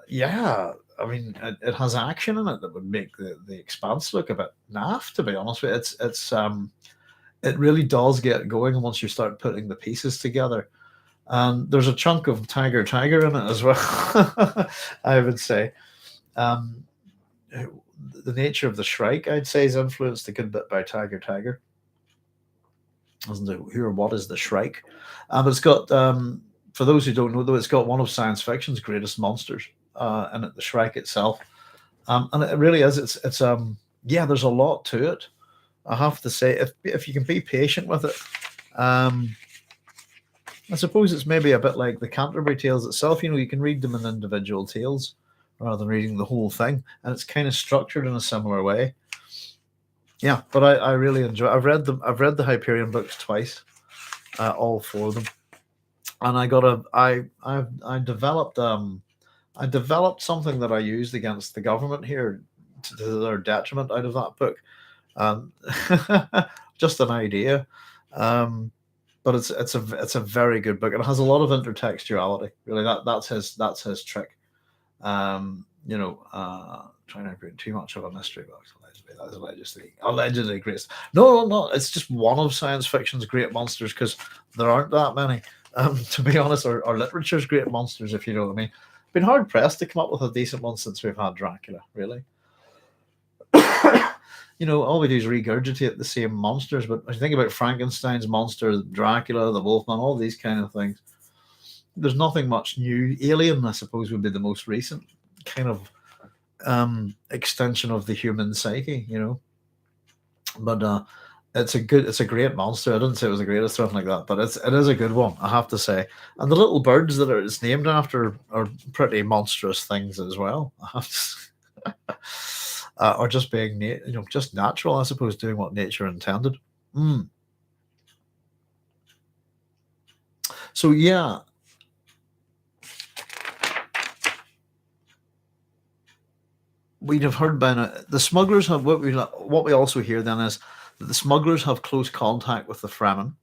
yeah, I mean, it has action in it that would make the Expanse look a bit naff. To be honest with you, it really does get going once you start putting the pieces together. And there's a chunk of Tiger in it as well. I would say. The nature of the Shrike, I'd say, is influenced a good bit by Tiger. Doesn't know who or what is the Shrike. But it's got, for those who don't know, though, it's got one of science fiction's greatest monsters in it, the Shrike itself. And it really is. It's yeah, there's a lot to it. I have to say, if you can be patient with it, I suppose it's maybe a bit like the Canterbury Tales itself. You know, you can read them in individual tales rather than reading the whole thing, and it's kind of structured in a similar way. Yeah, but I really enjoy. I've read the Hyperion books twice, all four of them, and I developed something that I used against the government here to their detriment out of that book. Just an idea, but it's a very good book. It has a lot of intertextuality. Really, that's his trick. You know, trying to create too much of a mystery box. Allegedly great. No, it's just one of science fiction's great monsters, because there aren't that many. To be honest, or literature's great monsters, if you know what I mean. Been hard pressed to come up with a decent one since we've had Dracula, really. You know, all we do is regurgitate the same monsters. But if you think about Frankenstein's monster, Dracula, the Wolfman, all these kind of things, there's nothing much new. Alien, I suppose, would be the most recent kind of extension of the human psyche, you know. But it's a great monster. I didn't say it was the greatest or anything like that, but it is a good one, I have to say. And the little birds that it's named after are pretty monstrous things as well. I have to or just being, you know, just natural, I suppose, doing what nature intended. So yeah. We'd have heard by now, the smugglers have what we also hear then is that the smugglers have close contact with the Fremen,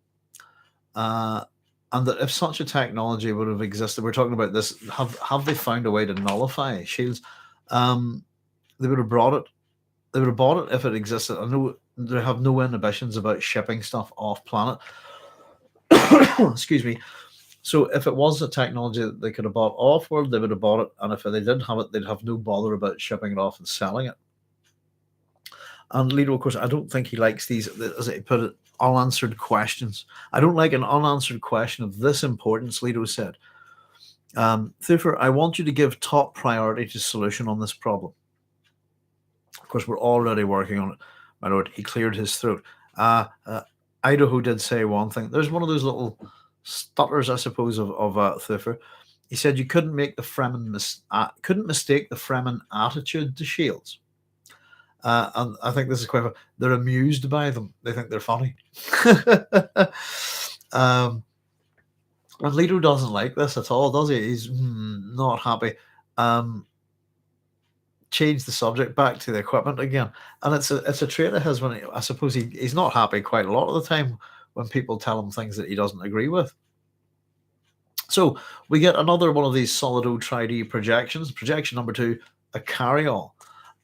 and that if such a technology would have existed, we're talking about this, have they found a way to nullify shields? They would have brought it. They would have bought it if it existed. I know they have no inhibitions about shipping stuff off planet. Excuse me. So if it was a technology that they could have bought off world, they would have bought it. And if they didn't have it, they'd have no bother about shipping it off and selling it. And Leto, of course, I don't think he likes these, as he put it, unanswered questions. I don't like an unanswered question of this importance, Leto said. Thufir, I want you to give top priority to solution on this problem. Of course, we're already working on it, my lord. He cleared his throat. Idaho did say one thing. There's one of those little stutters, I suppose, of Thufir. He said you couldn't make the Fremen couldn't mistake the Fremen attitude to shields. And I think this is quite. They're amused by them. They think they're funny. And Leto doesn't like this at all, does he? He's not happy. Change the subject back to the equipment again, and it's a trait of his. When I suppose he's not happy quite a lot of the time when people tell him things that he doesn't agree with. So we get another one of these solid old 3D projections. Projection number 2, a carry-all.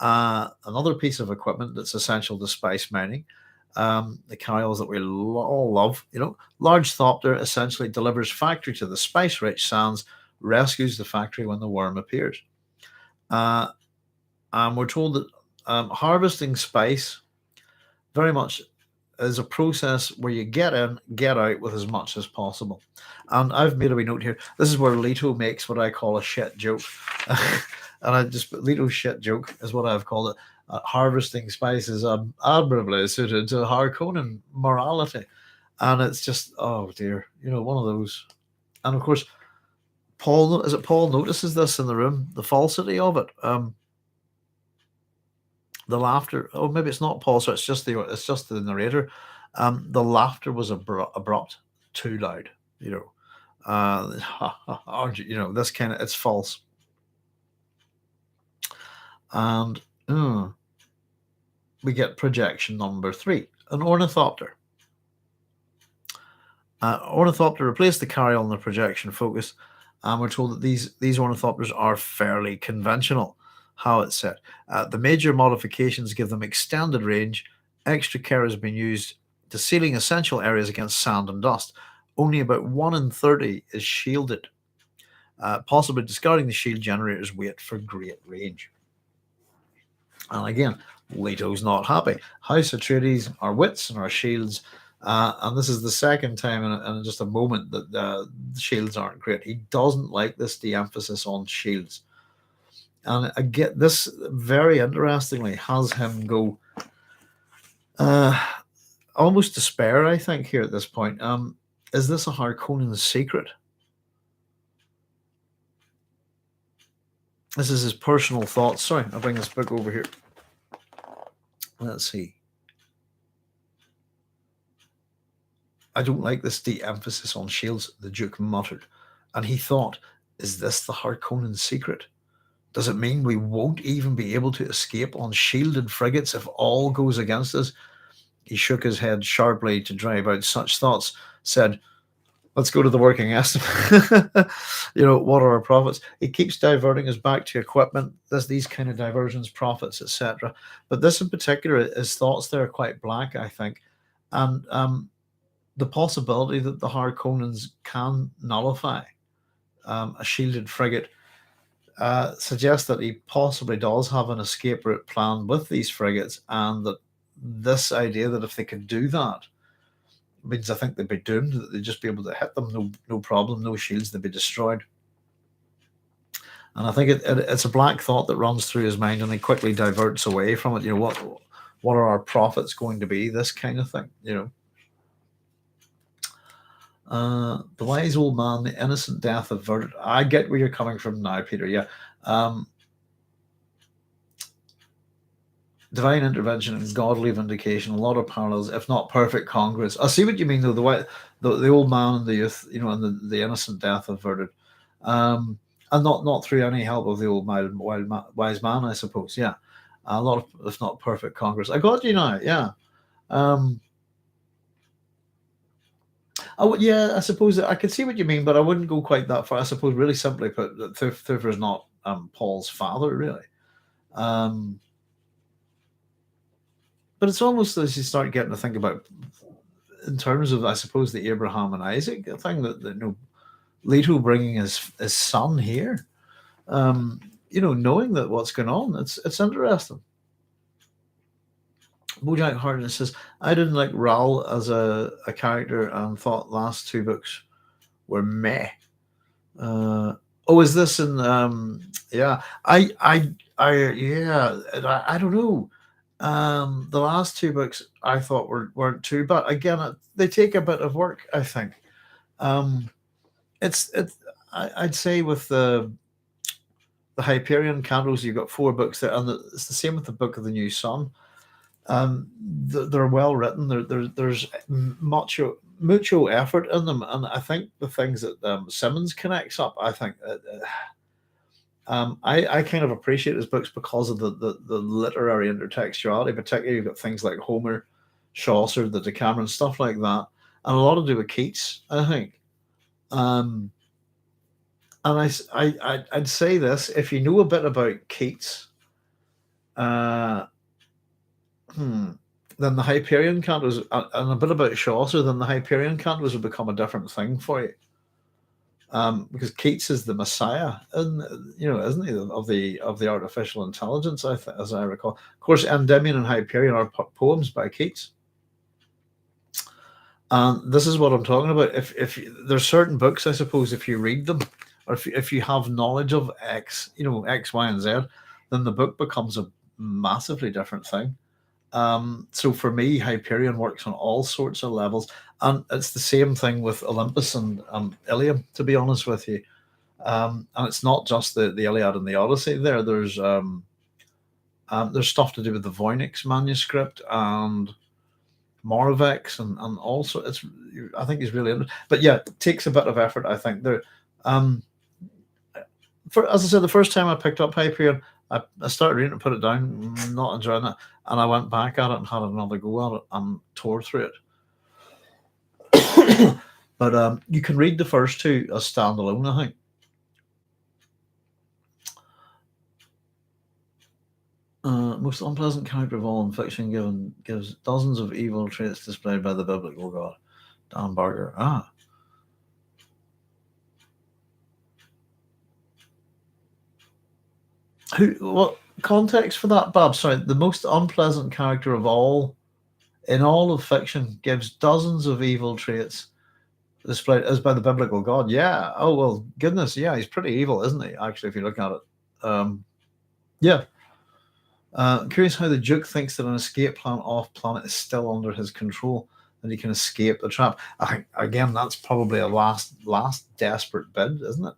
Another piece of equipment that's essential to spice mining, the carryalls that we all love. Large Thopter essentially delivers factory to the spice-rich sands, rescues the factory when the worm appears. And we're told that harvesting spice very much is a process where you get in, get out with as much as possible. And I've made a wee note here. This is where Leto makes what I call a shit joke. Leto's shit joke is what I've called it. Harvesting spice is admirably suited to Harkonnen morality. And it's just, oh dear, one of those. And of course, Paul notices this in the room, the falsity of it. The laughter. Oh, maybe it's not Paul. So it's just the narrator. The laughter was abrupt, too loud. This kind of, it's false. And we get projection number 3, an ornithopter. Ornithopter replaced the carry on the projection focus, and we're told that these ornithopters are fairly conventional. How it's set. The major modifications give them extended range. Extra care has been used to sealing essential areas against sand and dust. Only about 1 in 30 is shielded. Possibly discarding the shield generators wait for great range. And again, Leto's not happy. House Atreides, our wits and our shields. And this is the second time in just a moment that the shields aren't great. He doesn't like this de-emphasis on shields. And I get this, very interestingly, has him go almost despair, I think, here at this point. Is this a Harkonnen secret? This is his personal thoughts. Sorry, I'll bring this book over here. Let's see. I don't like this de-emphasis on shields, the Duke muttered. And he thought, is this the Harkonnen secret? Does it mean we won't even be able to escape on shielded frigates if all goes against us? He shook his head sharply to drive out such thoughts, said, let's go to the working estimate. What are our profits? He keeps diverting us back to equipment. There's these kind of diversions, profits, etc. But this in particular, his thoughts there are quite black, I think. And the possibility that the Harkonnens can nullify a shielded frigate suggests that he possibly does have an escape route planned with these frigates, and that this idea that if they could do that means I think they'd be doomed, that they'd just be able to hit them, no problem, no shields, they'd be destroyed. And I think it's a black thought that runs through his mind, and he quickly diverts away from it. What are our profits going to be? This kind of thing, the wise old man, the innocent death averted. I get where you're coming from now, Peter. Yeah. Divine intervention and godly vindication, a lot of parallels, if not perfect congruence. I see what you mean, though. The old man and the youth, and the innocent death averted, and not through any help of the old wise man, I suppose. Yeah, a lot of, if not perfect congruence. I got you now. Yeah. I suppose I could see what you mean, but I wouldn't go quite that far. I suppose, really simply put, that Thufir is not Paul's father, really. But it's almost as you start getting to think about, in terms of, I suppose, the Abraham and Isaac thing, that Leto bringing his son here, knowing that what's going on, it's interesting. Bojack Harden says, I didn't like Raoul as a character and thought last 2 books were meh. Is this in yeah. I don't know. The last 2 books I thought weren't too bad. Again, they take a bit of work, I think. I'd say with the Hyperion Candles, you've got 4 books there, and it's the same with the Book of the New Sun. They're well written. There's mucho effort in them, and I think the things that Simmons connects up, I think I kind of appreciate his books because of the literary intertextuality. Particularly, you've got things like Homer, Chaucer, the Decameron, stuff like that, and a lot to do with Keats, I think. And I'd say this: if you know a bit about Keats, Uh, Then the Hyperion cantos, and a bit about Chaucer, then the Hyperion cantos will become a different thing for you. Because Keats is the messiah, and isn't he, of the artificial intelligence? As I recall, of course, Endymion and Hyperion are poems by Keats, and this is what I'm talking about. If there's certain books, I suppose, if you read them, or if you have knowledge of X, X, Y, and Z, then the book becomes a massively different thing. So for me, Hyperion works on all sorts of levels, and it's the same thing with Olympus and Ilium. To be honest with you, and it's not just the Iliad and the Odyssey. There's stuff to do with the Voynich manuscript and Moravec and also I think it's really interesting. But yeah, it takes a bit of effort. I think there. As I said, the first time I picked up Hyperion, I started reading it, put it down, not enjoying it, and I went back at it and had another go at it and tore through it. But you can read the first two as standalone, I think. Most unpleasant character of all in fiction gives dozens of evil traits displayed by the biblical god. Dan Barker. What context for that, Bob? Sorry, the most unpleasant character of all in all of fiction gives dozens of evil traits displayed as by the biblical god. Yeah. Oh well, goodness. Yeah, he's pretty evil, isn't he? Actually, if you look at it. Yeah. Curious how the Duke thinks that an escape plan off planet is still under his control, and he can escape the trap. I think again that's probably a last desperate bid, isn't it?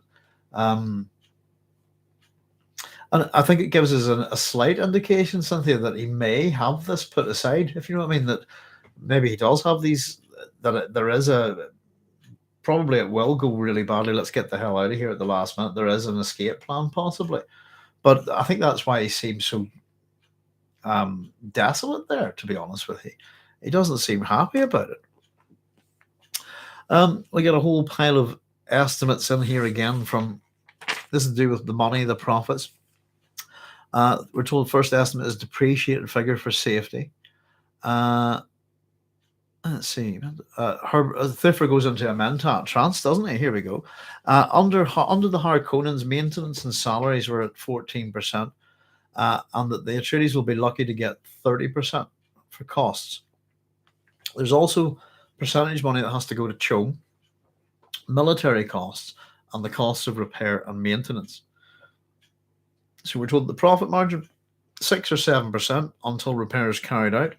And I think it gives us a slight indication, Cynthia, that he may have this put aside, if you know what I mean, that maybe he does have these, there is probably it will go really badly. Let's get the hell out of here at the last minute. There is an escape plan, possibly. But I think that's why he seems so desolate there, to be honest with you. He doesn't seem happy about it. We get a whole pile of estimates in here again from, this is to do with the money, the profits. We're told first estimate is depreciated figure for safety. Let's see. Thufir goes into a mentat trance, doesn't he? Here we go. Under the Harkonnens, maintenance and salaries were at 14%, and that the Atreides will be lucky to get 30% for costs. There's also percentage money that has to go to Chom, military costs, and the costs of repair and maintenance. So we're told the profit margin 6 or 7% until repair is carried out,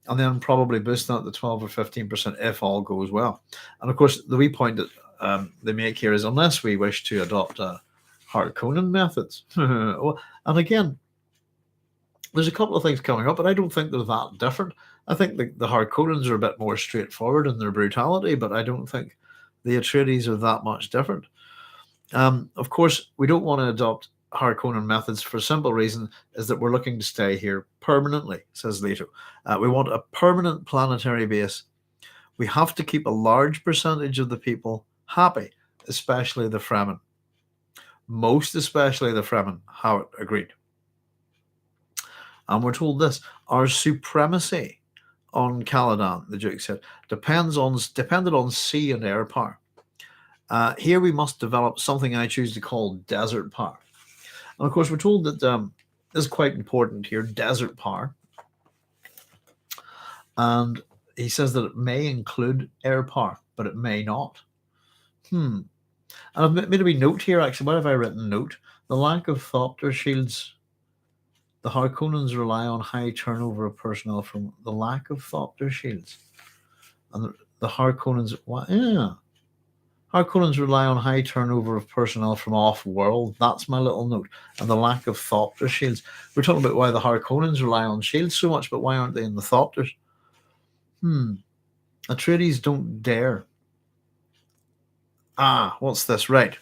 and then probably boost that to 12 or 15% if all goes well. And of course, the wee point that they make here is unless we wish to adopt Harkonnen methods. And again, there's a couple of things coming up, but I don't think they're that different. I think the Harkonnens are a bit more straightforward in their brutality, but I don't think the Atreides are that much different. Of course, we don't want to adopt Harkonnen methods for a simple reason is that we're looking to stay here permanently, says Leto. We want a permanent planetary base. We have to keep a large percentage of the people happy, especially the Fremen. Most especially the Fremen, Howard agreed. And we're told this, our supremacy on Caladan, the Duke said, depended on sea and air power. Here we must develop something I choose to call desert power. And of course, we're told that this is quite important here, desert power. And he says that it may include air power, but it may not. And I've made a wee note here, actually. What have I written? Note. The lack of Thopter shields. The Harkonnens rely on high turnover of personnel from the lack of Thopter shields. And the Harkonnens, Harkonnens rely on high turnover of personnel from off-world. That's my little note. And the lack of Thopter shields. We're talking about why the Harkonnens rely on shields so much, but why aren't they in the Thopters? Atreides don't dare. What's this? Right.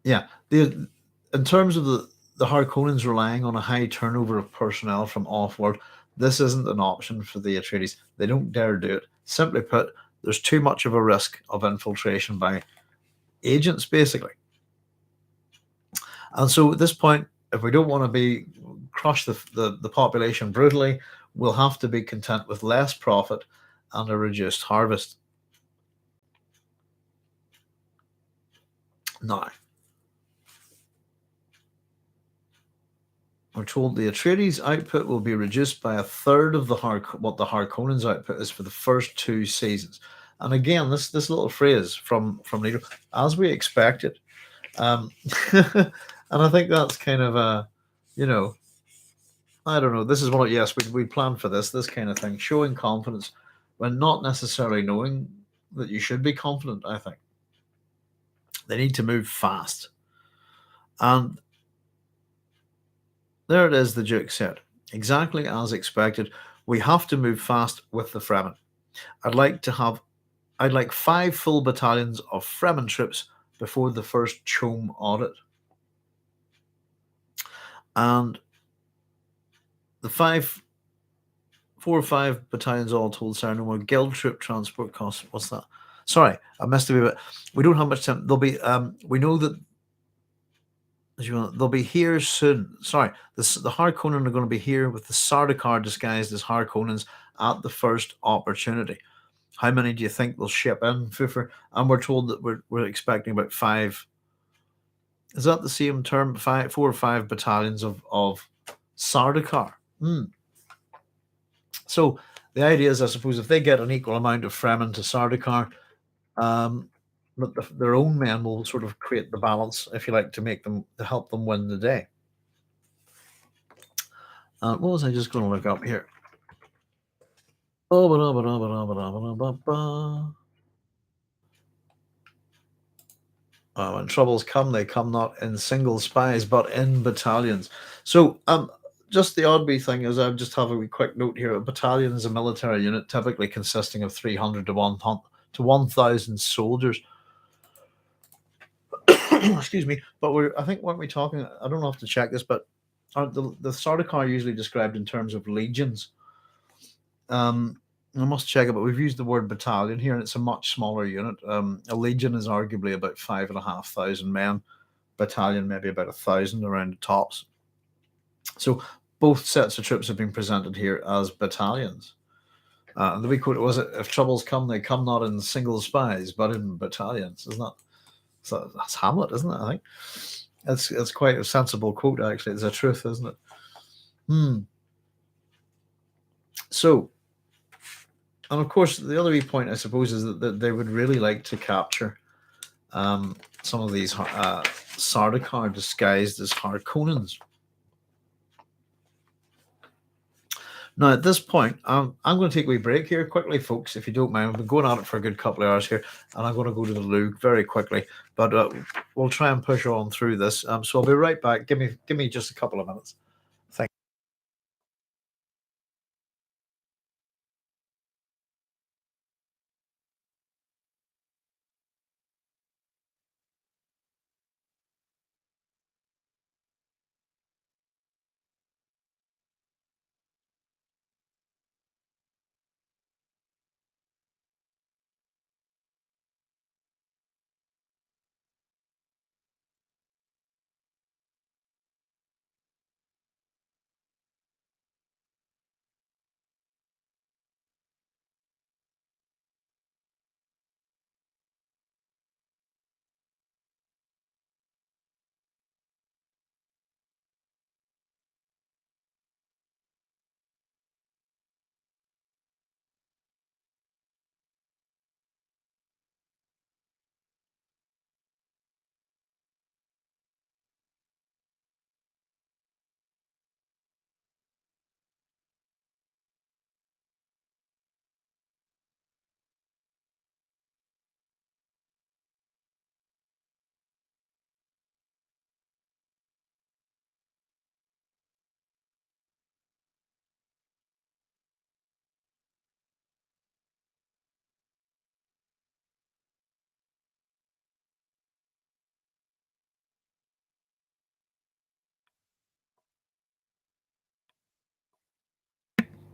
Yeah. In terms of the Harkonnens relying on a high turnover of personnel from off-world, this isn't an option for the Atreides. They don't dare do it. Simply put, there's too much of a risk of infiltration by agents, basically. And so at this point, if we don't want to be crush the population brutally, we'll have to be content with less profit and a reduced harvest. Now, we're told the Atreides output will be reduced by a third of what the Harkonnens output is for the first 2 seasons. And again, this little phrase from Leto, as we expected. And I think that's kind of a, I don't know. This is what, yes, we planned for this kind of thing, showing confidence when not necessarily knowing that you should be confident. I think they need to move fast. And there it is, the Duke said. Exactly as expected. We have to move fast with the Fremen. I'd like 5 full battalions of Fremen troops before the first Chom audit. And the 4 or 5 battalions all told, sir, no more guild troop transport costs. What's that? Sorry, I missed a wee bit. We don't have much time. They'll be, we know that they'll be here soon. Sorry, the Harkonnen are going to be here with the Sardaukar disguised as Harkonnens at the first opportunity. How many do you think they'll ship in, Thufir? And we're told that we're expecting about 5. Is that the same term? 4 or 5 battalions of Sardaukar. So the idea is, I suppose, if they get an equal amount of Fremen to Sardaukar, their own men will sort of create the balance, if you like, to help them win the day. What was I just going to look up here? When troubles come, they come not in single spies, but in battalions. So, just the odd wee thing is, I just have a wee quick note here. A battalion is a military unit typically consisting of 300 to 1,000 soldiers. Excuse me, but I think, weren't we talking? I don't have to check this, but the Sardaukar usually described in terms of legions. I must check it, but we've used the word battalion here, and it's a much smaller unit. A legion is arguably about 5,500 men. Battalion maybe about 1,000 around the tops. So both sets of troops have been presented here as battalions. And the wee quote was, "If troubles come, they come not in single spies, but in battalions." Isn't that? So that's Hamlet, isn't it? I think it's quite a sensible quote. Actually, it's a truth, isn't it? So. And of course, the other wee point, I suppose, is that they would really like to capture some of these Sardaukar disguised as Harkonnens. Now, at this point, I'm going to take a wee break here quickly, folks, if you don't mind. We've been going at it for a good couple of hours here, and I'm going to go to the loo very quickly. But we'll try and push on through this. So I'll be right back. Give me just a couple of minutes. Thank you.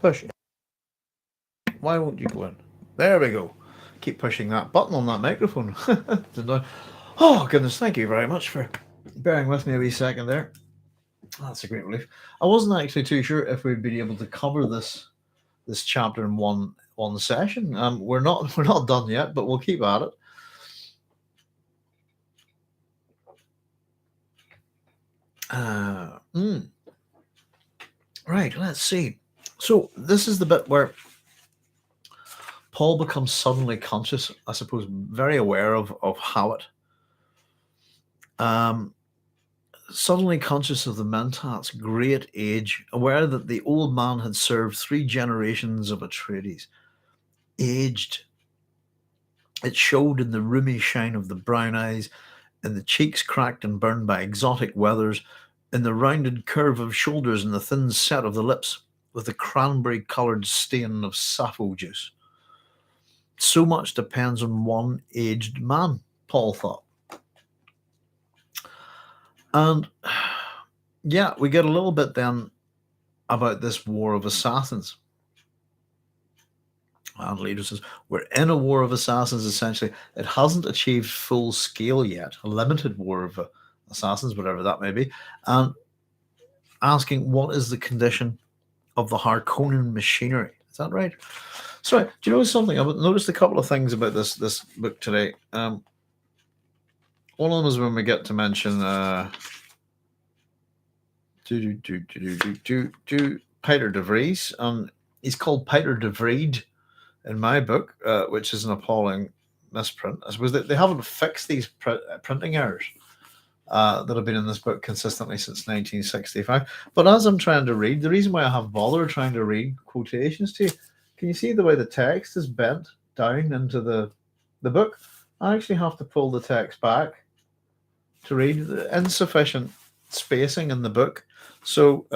Push. Why won't you go in? There we go. Keep pushing that button on that microphone. Oh, goodness, thank you very much for Bearing with me a wee second there. That's a great relief. I wasn't actually too sure if we'd be able to cover this chapter in one session. We're not we're not done yet, but we'll keep at it. Uh, mm. Right, let's see. So this is the bit where Paul becomes suddenly conscious, I suppose, very aware of Hawat. Suddenly conscious of the Mentat's great age, aware that the old man had served 3 generations of Atreides. Aged. It showed in the rheumy shine of the brown eyes, in the cheeks cracked and burned by exotic weathers, in the rounded curve of shoulders and the thin set of the lips, with the cranberry-coloured stain of sappho juice. So much depends on one aged man, Paul thought. And yeah, we get a little bit then about this war of assassins. And Leto says, we're in a war of assassins, essentially. It hasn't achieved full scale yet, a limited war of assassins, whatever that may be. And asking, what is the condition of the Harkonnen machinery? Is that right? Sorry, do you know something? I've noticed a couple of things about this book today. One of them is when we get to mention Peter de Vries. He's called Peter de Vreed in my book, which is an appalling misprint. I suppose they haven't fixed these printing errors that have been in this book consistently since 1965. But as I'm trying to read, the reason why I have bothered trying to read quotations to you, can you see the way the text is bent down into the book? I actually have to pull the text back to read the insufficient spacing in the book. So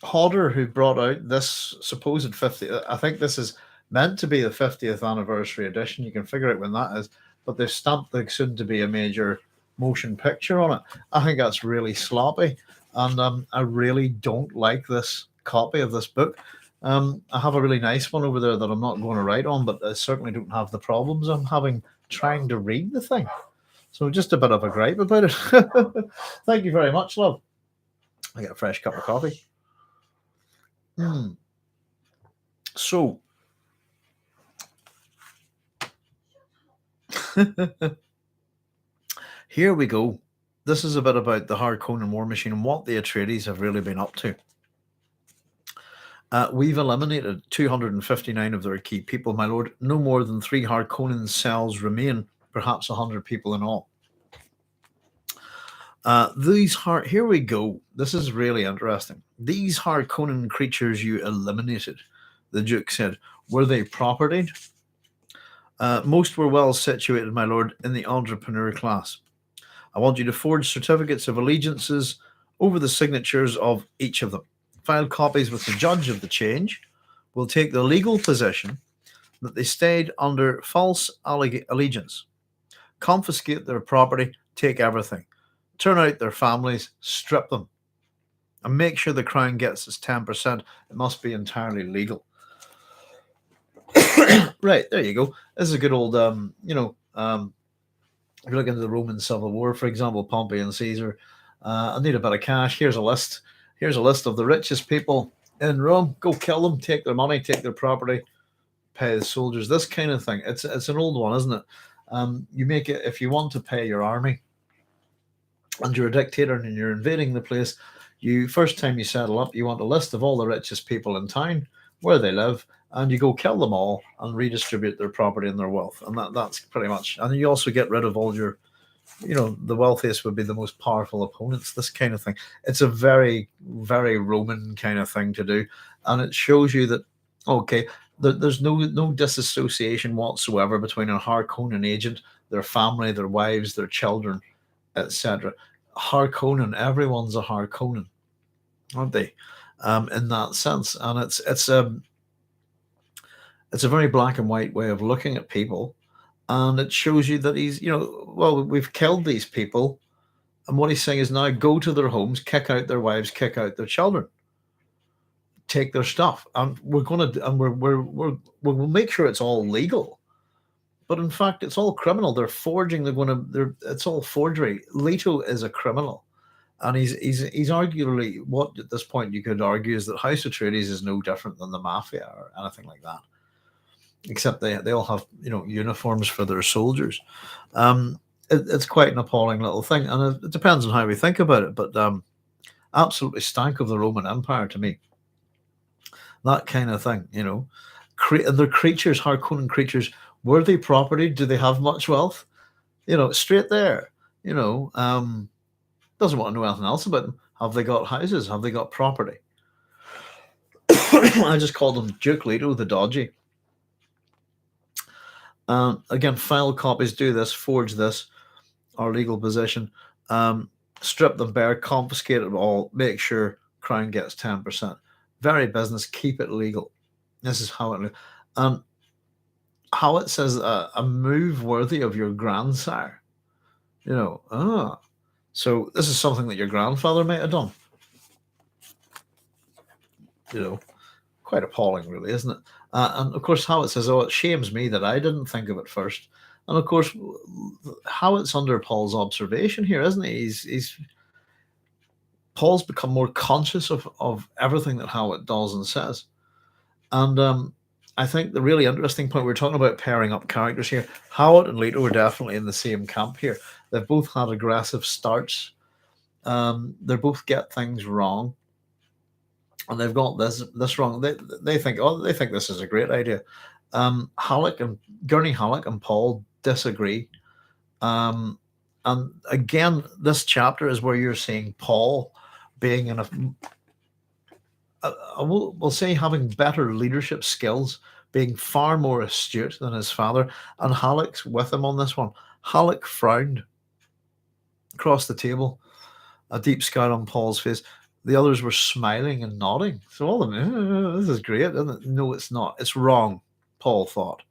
Hodder, who brought out this supposed 50th, I think this is meant to be the 50th anniversary edition. You can figure out when that is, but they've stamped the soon to be a major motion picture on it. I think that's really sloppy, and I really don't like this copy of this book. I have a really nice one over there that I'm not going to write on, but I certainly don't have the problems I'm having trying to read the thing. So just a bit of a gripe about it. Thank you very much, love. I get a fresh cup of coffee. So here we go. This is a bit about the Harkonnen war machine and what the Atreides have really been up to. We've eliminated 259 of their key people, my lord. No more than 3 Harkonnen cells remain, perhaps 100 people in all. Here we go. This is really interesting. These Harkonnen creatures you eliminated, the Duke said, were they propertied? Most were well situated, my lord, in the entrepreneur class. I want you to forge certificates of allegiances over the signatures of each of them. File copies with the judge of the change. Will take the legal position that they stayed under false allegiance. Confiscate their property, take everything. Turn out their families, strip them. And make sure the crown gets its 10%. It must be entirely legal. Right, there you go. This is a good old, if you look into the Roman Civil War, for example, Pompey and Caesar, I need a bit of cash. Here's a list. Here's a list of the richest people in Rome. Go kill them, take their money, take their property, pay the soldiers. This kind of thing. It's an old one, isn't it? You make it if you want to pay your army, and you're a dictator and you're invading the place. First time you settle up, you want a list of all the richest people in town, where they live, and you go kill them all and redistribute their property and their wealth. And that's pretty much. And you also get rid of all your, the wealthiest would be the most powerful opponents, this kind of thing. It's a very, very Roman kind of thing to do. And it shows you that, okay, there's no disassociation whatsoever between a Harkonnen agent, their family, their wives, their children, etc. Harkonnen, everyone's a Harkonnen, aren't they? In that sense. And it's a very black and white way of looking at people. And it shows you that he's, we've killed these people. And what he's saying is now go to their homes, kick out their wives, kick out their children, take their stuff. And we're going to, and we'll make sure it's all legal. But in fact, it's all criminal. They're forging. It's all forgery. Leto is a criminal, and he's arguably what at this point you could argue is that House Atreides is no different than the mafia or anything like that, except they all have uniforms for their soldiers. It's quite an appalling little thing, and it depends on how we think about it. But absolutely stank of the Roman Empire to me. That kind of thing, and they're creatures, Harkonnen creatures. Were they property? Do they have much wealth? Straight there. Doesn't want to know anything else about them. Have they got houses? Have they got property? I just called them Duke Leto the Dodgy. Again, file copies, do this, forge this, our legal position, strip them bare, confiscate it all, make sure Crown gets 10%. Very business, keep it legal. This is how it. How it says a move worthy of your grandsire. So this is something that your grandfather might have done. Quite appalling, really, isn't it? And of course, how it says, it shames me that I didn't think of it first. And of course, how it's under Paul's observation here, isn't he? Paul's become more conscious of everything that Howard does and says. And I think the really interesting point, we're talking about pairing up characters here. Howard and Leto are definitely in the same camp here. They've both had aggressive starts. They both get things wrong. And they've got this wrong. They think this is a great idea. Gurney Halleck and Paul disagree. And again, this chapter is where you're seeing Paul being we'll say having better leadership skills, being far more astute than his father. And Halleck's with him on this one. Halleck frowned across the table, a deep scowl on Paul's face. The others were smiling and nodding. So all of them, this is great, isn't it? No, it's not. It's wrong, Paul thought.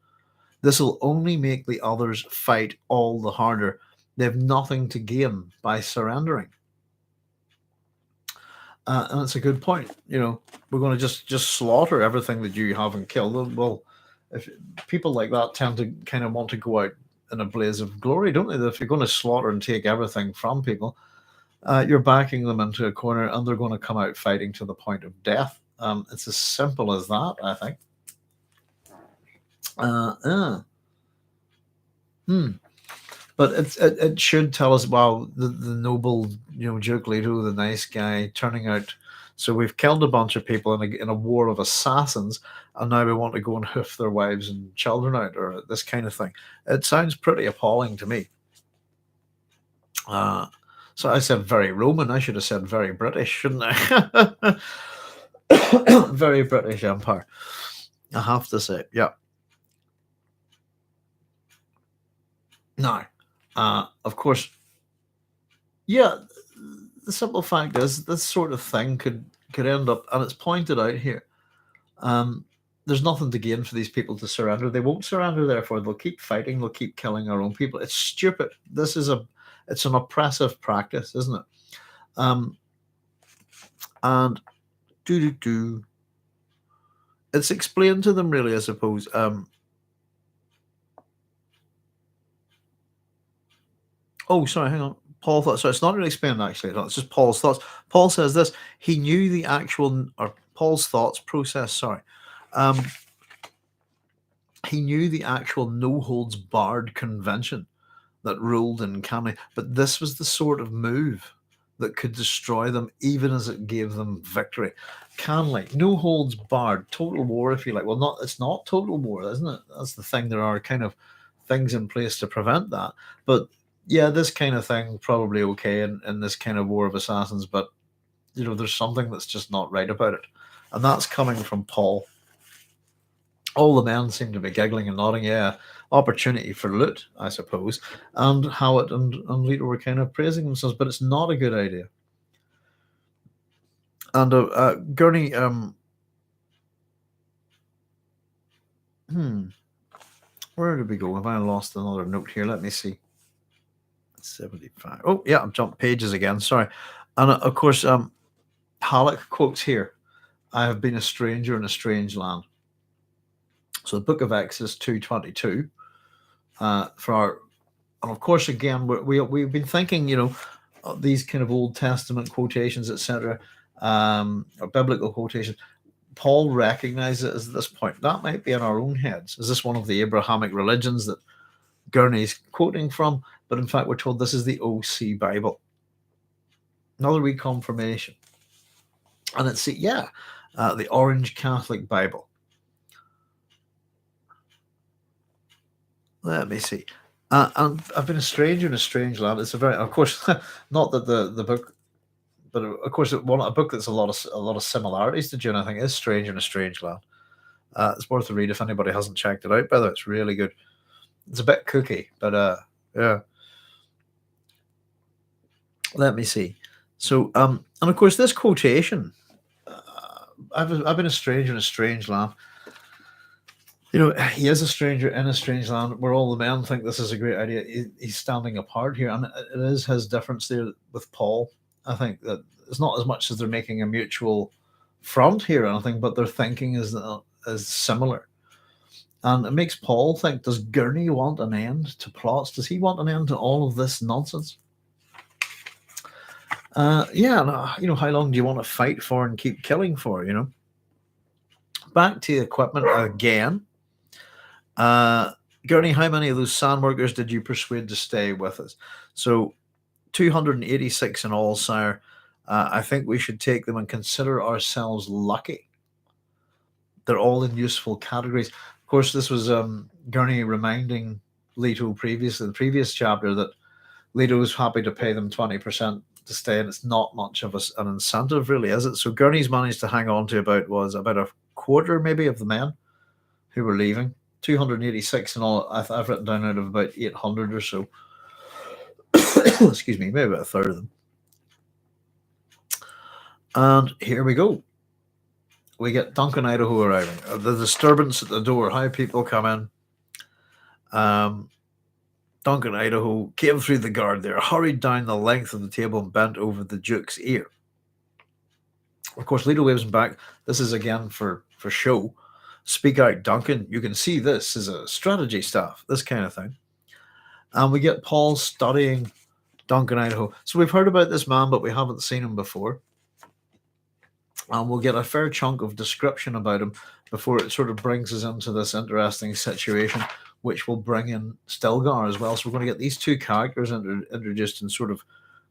This will only make the others fight all the harder. They have nothing to gain by surrendering. And it's a good point. We're going to just slaughter everything that you haven't killed. Well, if people like that tend to kind of want to go out in a blaze of glory, don't they? That if you're going to slaughter and take everything from people, you're backing them into a corner, and they're going to come out fighting to the point of death. It's as simple as that, I think. But it should tell us, wow, the noble, Duke Leto, the nice guy, turning out. So we've killed a bunch of people in a war of assassins, and now we want to go and hoof their wives and children out, or this kind of thing. It sounds pretty appalling to me. So I said very Roman. I should have said very British, shouldn't I? Very British Empire, I have to say. Yeah. Now, of course, yeah, the simple fact is this sort of thing could end up, and it's pointed out here, there's nothing to gain for these people to surrender. They won't surrender, therefore they'll keep fighting, they'll keep killing our own people. It's stupid. It's an oppressive practice, isn't it? And it's explained to them, really, I suppose. Oh, sorry, hang on. Paul thought, so it's not really explained, actually. No, it's just Paul's thoughts. Paul says this. He knew the actual, or Paul's thoughts process, sorry. He knew the actual no-holds-barred convention that ruled in Camry, but this was the sort of move that could destroy them, even as it gave them victory. Canley, no holds barred, total war, if you like. Well, it's not total war, isn't it? That's the thing. There are kind of things in place to prevent that. But yeah, this kind of thing probably okay in this kind of war of assassins, but there's something that's just not right about it. And that's coming from Paul. All the men seem to be giggling and nodding. Yeah, opportunity for loot, I suppose. And Howard and Leto were kind of praising themselves, but it's not a good idea. And Gurney, where did we go? Have I lost another note here? Let me see. 75. Oh, yeah, I've jumped pages again. Sorry. And of course, Halleck quotes here, I have been a stranger in a strange land. So the book of Exodus 2:22, for our, and of course, again, we've been thinking, these kind of Old Testament quotations, etc., or biblical quotations. Paul recognizes at this point that might be in our own heads. Is this one of the Abrahamic religions that Gurney's quoting from? But in fact, we're told this is the OC Bible. Another reconfirmation. And it's, the Orange Catholic Bible. Let me see. And I've been a stranger in a strange land. It's a very, of course, not that the book, but of course, a book that's a lot of similarities to Dune, I think, is Strange in a Strange Land. It's worth a read if anybody hasn't checked it out. By the way, it's really good. It's a bit cookie, but yeah. Let me see. So, and of course, this quotation, I've been a stranger in a strange land. He is a stranger in a strange land where all the men think this is a great idea. He's standing apart here, and it is his difference there with Paul. I think that it's not as much as they're making a mutual front here or anything, but their thinking is similar. And it makes Paul think, does Gurney want an end to plots? Does he want an end to all of this nonsense? How long do you want to fight for and keep killing for, Back to equipment again. Gurney, how many of those sand workers did you persuade to stay with us? So 286 in all, sire. I think we should take them and consider ourselves lucky. They're all in useful categories. Of course, this was Gurney reminding Leto the previous chapter, that Leto was happy to pay them 20% to stay, and it's not much of an incentive, really, is it? So Gurney's managed to hang on to about a quarter, maybe, of the men who were leaving. 286 in all. I've written down out of about 800 or so. Excuse me, maybe about a third of them. And here we go. We get Duncan, Idaho arriving. The disturbance at the door, how people come in. Duncan, Idaho came through the guard there, hurried down the length of the table and bent over the Duke's ear. Of course, Leto waves him back. This is again for show. Speak out, Duncan. You can see this is a strategy staff, this kind of thing. And we get Paul studying Duncan, Idaho. So we've heard about this man, but we haven't seen him before. And we'll get a fair chunk of description about him before it sort of brings us into this interesting situation, which will bring in Stilgar as well. So we're going to get these two characters introduced in sort of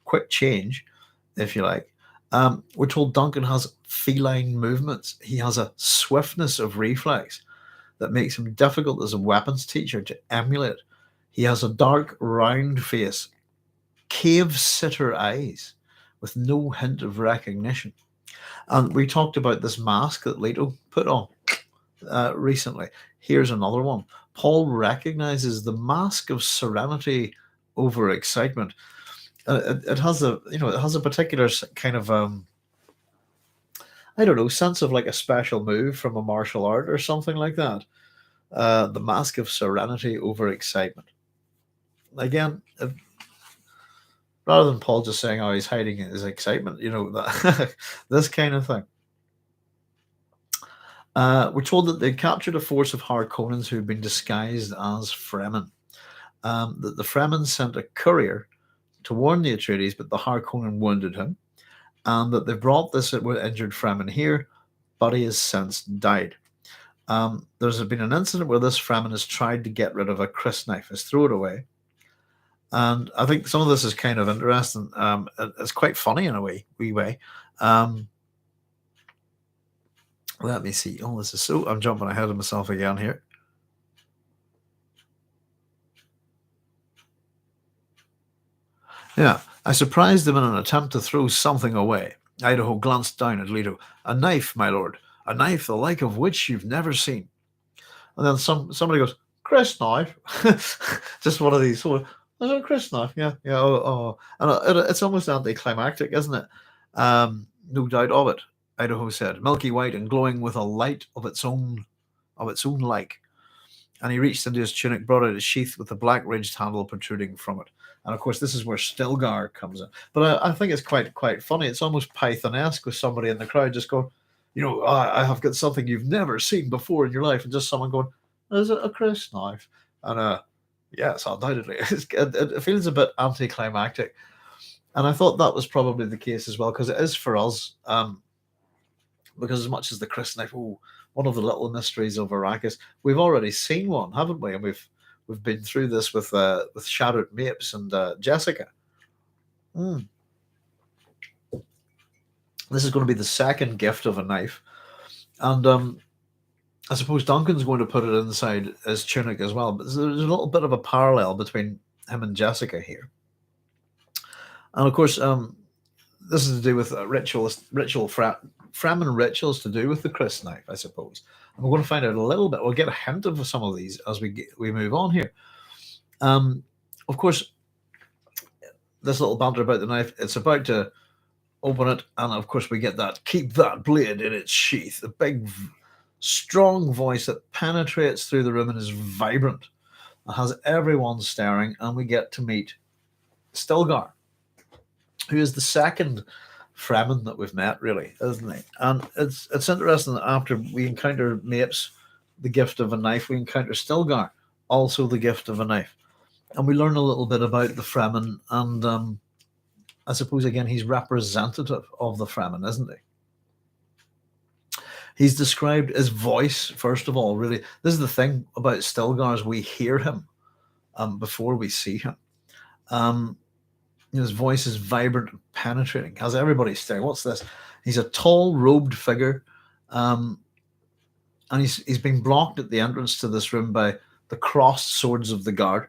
quick change, if you like. We're told Duncan has feline movements. He has a swiftness of reflex that makes him difficult as a weapons teacher to emulate. He has a dark, round face, cave-sitter eyes, with no hint of recognition. And we talked about this mask that Leto put on recently. Here's another one. Paul recognizes the mask of serenity over excitement. It has a particular kind of sense of like a special move from a martial art or something like that. The mask of serenity over excitement. Again, rather than Paul just saying, "Oh, he's hiding his excitement," that this kind of thing. We're told that they captured a force of Harkonnens who had been disguised as Fremen. That the Fremen sent a courier to warn the Atreides, but the Harkonnen wounded him, and that they brought this injured Fremen here, but he has since died. There's been an incident where this Fremen has tried to get rid of a crysknife, has thrown it away. And I think some of this is kind of interesting. It's quite funny in a wee way. Let me see. Oh, this is so... I'm jumping ahead of myself again here. Yeah, I surprised him in an attempt to throw something away. Idaho glanced down at Leto. "A knife, my lord. A knife the like of which you've never seen." And then somebody goes, "Crysknife?" Just one of these sort of... "Is it a crysknife?" Yeah. Oh. And it's almost anticlimactic, isn't it? No doubt of it, Idaho said, milky white and glowing with a light of its own like. And he reached into his tunic, brought out a sheath with a black ridged handle protruding from it. And of course, this is where Stilgar comes in. But I think it's quite funny. It's almost Python-esque with somebody in the crowd just going, "I have got something you've never seen before in your life," and just someone going, "Is it a crysknife?" And Yes, undoubtedly. It feels a bit anticlimactic. And I thought that was probably the case as well, because it is for us. Because as much as the Chris knife, oh, one of the little mysteries of Arrakis, we've already seen one, haven't we? And we've been through this with Shattered Mapes and Jessica. Mm. This is going to be the second gift of a knife, and I suppose Duncan's going to put it inside his tunic as well. But there's a little bit of a parallel between him and Jessica here, and of course, this is to do with Fremen rituals to do with the Chris knife, I suppose. And we're going to find out a little bit. We'll get a hint of some of these as we move on here. Of course, this little banter about the knife, it's about to open it, and of course we get that keep that blade in its sheath, a big strong voice that penetrates through the room and is vibrant and has everyone staring, and we get to meet Stilgar, who is the second Fremen that we've met, really, isn't he? And it's interesting that after we encounter Mapes, the gift of a knife, we encounter Stilgar, also the gift of a knife, and we learn a little bit about the Fremen, and I suppose, again, he's representative of the Fremen, isn't he? He's described his voice, first of all, really. This is the thing about Stilgar, is we hear him before we see him. His voice is vibrant and penetrating, has everybody staring. What's this? He's a tall, robed figure, and he's been blocked at the entrance to this room by the crossed swords of the guard.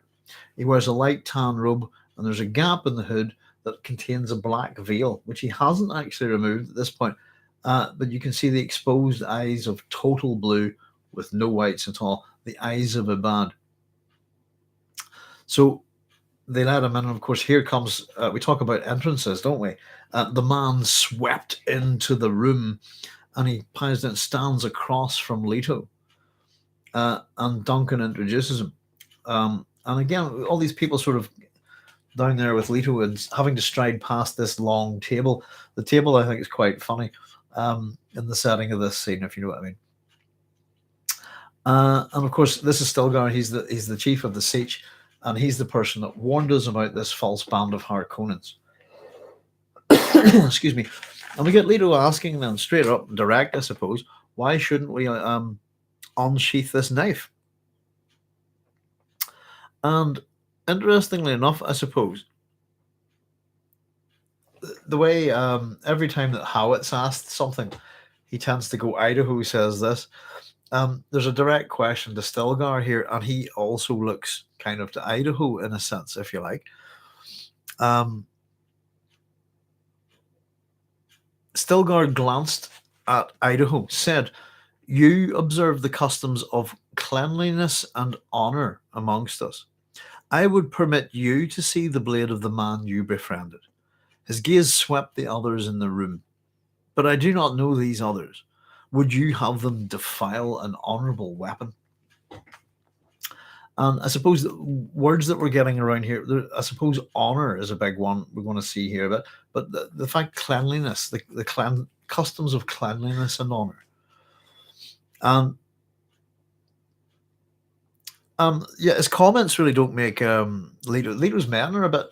He wears a light tan robe, and there's a gap in the hood that contains a black veil, which he hasn't actually removed at this point. But you can see the exposed eyes of total blue with no whites at all, the eyes of Ibad. So they let him in, and of course, here comes, we talk about entrances, don't we? The man swept into the room, and he stands across from Leto, and Duncan introduces him. And again, all these people sort of down there with Leto and having to stride past this long table. The table, I think, is quite funny in the setting of this scene, if you know what I mean. And of course, this is Stilgar. He's the chief of the Siege, and he's the person that warned us about this false band of Harkonnens. Excuse me. And we get Leto asking them straight up and direct, I suppose, why shouldn't we unsheath this knife? And interestingly enough, I suppose, the way every time that Howit's asked something, he tends to go, Idaho says this. There's a direct question to Stilgar here, and he also looks kind of to Idaho in a sense, if you like. Stilgar glanced at Idaho, said, "You observe the customs of cleanliness and honor amongst us. I would permit you to see the blade of the man you befriended." His gaze swept the others in the room. "But I do not know these others. Would you have them defile an honorable weapon?" And I suppose the words that we're getting around here, I suppose honor is a big one we're going to see here, but the fact cleanliness, the customs of cleanliness and honor. Yeah, his comments really don't make Leto's men are a bit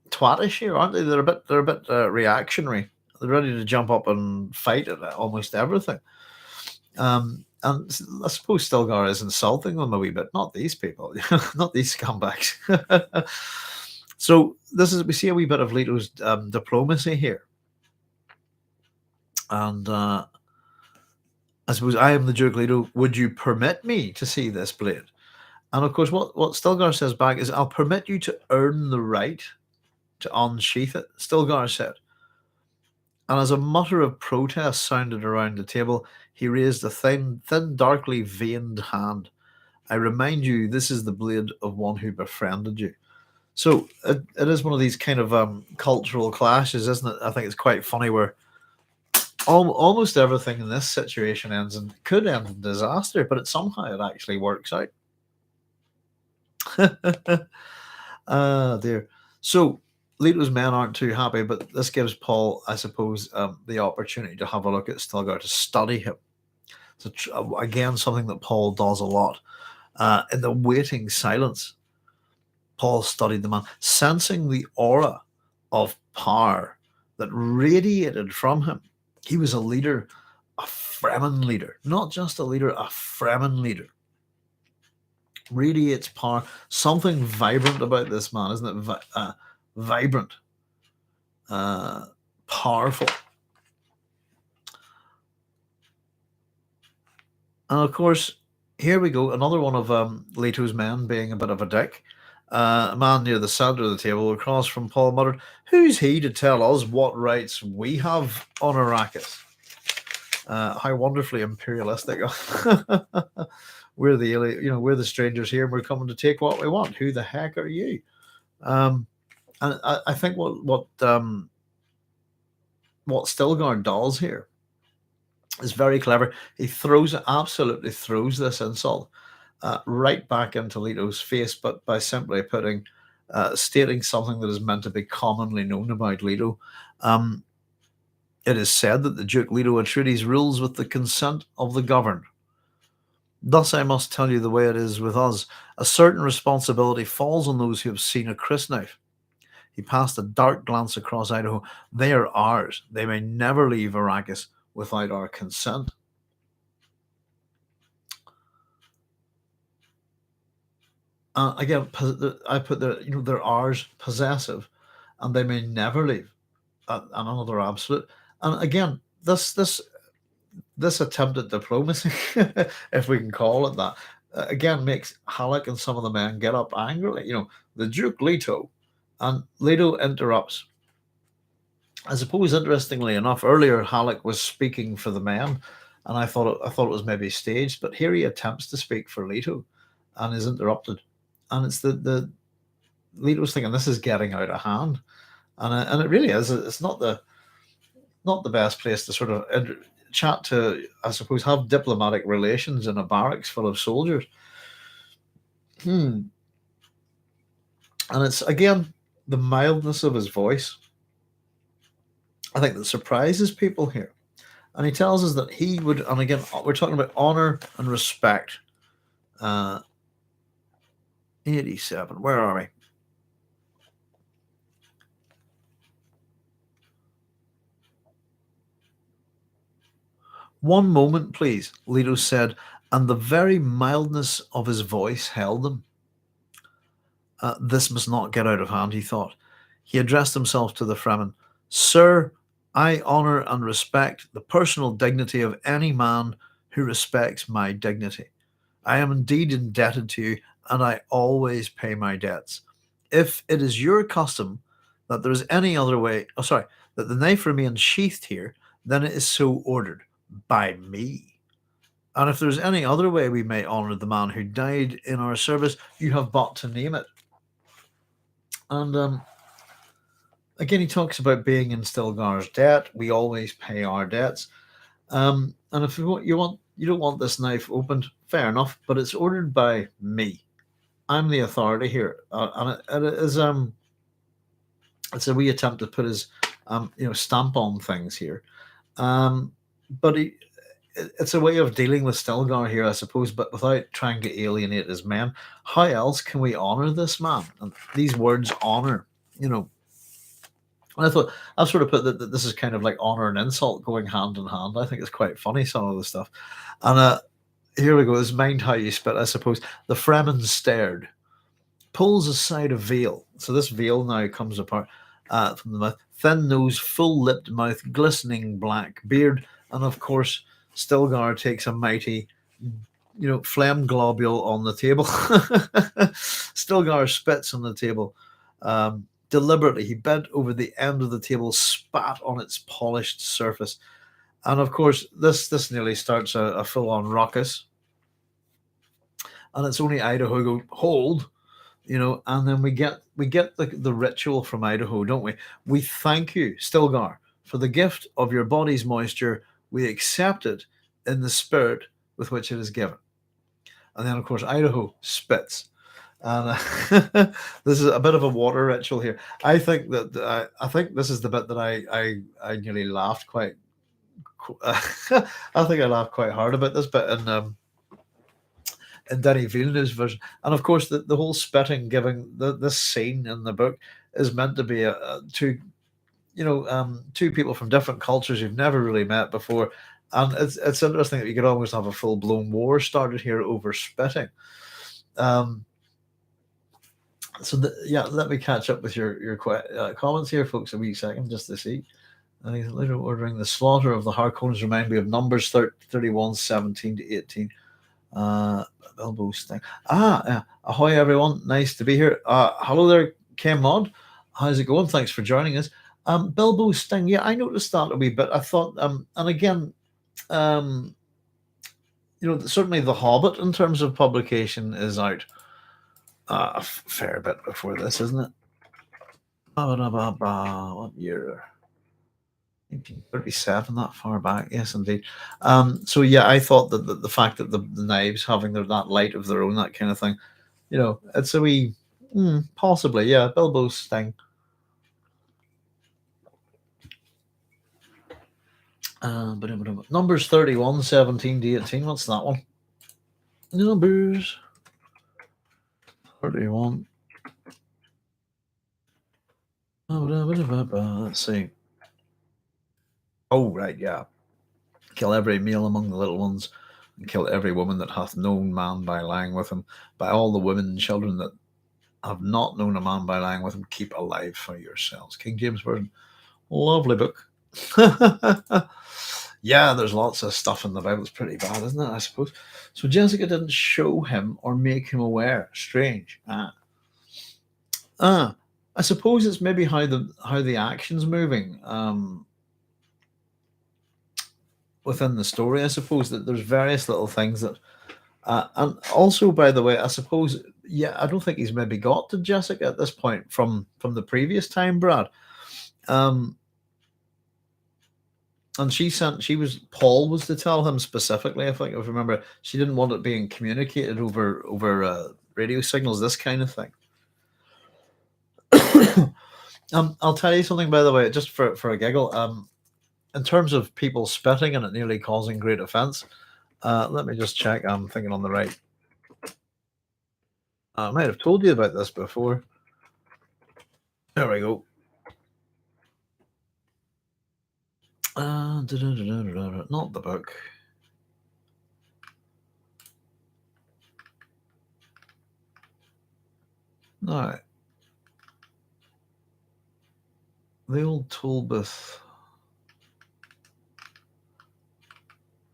twatish here, aren't they? They're a bit reactionary. They're ready to jump up and fight at almost everything. And I suppose Stilgar is insulting them a wee bit. Not these people, not these scumbags. So we see a wee bit of Leto's diplomacy here. And I suppose, "I am the Duke Leto. Would you permit me to see this blade?" And of course, what Stilgar says back is, "I'll permit you to earn the right to unsheath it," Stilgar said. And as a mutter of protest sounded around the table, he raised a thin, darkly veined hand. "I remind you, this is the blade of one who befriended you." So it is one of these kind of cultural clashes, isn't it? I think it's quite funny where almost everything in this situation could end in disaster, but somehow it actually works out. Dear. So Leto's men aren't too happy, but this gives Paul, I suppose, the opportunity to have a look at Stilgar, to study him. So again, something that Paul does a lot. In the waiting silence, Paul studied the man, sensing the aura of power that radiated from him. He was a leader, a Fremen leader, not just a leader, a Fremen leader. Radiates power, something vibrant about this man, isn't it? Vibrant, powerful. And of course, here we go, another one of Leto's men being a bit of a dick. A man near the centre of the table across from Paul muttered, "Who's he to tell us what rights we have on Arrakis?" How wonderfully imperialistic. We're the strangers here and we're coming to take what we want. Who the heck are you? And I think what Stilgar does here is very clever. He absolutely throws this insult right back into Leto's face, but by simply stating something that is meant to be commonly known about Leto. It is said that the Duke Leto Atreides rules with the consent of the governed. Thus I must tell you the way it is with us. A certain responsibility falls on those who have seen a crysknife. He passed a dark glance across Idaho. They are ours. They may never leave Arrakis without our consent. Again, I put they're ours, possessive, and they may never leave. And another absolute. And again, this attempt at diplomacy, if we can call it that, again makes Halleck and some of the men get up angrily. The Duke Leto, and Leto interrupts. I suppose, interestingly enough, earlier Halleck was speaking for the men, and I thought it was maybe staged, but here he attempts to speak for Leto, and is interrupted, and it's the Leto's thinking this is getting out of hand, and it really is. It's not the best place to sort of chat to, I suppose, have diplomatic relations in a barracks full of soldiers. And it's, again, the mildness of his voice, I think, that surprises people here. And he tells us that he would, and again, we're talking about honor and respect. 87, where are we? "One moment, please," Leto said, and the very mildness of his voice held them. This must not get out of hand, he thought. He addressed himself to the Fremen. "Sir, I honor and respect the personal dignity of any man who respects my dignity. I am indeed indebted to you, and I always pay my debts. If it is your custom that there is any other way, that the knife remains sheathed here, then it is so ordered by me. And if there's any other way we may honor the man who died in our service, you have but to name it." And again, he talks about being in Stilgar's debt. We always pay our debts. And if you don't want this knife opened, fair enough, but it's ordered by me. I'm the authority here, and it is it's a wee attempt to put his stamp on things here. But it's a way of dealing with Stilgar here, I suppose, but without trying to alienate his men. How else can we honor this man? And these words, honor, And I thought, I've sort of put that this is kind of like honor and insult going hand in hand. I think it's quite funny, some of the stuff. And here we go. This mind how you spit, I suppose. "The Fremen stared. Pulls aside a veil." So this veil now comes apart from the mouth. Thin nose, full-lipped mouth, glistening black beard. And of course, Stilgar takes a mighty, phlegm globule on the table. Stilgar spits on the table. Deliberately, he bent over the end of the table, spat on its polished surface. And of course, this nearly starts a full-on ruckus. And it's only Idaho go, "Hold," and then we get the ritual from Idaho, don't we? "We thank you, Stilgar, for the gift of your body's moisture. We accept it in the spirit with which it is given." And then, of course, Idaho spits. And this is a bit of a water ritual here. I think this is the bit that I nearly laughed quite. I think I laughed quite hard about this bit in Denis Villeneuve's version. And of course, the whole spitting, giving this scene in the book is meant to be two, two people from different cultures you've never really met before. And it's interesting that you could almost have a full blown war started here over spitting. Yeah, let me catch up with your comments here, folks, a wee second, just to see. And he's later ordering the slaughter of the Harkonnens remind me of Numbers 31, 17 to 18. Bilbo Sting. Ahoy, everyone. Nice to be here. Hello there, Kim Mod. How's it going? Thanks for joining us. Bilbo Sting. Yeah, I noticed that a wee bit. I thought, and again, certainly The Hobbit in terms of publication is out a fair bit before this, isn't it? What year? 1937, that far back. Yes, indeed. So yeah, I thought that the fact that the knives having that light of their own, that kind of thing, it's a wee possibly, yeah, Bilbo's Sting. But Numbers 31, 17 to 18. What's that one? Numbers 31. Let's see. Oh, right, yeah. Kill every male among the little ones, and kill every woman that hath known man by lying with him. By all the women and children that have not known a man by lying with him, keep alive for yourselves. King James Version. Lovely book. Yeah, there's lots of stuff in the Bible. It's pretty bad, isn't it, I suppose? So Jessica didn't show him or make him aware. Strange. I suppose it's maybe how the action's moving within the story. I suppose that there's various little things that, and also, by the way, I suppose, yeah, I don't think he's maybe got to Jessica at this point from the previous time, Brad. And Paul was to tell him specifically. I think, if I remember, she didn't want it being communicated over radio signals, this kind of thing. I'll tell you something, by the way, just for a giggle. In terms of people spitting and it nearly causing great offense, let me just check. I'm thinking on the right. I might have told you about this before. There we go. Not the book. No. The old Toolbooth.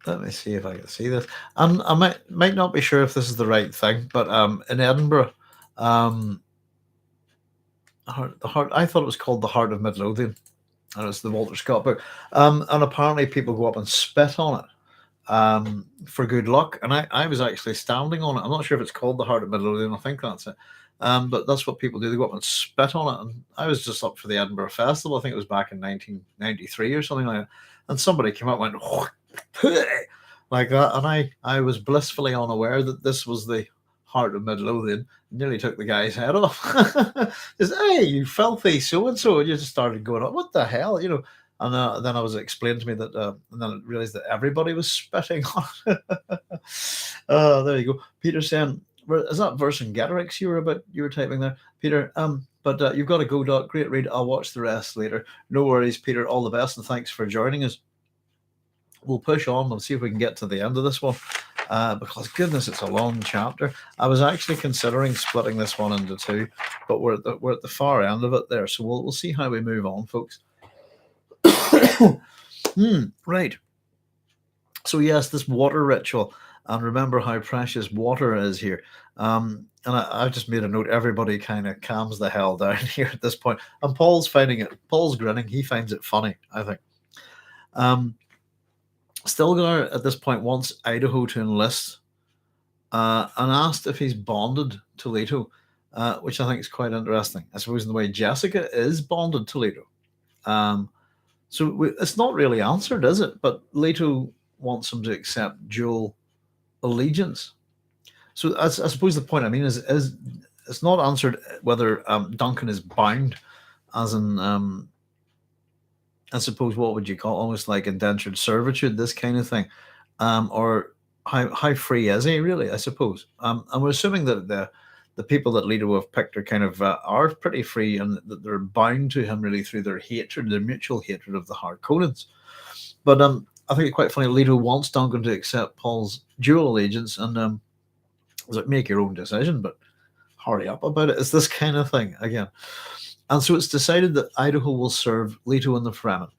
Let me see if I can see this. I might not be sure if this is the right thing, but in Edinburgh, the heart. I thought it was called The Heart of Midlothian, and it's the Walter Scott book. And apparently, people go up and spit on it for good luck. And I was actually standing on it. I'm not sure if it's called The Heart of Midlothian. I think that's it. But that's what people do. They go up and spit on it. And I was just up for the Edinburgh Festival. I think it was back in 1993 or something like that. And somebody came up and went like that, and I was blissfully unaware that this was the Heart of Midlothian. Nearly took the guy's head off. Just, hey, you filthy so and so, and you just started going, what the hell, And then I was explained to me that, and then I realized that everybody was spitting on it. There you go, Peter saying, is that Vercingetorix you were typing there, Peter? But you've got to go, Doc. Great read. I'll watch the rest later. No worries, Peter. All the best, and thanks for joining us. We'll push on. We'll see if we can get to the end of this one, because goodness, it's a long chapter. I was actually considering splitting this one into two, but we're at the far end of it there. So we'll see how we move on, folks. Right. So yes, this water ritual, and remember how precious water is here. And I've just made a note. Everybody kind of calms the hell down here at this point. And Paul's grinning. He finds it funny, I think. Stilgar at this point wants Idaho to enlist, and asked if he's bonded to Leto, which I think is quite interesting. I suppose in the way Jessica is bonded to Leto. So it's not really answered, is it? But Leto wants him to accept dual allegiance. So I suppose the point I mean is it's not answered whether Duncan is bound, as in I suppose what would you call almost like indentured servitude, this kind of thing, or how free is he really? I suppose. And we're assuming that the people that Leto have picked are kind of are pretty free, and that they're bound to him really through their hatred, their mutual hatred of the Harkonnens. But I think it's quite funny. Leto wants Duncan to accept Paul's dual allegiance, and was like, make your own decision, but hurry up about it. It's this kind of thing again. And so it's decided that Idaho will serve Leto and the Fremen,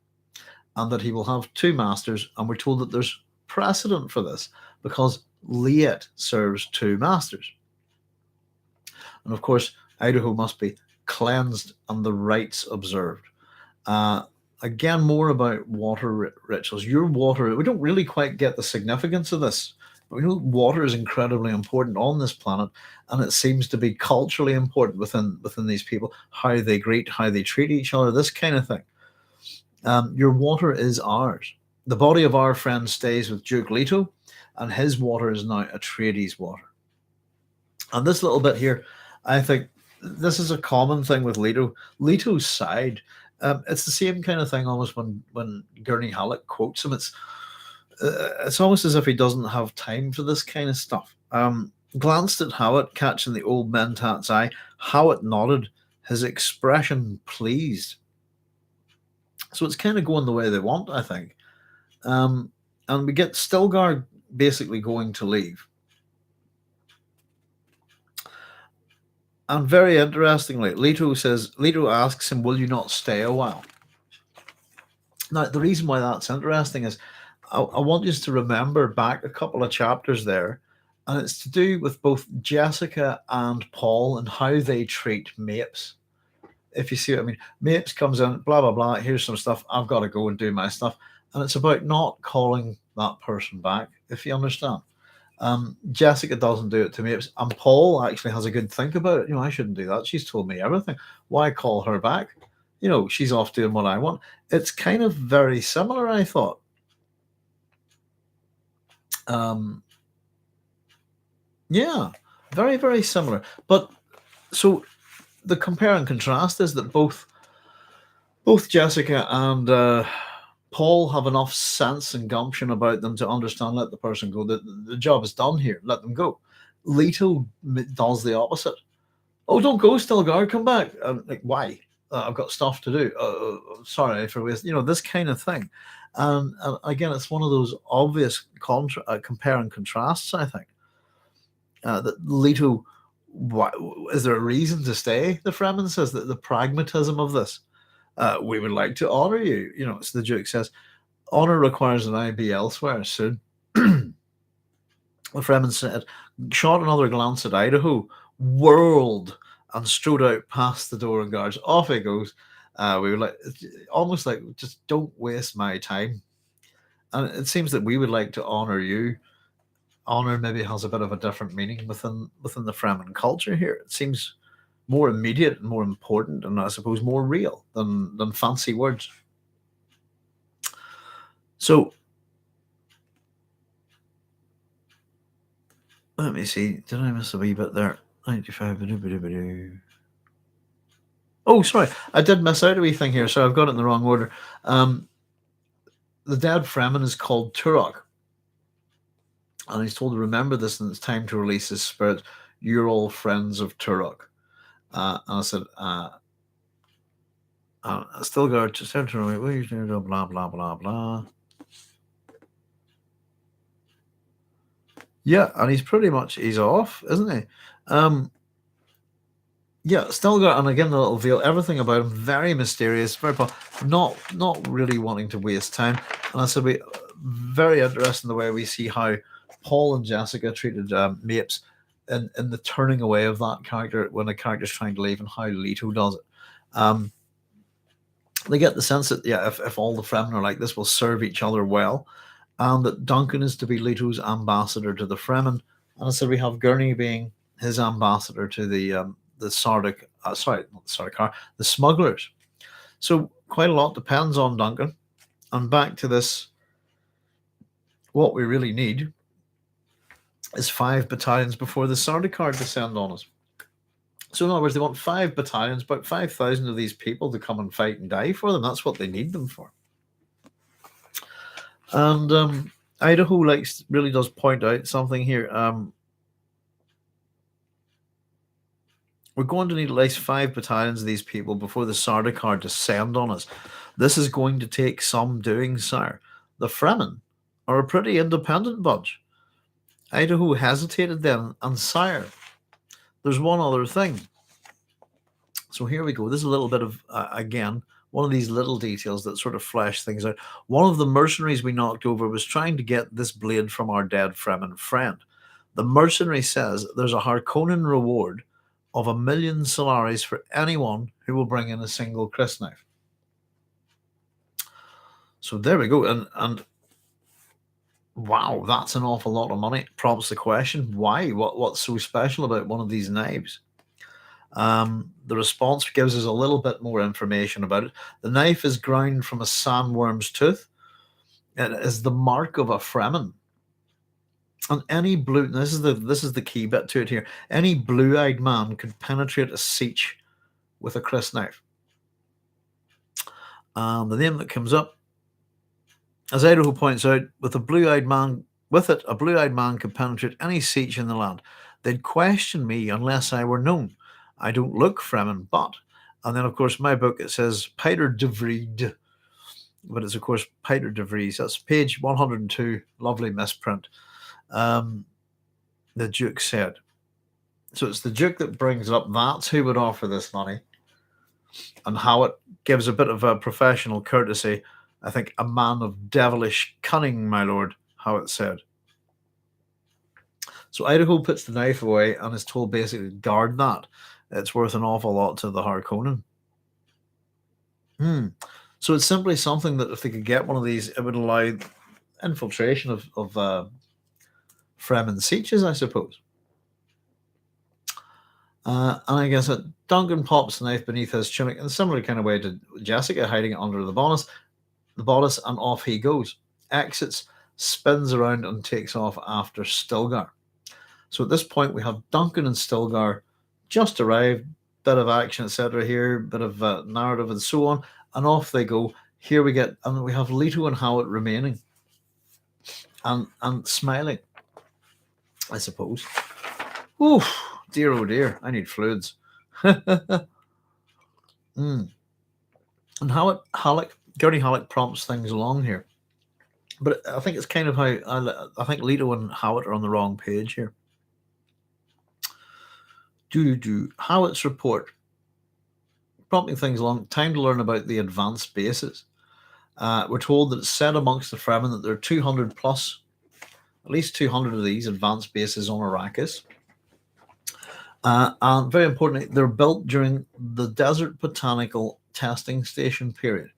and that he will have two masters. And we're told that there's precedent for this because Liet serves two masters. And of course, Idaho must be cleansed and the rites observed. Again, more about water rituals. Your water, we don't really quite get the significance of this. But we know water is incredibly important on this planet, and it seems to be culturally important within these people, how they greet, how they treat each other, this kind of thing. Your water is ours. The body of our friend stays with Duke Leto, and his water is now Atreides' water. And this little bit here, I think this is a common thing with Leto. Leto's side, it's the same kind of thing almost when Gurney Halleck quotes him. It's almost as if he doesn't have time for this kind of stuff. Glanced at Howat, catching the old mentat's eye. Howat nodded, his expression pleased. So it's kind of going the way they want, I think. And we get Stilgar basically going to leave. And very interestingly, Leto asks him, will you not stay a while? Now, the reason why that's interesting is I want you to remember back a couple of chapters there, and it's to do with both Jessica and Paul and how they treat Mapes. If you see what I mean, Mapes comes in, blah, blah, blah, here's some stuff, I've got to go and do my stuff. And it's about not calling that person back, if you understand. Jessica doesn't do it to Mapes, and Paul actually has a good think about it. I shouldn't do that. She's told me everything. Why call her back? She's off doing what I want. It's kind of very similar, I thought. Yeah, very, very similar. But so the compare and contrast is that both Jessica and Paul have enough sense and gumption about them to understand, let the person go. The job is done here. Let them go. Leto does the opposite. Oh, don't go, Stilgar, come back. Like, why? I've got stuff to do. Sorry for wasting, this kind of thing. And again, it's one of those obvious compare and contrasts, I think. That Leto, is there a reason to stay? The Fremen says that the pragmatism of this. We would like to honor you. So the Duke says, honor requires that I be elsewhere soon. The Fremen said, shot another glance at Idaho, whirled, and strode out past the door and guards. Off he goes. We would like, almost like, just don't waste my time. And it seems that we would like to honor you. Honor maybe has a bit of a different meaning within the Fremen culture here. It seems more immediate and more important, and I suppose more real than fancy words. So let me see. Did I miss a wee bit there? 95. Oh, sorry. I did miss out a wee thing here, so I've got it in the wrong order. The dead Fremen is called Turok. And he's told to remember this, and it's time to release his spirit. You're all friends of Turok. And I said, Stilgar just said to me, blah, blah, blah, blah. Yeah, and he's off, isn't he? Yeah, Stilgar, and again, the little veil, everything about him, very mysterious, very not really wanting to waste time. And I said, very interesting the way we see how Paul and Jessica treated Mapes in the turning away of that character when the character's trying to leave, and how Leto does it. They get the sense that, if all the Fremen are like this, will serve each other well, and that Duncan is to be Leto's ambassador to the Fremen. And so we have Gurney being his ambassador to the smugglers. So quite a lot depends on Duncan. And back to this, what we really need is 5 battalions before the Sardaukar descend on us. So in other words, they want 5 battalions, about 5,000 of these people to come and fight and die for them. That's what they need them for. And Idaho really does point out something here. We're going to need at least 5 battalions of these people before the Sardaukar descend on us. This is going to take some doing, sire. The Fremen are a pretty independent bunch. Idaho hesitated then, and sire, there's one other thing. So here we go. This is a little bit of, again, one of these little details that sort of flesh things out. One of the mercenaries we knocked over was trying to get this blade from our dead Fremen friend. The mercenary says there's a Harkonnen reward of 1,000,000 Solaris for anyone who will bring in a single crysknife. So there we go. And wow, that's an awful lot of money. Prompts the question, why? What's so special about one of these knives? The response gives us a little bit more information about it. The knife is ground from a sandworm's tooth. It is the mark of a Fremen. And any blue, this is the key bit to it here. Any blue-eyed man could penetrate a siege with a crysknife. And the name that comes up, as Idaho points out, a blue-eyed man could penetrate any siege in the land. They'd question me unless I were known. I don't look Fremen, but, and then of course my book, it says Peter de Vreed, but it's of course Peter de Vries. That's page 102, lovely misprint. The Duke said. So it's the Duke that brings it up. That's who would offer this money. And how it gives a bit of a professional courtesy. I think a man of devilish cunning, my lord, how it said. So Idaho puts the knife away and is told basically to guard that. It's worth an awful lot to the Harkonnen. So it's simply something that if they could get one of these, it would allow infiltration of Fremen sieges, I suppose. And I guess that Duncan pops the knife beneath his tunic in a similar kind of way to Jessica, hiding it under the bodice, and off he goes. Exits, spins around, and takes off after Stilgar. So at this point, we have Duncan and Stilgar just arrived, bit of action, etc. here, bit of narrative and so on, and off they go. Here we have Leto and Howat remaining and smiling, I suppose. Oof, dear, oh dear, I need fluids. And Gurney Halleck prompts things along here. But I think it's kind of how, I think Leto and Howat are on the wrong page here. Howat's report, prompting things along, time to learn about the advanced bases. We're told that it's said amongst the Fremen that there are 200 plus, at least 200 of these advanced bases on Arrakis. And very importantly, they're built during the Desert Botanical Testing Station period.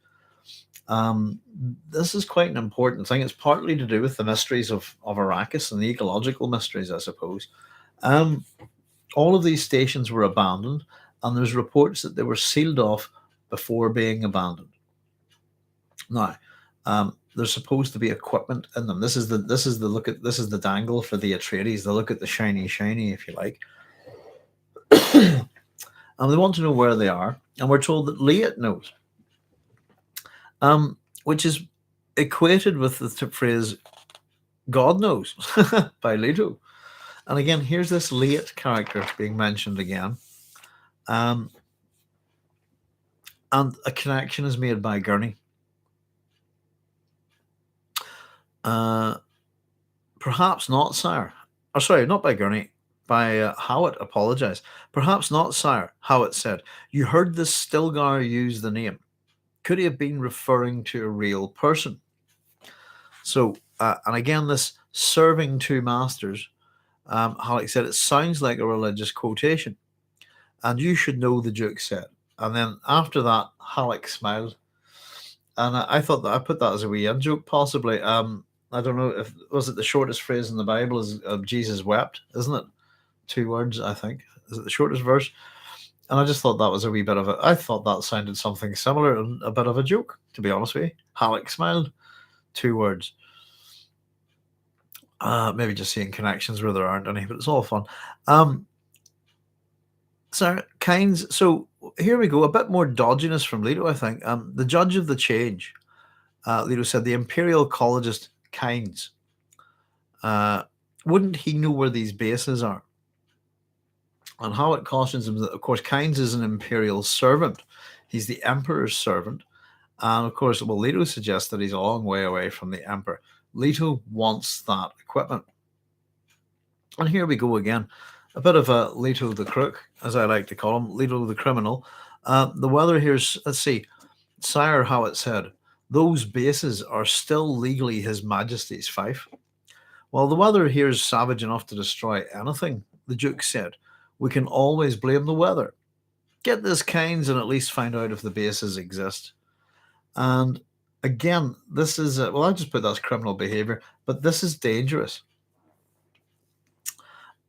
This is quite an important thing. It's partly to do with the mysteries of Arrakis and the ecological mysteries, I suppose. All of these stations were abandoned, and there's reports that they were sealed off before being abandoned. Now, there's supposed to be equipment in them. This is the dangle for the Atreides. The look at the shiny, if you like. And they want to know where they are, and we're told that Leto knows, which is equated with the phrase "God knows" by Leto. And again, here's this Leto character being mentioned again, and a connection is made by Gurney. Perhaps not, sire. Or sorry, not by Gurney. By Howat, apologize. Perhaps not, sire, Howat said. You heard the Stilgar use the name. Could he have been referring to a real person? So, and again, this serving two masters, Halleck said, it sounds like a religious quotation. And you should know, the Duke said. And then after that, Halleck smiled. And I thought that I put that as a wee in joke, possibly. I don't know if was it the shortest phrase in the Bible is Jesus wept, isn't it? 2 words, I think. Is it the shortest verse? And I just thought that was a wee bit of I thought that sounded something similar and a bit of a joke, to be honest with you. Halleck smiled. 2 words. Maybe just seeing connections where there aren't any, but it's all fun. So here we go. A bit more dodginess from Leto, I think. The judge of the change, Leto said, the imperial ecologist Kynes. wouldn't he know where these bases are? And how it cautions him that, of course, Kynes is an imperial servant. He's the emperor's servant. And of course, well, Leto suggests that he's a long way away from the emperor. Leto wants that equipment. And here we go again. A bit of a Leto the crook, as I like to call him, Leto the criminal. The weather here's, let's see, Sire, how it said, those bases are still legally His Majesty's fief. Well, the weather here is savage enough to destroy anything, the Duke said. We can always blame the weather. Get this Kynes and at least find out if the bases exist. And again, this is, well, I'll just put that's criminal behavior, but this is dangerous.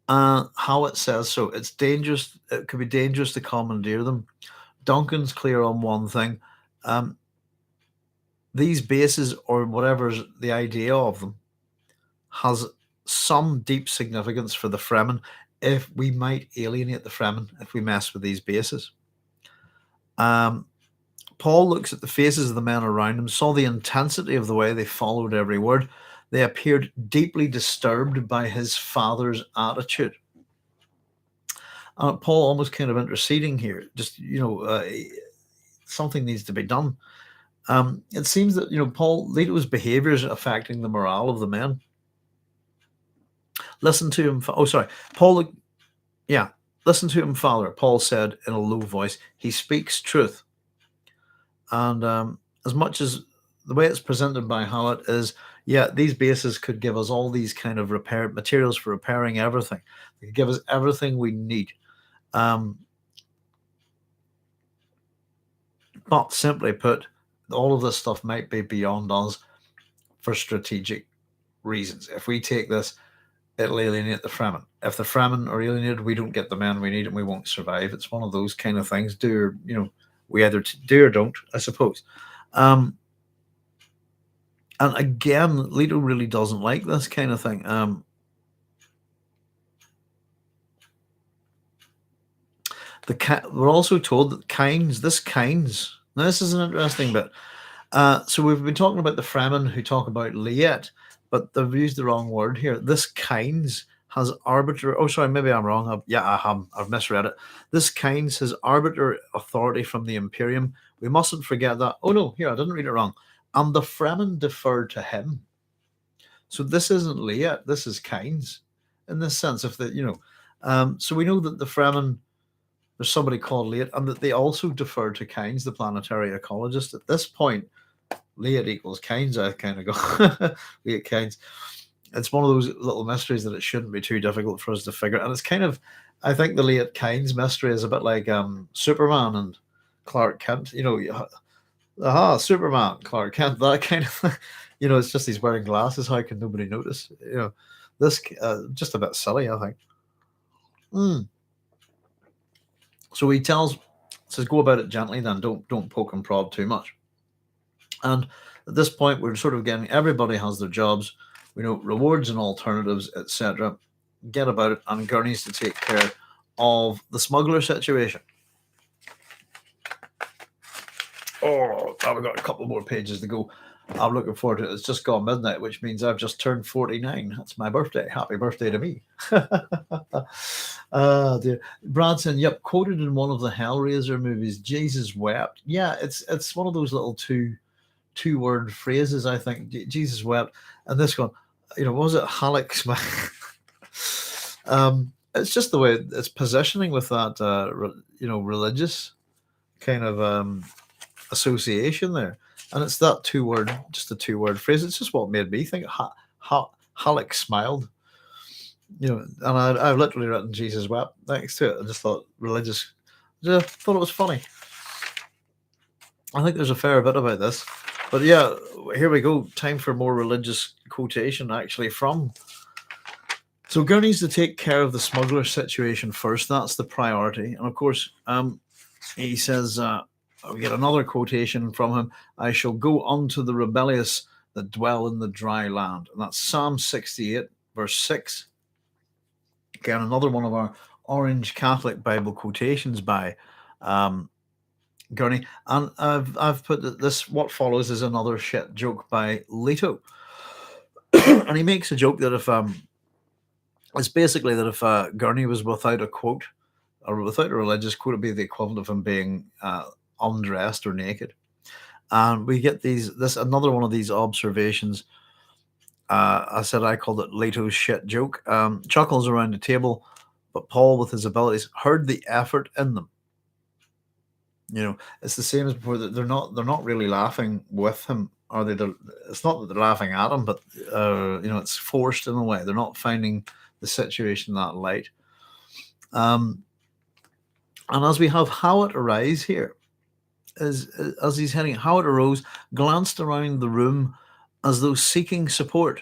How it says so, it's dangerous. It could be dangerous to commandeer them. Duncan's clear on one thing. These bases, or whatever's the idea of them, has some deep significance for the Fremen. If we might alienate the Fremen if we mess with these bases. Paul looks at the faces of the men around him, saw the intensity of the way they followed every word. They appeared deeply disturbed by his father's attitude. Paul almost kind of interceding here. Just, something needs to be done. It seems that, Leto's behavior is affecting the morale of the men. Listen to him. Oh, sorry. Paul, listen to him, Father, Paul said in a low voice. He speaks truth. And as much as the way it's presented by Hallett is, these bases could give us all these kind of repair materials for repairing everything. They could give us everything we need. But simply put, all of this stuff might be beyond us for strategic reasons. If we take this, it'll alienate the Fremen. If the Fremen are alienated, we don't get the men we need and we won't survive. It's one of those kind of things. We either do or don't, I suppose. And again, Leto really doesn't like this kind of thing. We're also told that Kynes, now this is an interesting bit. So we've been talking about the Fremen who talk about Liet, but they've used the wrong word here. This Kynes has arbiter. Oh, sorry, maybe I'm wrong. I've misread it. This Kynes has arbiter authority from the Imperium. We mustn't forget that. Oh no, here I didn't read it wrong. And the Fremen deferred to him. So this isn't Liet. This is Kynes, in this sense. So we know that the Fremen, there's somebody called Liet, and that they also defer to Kynes, the planetary ecologist. At this point, Liet equals Kynes. I kind of go Liet Kynes. It's one of those little mysteries that it shouldn't be too difficult for us to figure. And it's kind of, I think the Liet Kynes mystery is a bit like Superman and Clark Kent. Superman, Clark Kent, that kind of thing. It's just he's wearing glasses. How can nobody notice? This just a bit silly, I think. So he says, go about it gently then, don't poke and prod too much. And at this point, we're sort of getting, everybody has their jobs, rewards and alternatives, etc. Get about it, and Gurney's to take care of the smuggler situation. Oh, I've got a couple more pages to go. I'm looking forward to it. It's just gone midnight, which means I've just turned 49. That's my birthday. Happy birthday to me. Dear. Bradson, yep, quoted in one of the Hellraiser movies, Jesus wept. Yeah, it's one of those little two-word phrases, I think. Jesus wept. And this one, what was it? Halleck smile. It's just the way it's positioning with that, religious kind of association there. And it's that just a two-word phrase. It's just what made me think Halleck smiled. And I've literally written Jesus wept next to it. I just thought thought it was funny. I think there's a fair bit about this. But yeah, here we go. Time for more religious quotation actually from. So Gurney's to take care of the smuggler situation first. That's the priority. And of course, he says, we get another quotation from him. I shall go unto the rebellious that dwell in the dry land. And that's Psalm 68, verse 6. Again, another one of our Orange Catholic Bible quotations by Gurney. And I've put that what follows is another shit joke by Leto. And he makes a joke that if it's basically that if Gurney was without a quote or without a religious quote, it'd be the equivalent of him being undressed or naked. And we get this another one of these observations. I said I called it Leto's shit joke. Chuckles around the table, but Paul, with his abilities, heard the effort in them. It's the same as before. That they're not really laughing with him, are they? It's not that they're laughing at him, but it's forced in a way. They're not finding the situation that light. And as we have Howard arise here, as he's heading, Howard arose, glanced around the room as though seeking support.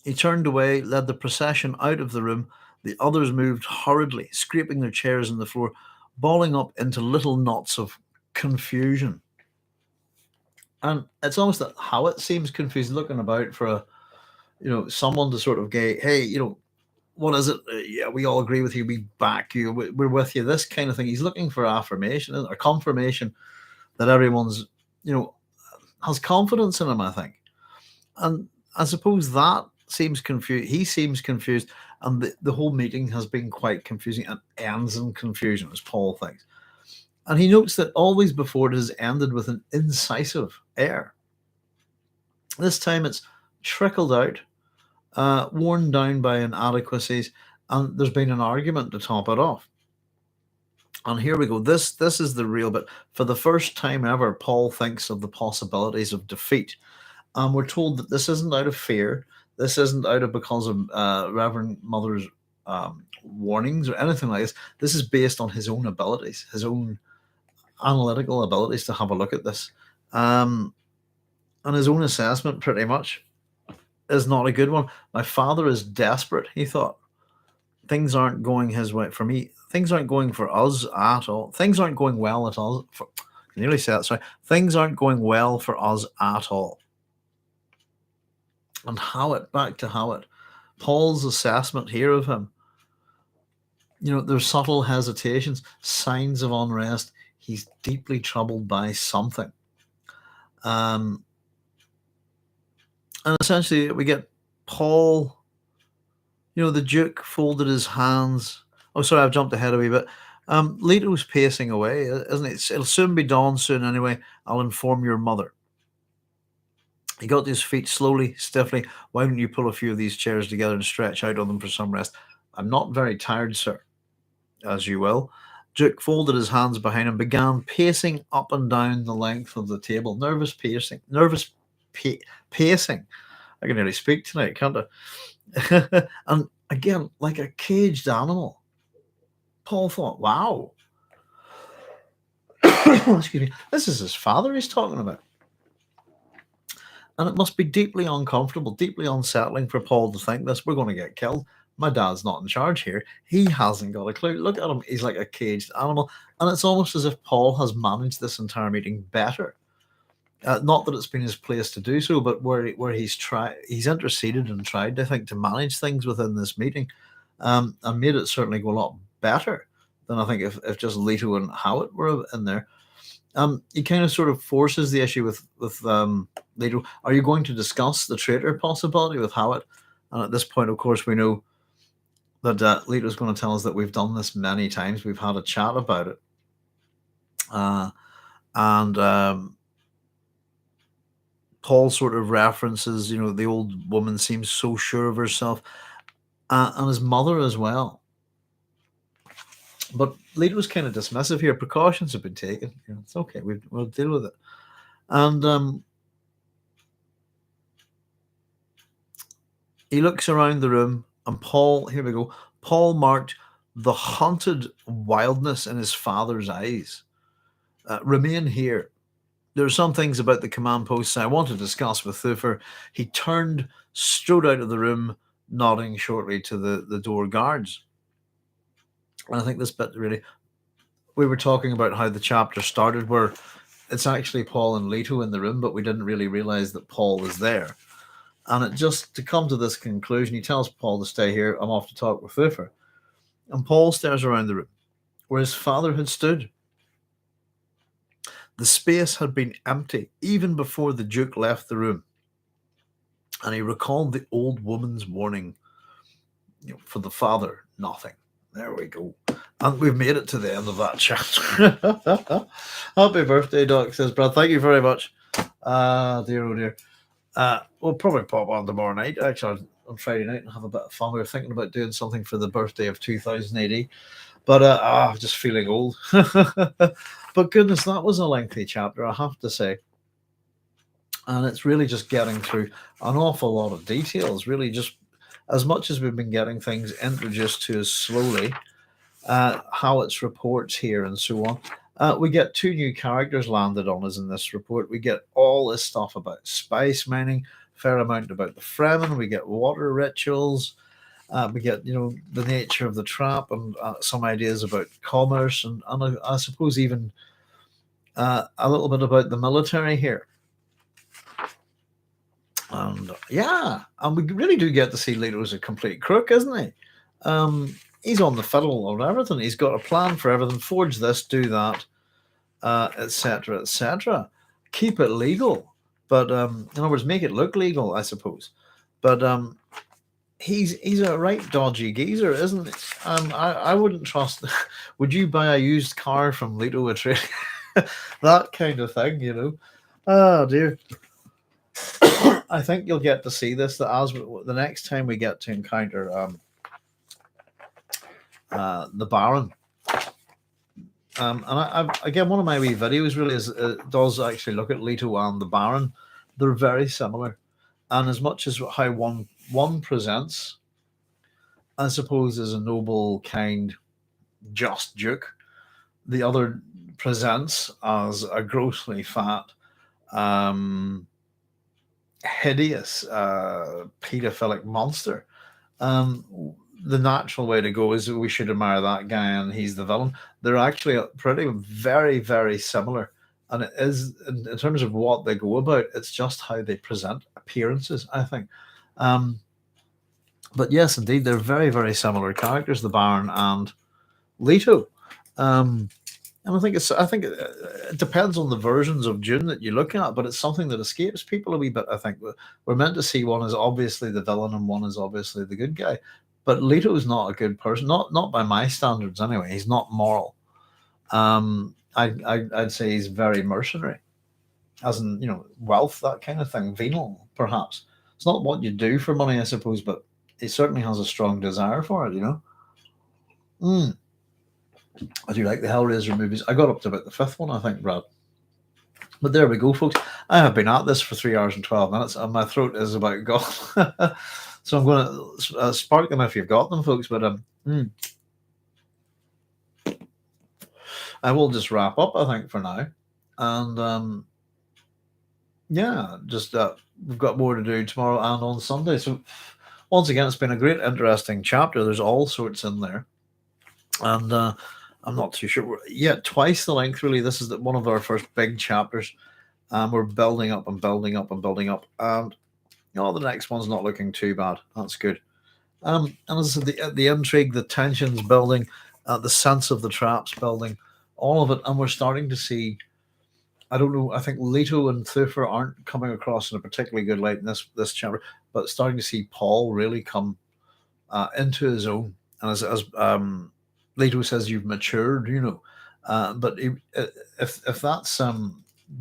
He turned away, led the procession out of the room. The others moved hurriedly, scraping their chairs on the floor, balling up into little knots of confusion. And it's almost that Howard seems confused, looking about for someone to sort of go, hey, what is it? Yeah, we all agree with you. We back you. We're with you. This kind of thing. He's looking for affirmation or confirmation that everyone's, has confidence in him, I think. And I suppose that seems confused. He seems confused. And the whole meeting has been quite confusing and ends in confusion, as Paul thinks. And he notes that always before it has ended with an incisive air. This time it's trickled out, worn down by inadequacies, and there's been an argument to top it off. And here we go. This is the real bit. For the first time ever, Paul thinks of the possibilities of defeat. And we're told that this isn't out of fear. This isn't out of because of Reverend Mother's warnings or anything like this. This is based on his own abilities, his own analytical abilities to have a look at this. And his own assessment, pretty much, is not a good one. My father is desperate, he thought. Things aren't going his way for me. Things aren't going for us at all. Things aren't going well at all. I nearly said that, sorry. Things aren't going well for us at all. And Howard, back to Howard. Paul's assessment here of him. There's subtle hesitations, signs of unrest. He's deeply troubled by something. And essentially, we get Paul, the Duke folded his hands. Oh, sorry, I've jumped ahead a wee bit. Leto's pacing away, isn't it? It'll soon be dawn soon anyway. I'll inform your mother. He got to his feet slowly, stiffly. Why don't you pull a few of these chairs together and stretch out on them for some rest? I'm not very tired, sir. As you will. Duke folded his hands behind him, began pacing up and down the length of the table. Nervous pacing. I can nearly speak tonight, can't I? And again, like a caged animal. Paul thought, wow. Excuse me. This is his father he's talking about. And it must be deeply uncomfortable, deeply unsettling for Paul to think this. We're going to get killed. My dad's not in charge here. He hasn't got a clue. Look at him. He's like a caged animal. And it's almost as if Paul has managed this entire meeting better. Not that it's been his place to do so, but where he's interceded and tried, I think, to manage things within this meeting, and made it certainly go a lot better than I think if just Leto and Howard were in there. He kind of sort of forces the issue with Leto. Are you going to discuss the traitor possibility with Howard? And at this point, of course, we know that Leto's going to tell us that we've done this many times. We've had a chat about it. And Paul sort of references, the old woman seems so sure of herself, and his mother as well. But Leto's kind of dismissive here. Precautions have been taken. It's okay. We'll deal with it. And he looks around the room, and Paul, here we go. Paul marked the haunted wildness in his father's eyes. Remain here. There are some things about the command posts I want to discuss with Thufir. He turned, strode out of the room, nodding shortly to the door guards. And I think this bit really, we were talking about how the chapter started where it's actually Paul and Leto in the room, but we didn't really realize that Paul was there. And it just, to come to this conclusion, he tells Paul to stay here. I'm off to talk with Thufir. And Paul stares around the room where his father had stood. The space had been empty even before the Duke left the room. And he recalled the old woman's warning, for the father, nothing. There we go. And we've made it to the end of that chapter. Happy birthday, Doc, says Brad. Thank you very much. Dear, oh dear. We'll probably pop on tomorrow night, actually, on Friday night, and have a bit of fun. We were thinking about doing something for the birthday of 2000 AD, but I'm just feeling old. But goodness, that was a lengthy chapter, I have to say. And it's really just getting through an awful lot of details, really just as much as we've been getting things introduced to us slowly, how it's reports here and so on. We get 2 new characters landed on us in this report. We get all this stuff about spice mining, fair amount about the Fremen. We get water rituals. We get, the nature of the trap and some ideas about commerce and I suppose even a little bit about the military here. And and we really do get to see Leto as a complete crook, isn't he? He's on the fiddle on everything. He's got a plan for everything. Forge this, do that, etc., etc. Keep it legal, but in other words, make it look legal, I suppose. But he's a right dodgy geezer, isn't he? I wouldn't trust. Would you buy a used car from Leto trade? That kind of thing, Oh dear. I think you'll get to see this. That as the next time we get to encounter the Baron, and again, one of my wee videos really does actually look at Leto and the Baron. They're very similar, and as much as how one presents, I suppose, as a noble, kind, just duke, the other presents as a grossly fat, hideous, pedophilic monster. The natural way to go is we should admire that guy and he's the villain. They're actually pretty very, very similar. And it is, in terms of what they go about, it's just how they present appearances, I think. But yes, indeed, they're very, very similar characters, the Baron and Leto. And I think it depends on the versions of Dune that you look at, but it's something that escapes people a wee bit. I think we're meant to see one as obviously the villain and one is obviously the good guy. But Leto's not a good person, not by my standards anyway. He's not moral. I'd say he's very mercenary, as in wealth, that kind of thing, venal perhaps. It's not what you do for money, I suppose, but he certainly has a strong desire for it. I do like the Hellraiser movies. I got up to about the 5th one, I think, Brad. But there we go, folks. I have been at this for 3 hours and 12 minutes, and my throat is about gone. So I'm going to spark them if you've got them, folks. But I will just wrap up, I think, for now. And just we've got more to do tomorrow and on Sunday. So once again, it's been a great, interesting chapter. There's all sorts in there. And I'm not too sure. Twice the length, really. This is one of our first big chapters. We're building up and building up and building up. And the next one's not looking too bad. That's good. And as I said, the intrigue, the tensions building, the sense of the traps building, all of it. And we're starting to see, I don't know, I think Leto and Thufir aren't coming across in a particularly good light in this chapter, but starting to see Paul really come into his own. And as Leto says, you've matured, but if that's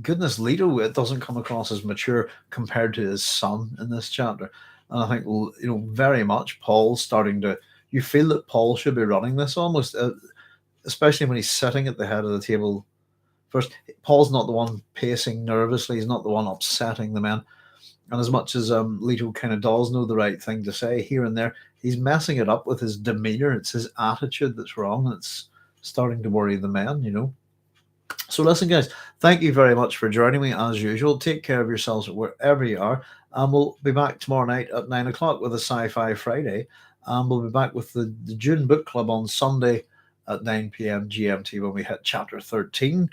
goodness, Leto, it doesn't come across as mature compared to his son in this chapter. And I think very much Paul's starting to. You feel that Paul should be running this almost, especially when he's sitting at the head of the table. First, Paul's not the one pacing nervously. He's not the one upsetting the men. And as much as Leto kind of does know the right thing to say here and there, he's messing it up with his demeanor. It's his attitude that's wrong. It's starting to worry the men, So listen, guys, thank you very much for joining me as usual. Take care of yourselves wherever you are. And we'll be back tomorrow night at 9 o'clock with a Sci-Fi Friday. And we'll be back with the Dune Book Club on Sunday at 9 p.m. GMT when we hit chapter 13.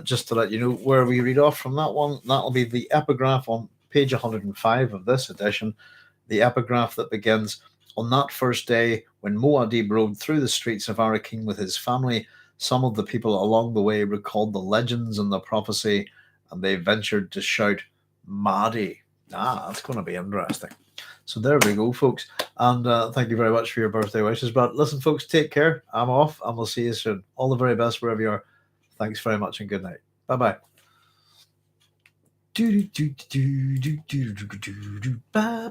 Just to let you know where we read off from that one, that'll be the epigraph on page 105 of this edition. The epigraph that begins, on that first day when Muad'Dib rode through the streets of Arrakis with his family, some of the people along the way recalled the legends and the prophecy, and they ventured to shout, Mahdi. That's going to be interesting. So there we go, folks. And thank you very much for your birthday wishes. But listen, folks, take care. I'm off, and we'll see you soon. All the very best wherever you are. Thanks very much, and good night. Bye-bye. Bye.